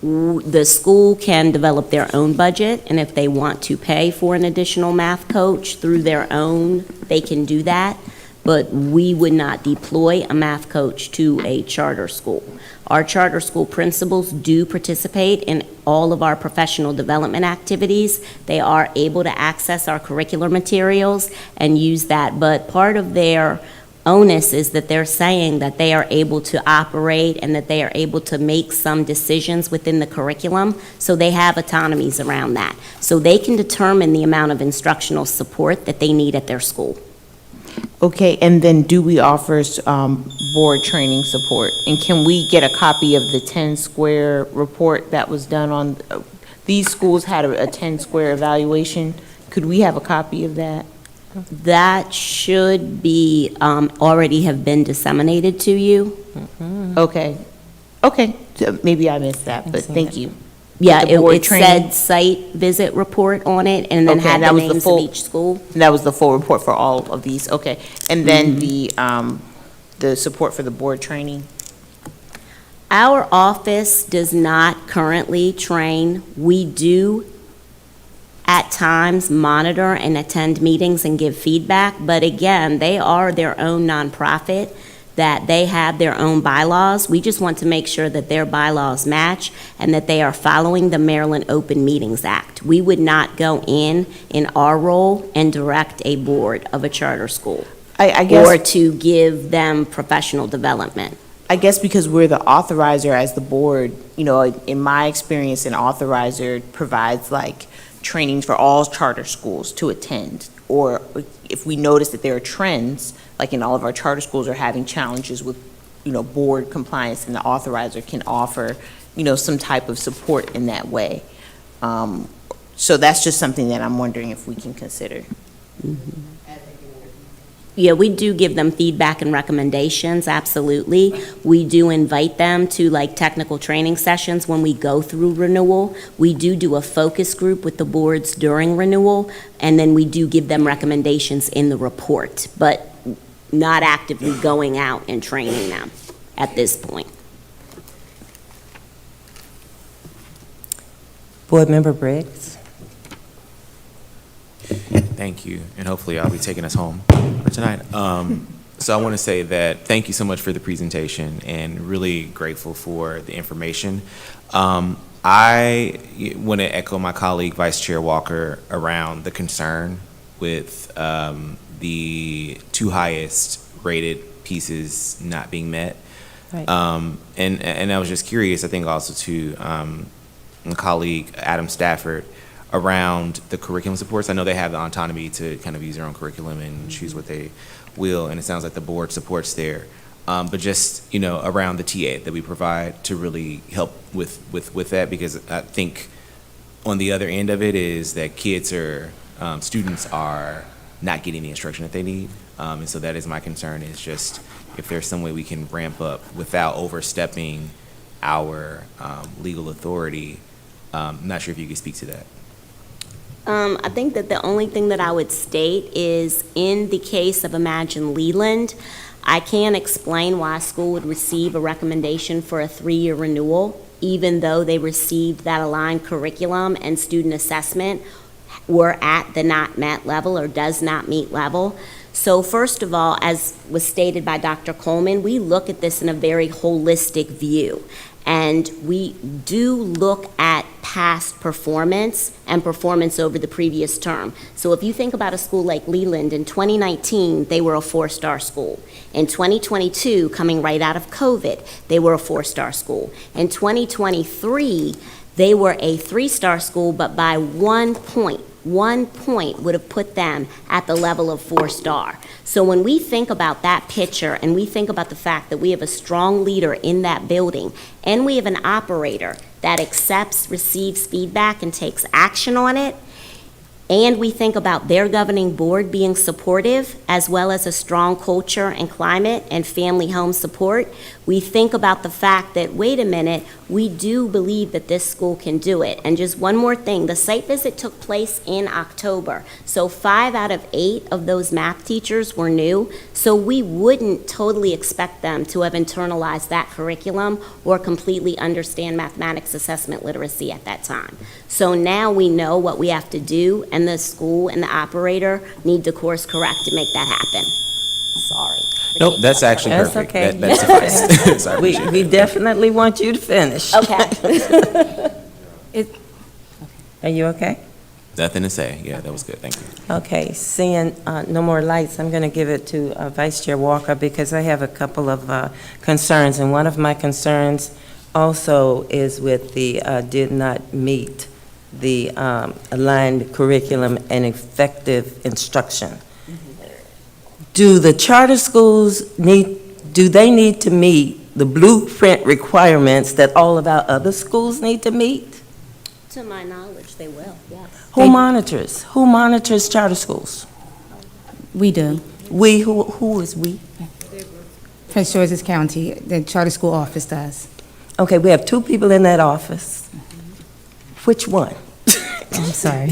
The school can develop their own budget, and if they want to pay for an additional math coach through their own, they can do that. But we would not deploy a math coach to a charter school. Our charter school principals do participate in all of our professional development activities. They are able to access our curricular materials and use that, but part of their onus is that they're saying that they are able to operate and that they are able to make some decisions within the curriculum, so they have autonomies around that. So they can determine the amount of instructional support that they need at their school. okay, and then do we offer board training support? And can we get a copy of the 10 Square report that was done on, these schools had a 10 Square evaluation? Could we have a copy of that? That should be, already have been disseminated to you. Okay, okay, so maybe I missed that, but thank you. Yeah, The board it training? said site visit report on it, and then Okay, had that the was the names full- of each school. That was the full report for all of these, okay. And then the support for the board training? Our office does not currently train. We do at times monitor and attend meetings and give feedback, but again, they are their own nonprofit, that they have their own bylaws. We just want to make sure that their bylaws match and that they are following the Maryland Open Meetings Act. We would not go in our role and direct a board of a charter school I guess, or to give them professional development. I guess because we're the authorizer as the board, you know, in my experience, an authorizer provides like trainings for all charter schools to attend. Or if we notice that there are trends, like in all of our charter schools are having challenges with, you know, board compliance, and the authorizer can offer, you know, some type of support in that way. So that's just something that I'm wondering if we can consider. Yeah, we do give them feedback and recommendations, absolutely. We do invite them to like technical training sessions when we go through renewal. We do a focus group with the boards during renewal, and then we do give them recommendations in the report, but not actively going out and training them at this point. Board Member Briggs? Thank you, and hopefully I'll be taking us home for tonight. So I want to say that thank you so much for the presentation, and really grateful for the information. I want to echo my colleague, Vice Chair Walker, around the concern with the two highest rated pieces not being met. Right. And I was just curious, I think also to my colleague, Adam Stafford, around the curriculum supports. I know they have the autonomy to kind of use their own curriculum and choose what they will, and it sounds like the board supports there. But just, you know, around the TA that we provide to really help with that, because I think on the other end of it is that students are not getting the instruction that they need. And so that is my concern, is just if there's some way we can ramp up without overstepping our legal authority. I'm not sure if you could speak to that. I think that the only thing that I would state is in the case of Imagine Leland, I can't explain why a school would receive a recommendation for a 3-year renewal, even though they received that aligned curriculum and student assessment were at the not met level or does not meet level. So first of all, as was stated by Dr. Coleman, we look at this in a very holistic view. And we do look at past performance and performance over the previous term. So if you think about a school like Leland, in 2019, they were a 4-star school. In 2022, coming right out of COVID, they were a 4-star school. In 2023, they were a 3-star school, but by 1 point. 1 point would have put them at the level of 4-star. So when we think about that picture and we think about the fact that we have a strong leader in that building and we have an operator that accepts, receives feedback, and takes action on it, and we think about their governing board being supportive, as well as a strong culture and climate and family home support, we think about the fact that, wait a minute, we do believe that this school can do it. And just one more thing, the site visit took place in October. So 5 out of 8 of those math teachers were new. So we wouldn't totally expect them to have internalized that curriculum or completely understand mathematics assessment literacy at that time. So now we know what we have to do, and the school and the operator need to course correct to make that happen. Sorry. Nope, that's actually That's perfect. okay. That suffices. I appreciate We that. definitely want you to finish. Okay. Are you okay? Nothing to say. Yeah, that was good. Thank you. Okay, seeing no more lights, I'm going to give it to Vice Chair Walker because I have a couple of concerns. And one of my concerns also is with the did not meet the aligned curriculum and effective instruction. Do the charter schools do they need to meet the blueprint requirements that all of our other schools need to meet? To my knowledge, they will, yes. Who monitors? Who monitors charter schools? We do. We, who is we? Prince George's County, the charter school office does. Okay, we have 2 people in that office. Which one? I'm sorry.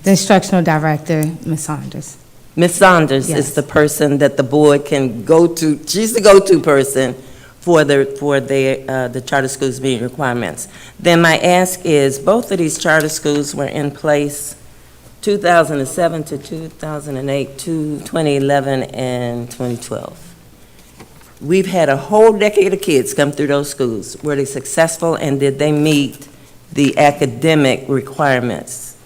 The instructional director, Ms. Saunders. Ms. Saunders Yes. is the person that the board can go to, she's the go-to person for the charter schools meeting requirements. Then my ask is, both of these charter schools were in place 2007 to 2008, 2011 and 2012. We've had a whole decade of kids come through those schools. Were they successful, and did they meet the academic requirements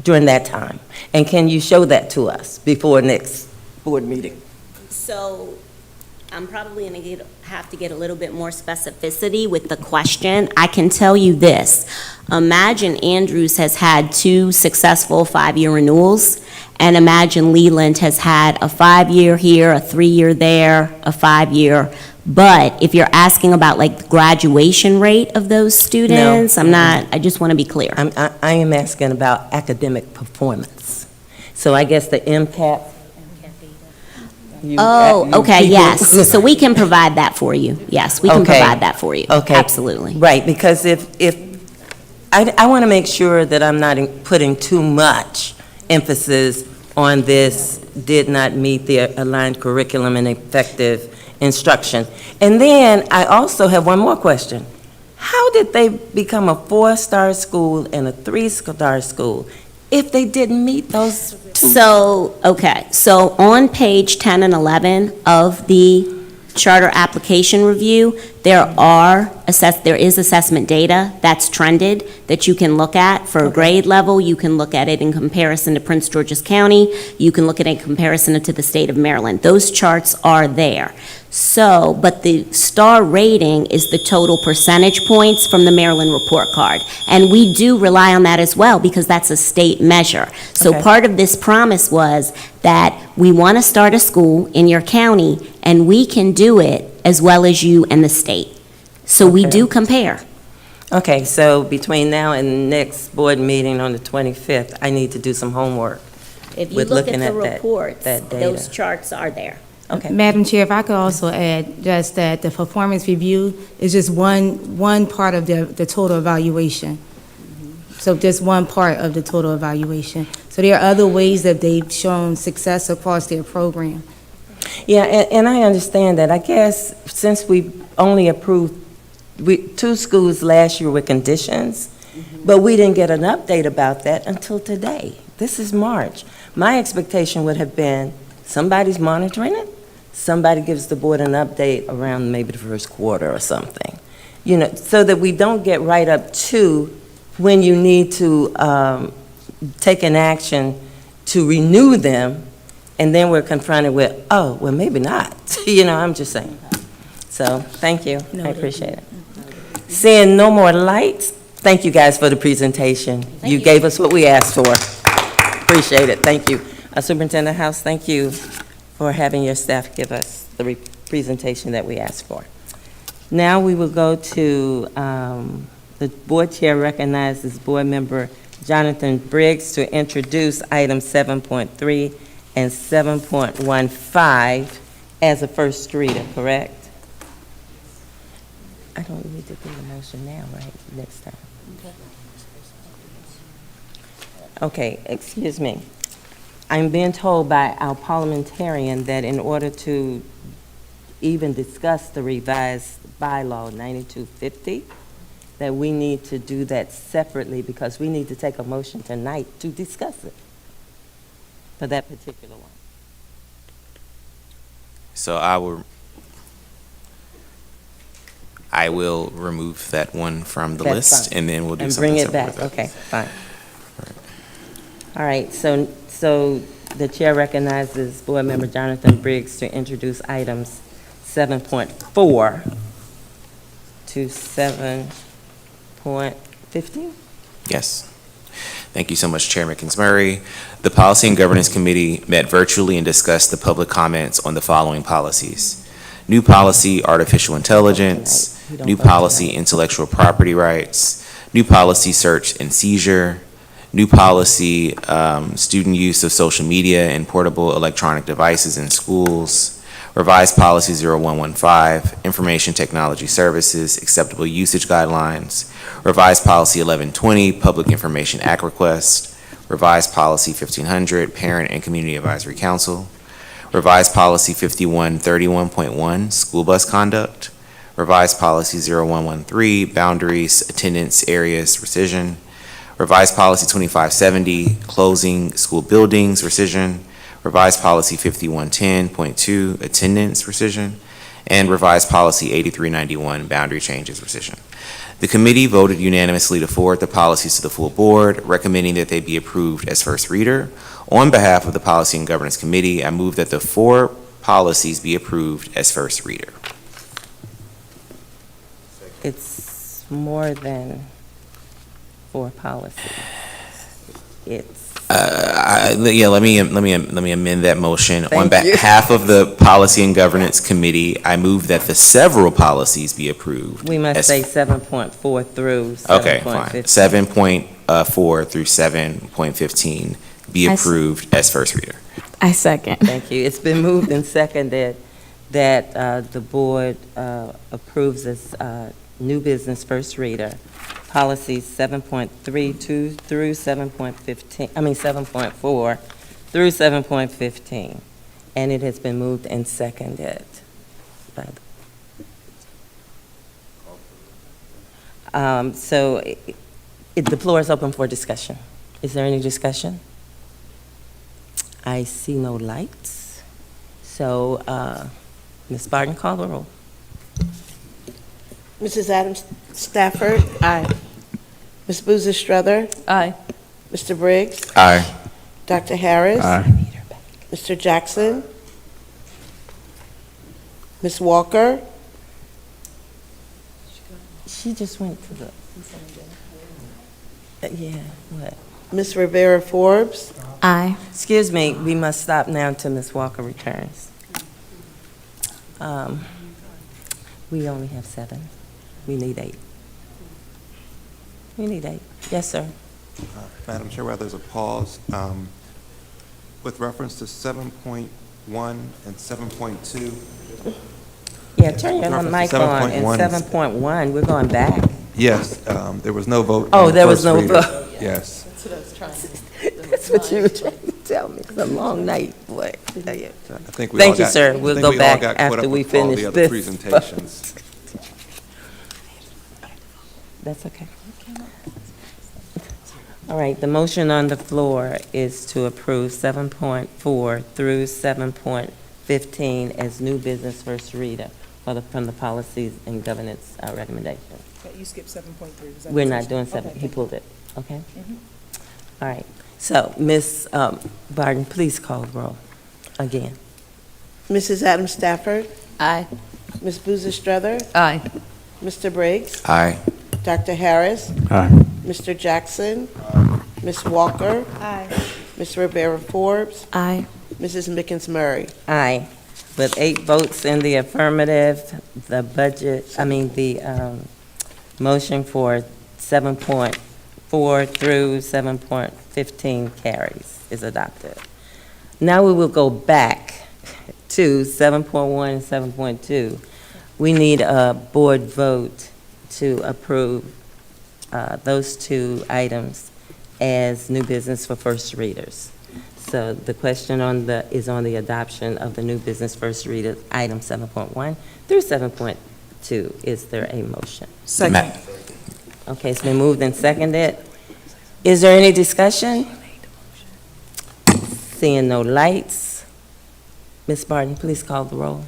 during that time? And can you show that to us before next board meeting? So I'm probably going to have to get a little bit more specificity with the question. I can tell you this. Imagine Andrews has had 2 successful 5-year renewals, and imagine Leland has had a 5-year here, a 3-year there, a 5-year. But if you're asking about like the graduation rate of those students, No. I'm not, I just want to be clear. I am asking about academic performance. So I guess the MCAT. Okay, yes. So we can provide that for you. Yes, we can provide that for you. Okay. Absolutely. Right, because if I want to make sure that I'm not putting too much emphasis on this did not meet the aligned curriculum and effective instruction. And then I also have one more question. How did they become a 4-star school and a 3-star school if they didn't meet those 2? So, okay, so on page 10 and 11 of the charter application review, there is assessment data that's trended that you can look at for a grade level. You can look at it in comparison to Prince George's County. You can look at it in comparison to the state of Maryland. Those charts are there. So, but the star rating is the total percentage points from the Maryland report card. And we do rely on that as well because that's a state measure. So part of this promise was that we want to start a school in your county and we can do it as well as you and the state. So we do compare. Okay, so between now and next board meeting on the 25th, I need to do some homework. If you with look at looking the at reports, that data. those charts are there. Okay. Madam Chair, if I could also add just that the performance review is just one part of the total evaluation. So just one part of the total evaluation. So there are other ways that they've shown success across their program. Yeah, and I understand that. I guess since we only approved 2 schools last year with conditions, but we didn't get an update about that until today. This is March. My expectation would have been somebody's monitoring it, somebody gives the board an update around maybe the first quarter or something. so that we don't get right up to when you need to take an action to renew them, and then we're confronted with, oh, well, maybe not. I'm just saying. So, thank you. I appreciate it. Seeing no more lights, thank you guys for the presentation. You gave us what we asked for. Appreciate it. Thank you. Superintendent House, thank you for having your staff give us the presentation that we asked for. Now we will go to the board chair recognizes board member Jonathan Briggs to introduce items 7.3 and 7.15 as a first reader, correct? I don't need to do the motion now, right? Next time. Okay, excuse me. I'm being told by our parliamentarian that in order to even discuss the revised bylaw 9250, that we need to do that separately because we need to take a motion tonight to discuss it for that particular one. So I will remove that one from the That's list, fine. and then we'll do and something bring it separate back. with that. Okay, fine. All right, so the chair recognizes board member Jonathan Briggs to introduce items 7.4 to 7.15. Yes. Thank you so much, Chair McInsmurry. The Policy and Governance Committee met virtually and discussed the public comments on the following policies. New policy, artificial intelligence. New policy, intellectual property rights. New policy, search and seizure. New policy, student use of social media and portable electronic devices in schools. Revised policy 0115, information technology services, acceptable usage guidelines. Revised policy 1120, public information act request. Revised policy 1500, parent and community advisory council. Revised policy 5131.1, school bus conduct. Revised policy 0113, boundaries, attendance areas, rescission. Revised policy 2570, closing school buildings, rescission. Revised policy 5110.2, attendance, rescission. And revised policy 8391, boundary changes, rescission. The committee voted unanimously to forward the policies to the full board, recommending that they be approved as first reader. On behalf of the Policy and Governance Committee, I move that the 4 policies be approved as first reader. It's more than 4 policies. It's Yeah, let me amend that motion. On Thank you. behalf of the Policy and Governance Committee, I move that the several policies be approved. We must as- say 7.4 through 7.15. Okay, fine. 7.4 through 7.15 be I approved as first reader. I second. Thank you. It's been moved and seconded that the board approves this new business first reader, policies 7.32 through 7.4 through 7.15. And it has been moved and seconded. So the floor is open for discussion. Is there any discussion? I see no lights. So, Ms. Barton, call the roll. Mrs. Adams Stafford? Aye. Ms. Boozer Strother? Aye. Mr. Briggs? Aye. Dr. Harris? Aye. Mr. Jackson? Ms. Walker? She just went to the, yeah, what? Ms. Rivera Forbes? Aye. Excuse me, we must stop now until Ms. Walker returns. We only have 7. We need 8. We need 8. Yes, sir. Madam Chair, while there's a pause, with reference to 7.1 and 7.2. Yeah, turn your With reference mic to on. And 7.1, we're going back. Yes, there was no vote. Oh, on there was first no reader. vote. Yes. That's what I was trying to. That's what you were trying to tell me. It's a long night, boy. Tell you. I think we Thank all you, got- sir. I We'll think go we all back got caught after up we with all the finish other this. presentations. That's okay. All right, the motion on the floor is to approve 7.4 through 7.15 as new business first reader. from the policies and governance recommendation. You skipped 7.3. We're not doing 7, he pulled it, okay? All right, so Ms. Barton, please call the roll again. Mrs. Adams Stafford? Aye. Ms. Boozer Strother? Aye. Mr. Briggs? Aye. Dr. Harris? Aye. Mr. Jackson? Ms. Walker? Aye. Ms. Rivera Forbes? Aye. Mrs. Mickens Murray? Aye. With 8 votes in the affirmative, the motion for 7.4 through 7.15 carries, is adopted. Now we will go back to 7.1 and 7.2. We need a board vote to approve those 2 items as new business for first readers. So the question is on the adoption of the new business first reader, item 7.1 through 7.2. Is there a motion? Second. Okay, it's been moved and seconded. Is there any discussion? Seeing no lights. Ms. Barton, please call the roll.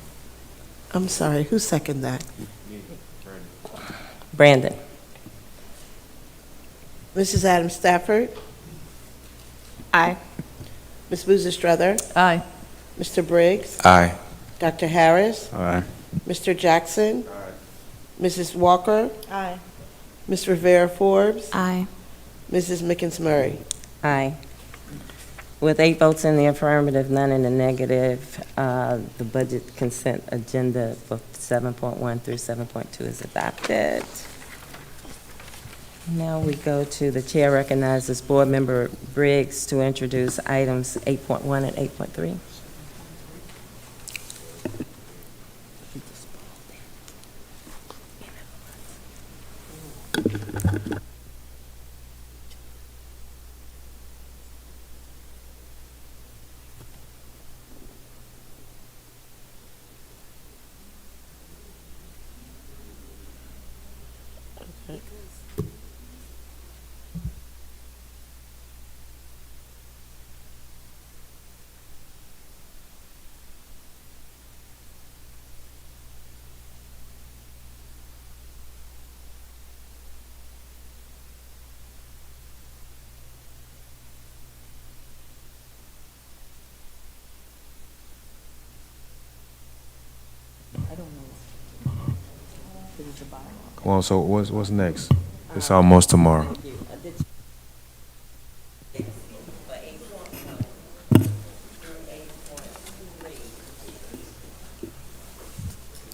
I'm sorry, who seconded that? Brandon. Mrs. Adams Stafford? Aye. Ms. Boozer Strother? Aye. Mr. Briggs? Aye. Dr. Harris? Aye. Mr. Jackson? Mrs. Walker? Aye. Ms. Rivera Forbes? Aye. Mrs. Mickens Murray? Aye. With 8 votes in the affirmative, none in the negative, the budget consent agenda for 7.1 through 7.2 is adopted. Now we go to the chair recognizes Board Member Briggs to introduce items 8.1 and 8.3. Well, so what's next? It's almost tomorrow.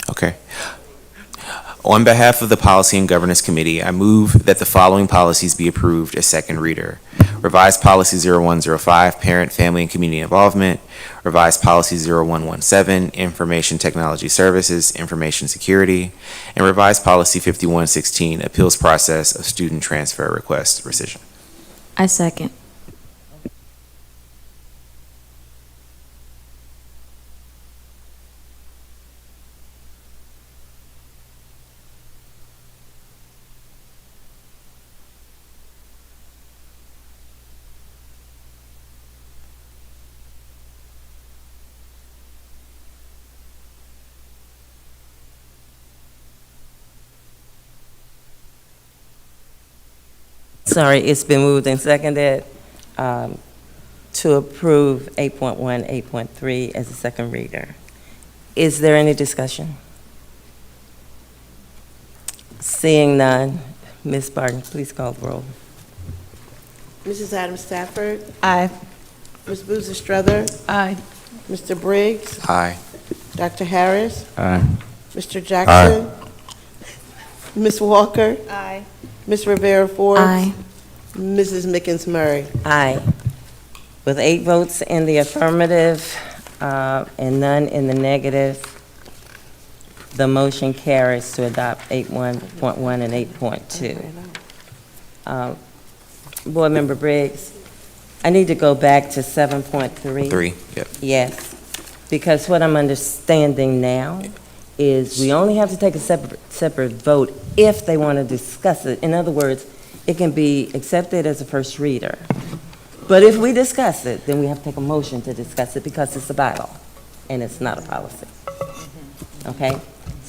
Okay. On behalf of the Policy and Governance Committee, I move that the following policies be approved as second reader. Revised Policy 0105, Parent, Family, and Community Involvement. Revised Policy 0117, Information Technology Services, Information Security. And Revised Policy 5116, Appeals Process of Student Transfer Request Rescission. I second. Sorry, it's been moved and seconded to approve 8.1, 8.3 as a second reader. Is there any discussion? Seeing none, Ms. Barton, please call the roll. Mrs. Adams Stafford? Aye. Ms. Boozer Strother? Aye. Mr. Briggs? Aye. Dr. Harris? Aye. Mr. Jackson? Ms. Walker? Aye. Ms. Rivera Forbes? Aye. Mrs. Mickens Murray? Aye. With 8 votes in the affirmative and none in the negative, the motion carries to adopt 8.1 and 8.2. Board Member Briggs, I need to go back to 7.3. 3, yep. Yes, because what I'm understanding now is we only have to take a separate vote if they want to discuss it. In other words, it can be accepted as a first reader. But if we discuss it, then we have to take a motion to discuss it because it's a bylaw and it's not a policy. Okay?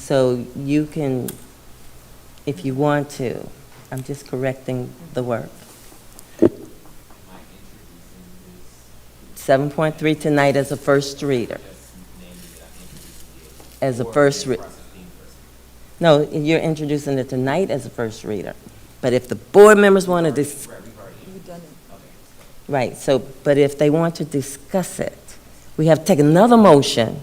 So you can, if you want to, I'm just correcting the work. 7.3 tonight as a first reader. As a first reader. No, you're introducing it tonight as a first reader. But if the board members want to right, so, but if they want to discuss it, we have to take another motion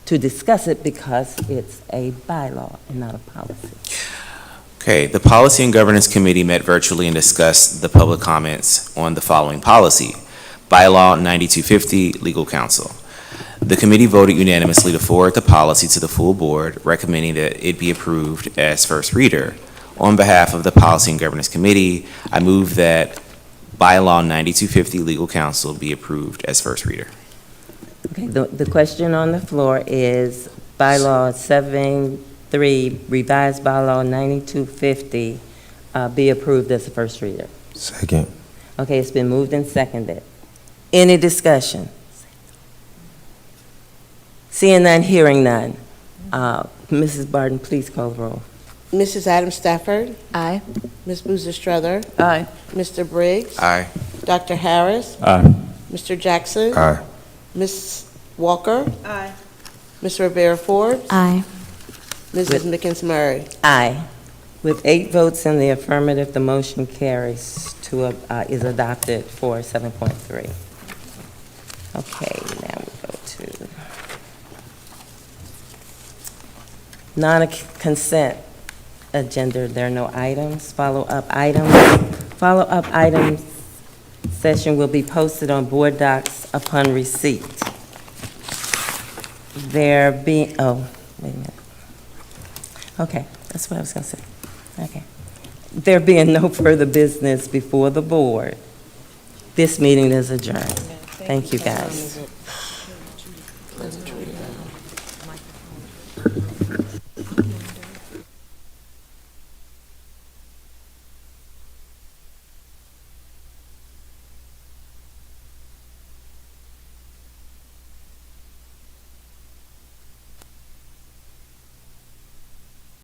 to discuss it because it's a bylaw and not a policy. Okay, the Policy and Governance Committee met virtually and discussed the public comments on the following policy. Bylaw 9250, Legal Counsel. The committee voted unanimously to forward the policy to the full board, recommending that it be approved as first reader. On behalf of the Policy and Governance Committee, I move that Bylaw 9250, Legal Counsel be approved as first reader. Okay, the question on the floor is bylaw 7.3, revised bylaw 9250, be approved as a first reader. Second. Okay, it's been moved and seconded. Any discussion? Seeing none, hearing none. Mrs. Barton, please call the roll. Mrs. Adams Stafford. Aye. Ms. Boozer Strother. Aye. Mr. Briggs. Aye. Dr. Harris. Aye. Mr. Jackson. Aye. Ms. Walker. Aye. Ms. Rivera Forbes. Aye. Mrs. Mickens Murray. Aye. With 8 votes in the affirmative, the motion carries to, is adopted for 7.3. Okay, now we go to non-consent agenda. There are no items. Follow-up items. Follow-up items session will be posted on board docs upon receipt. There being, oh, wait a minute. Okay, that's what I was going to say. Okay. There being no further business before the board, this meeting is adjourned. Thank you, guys.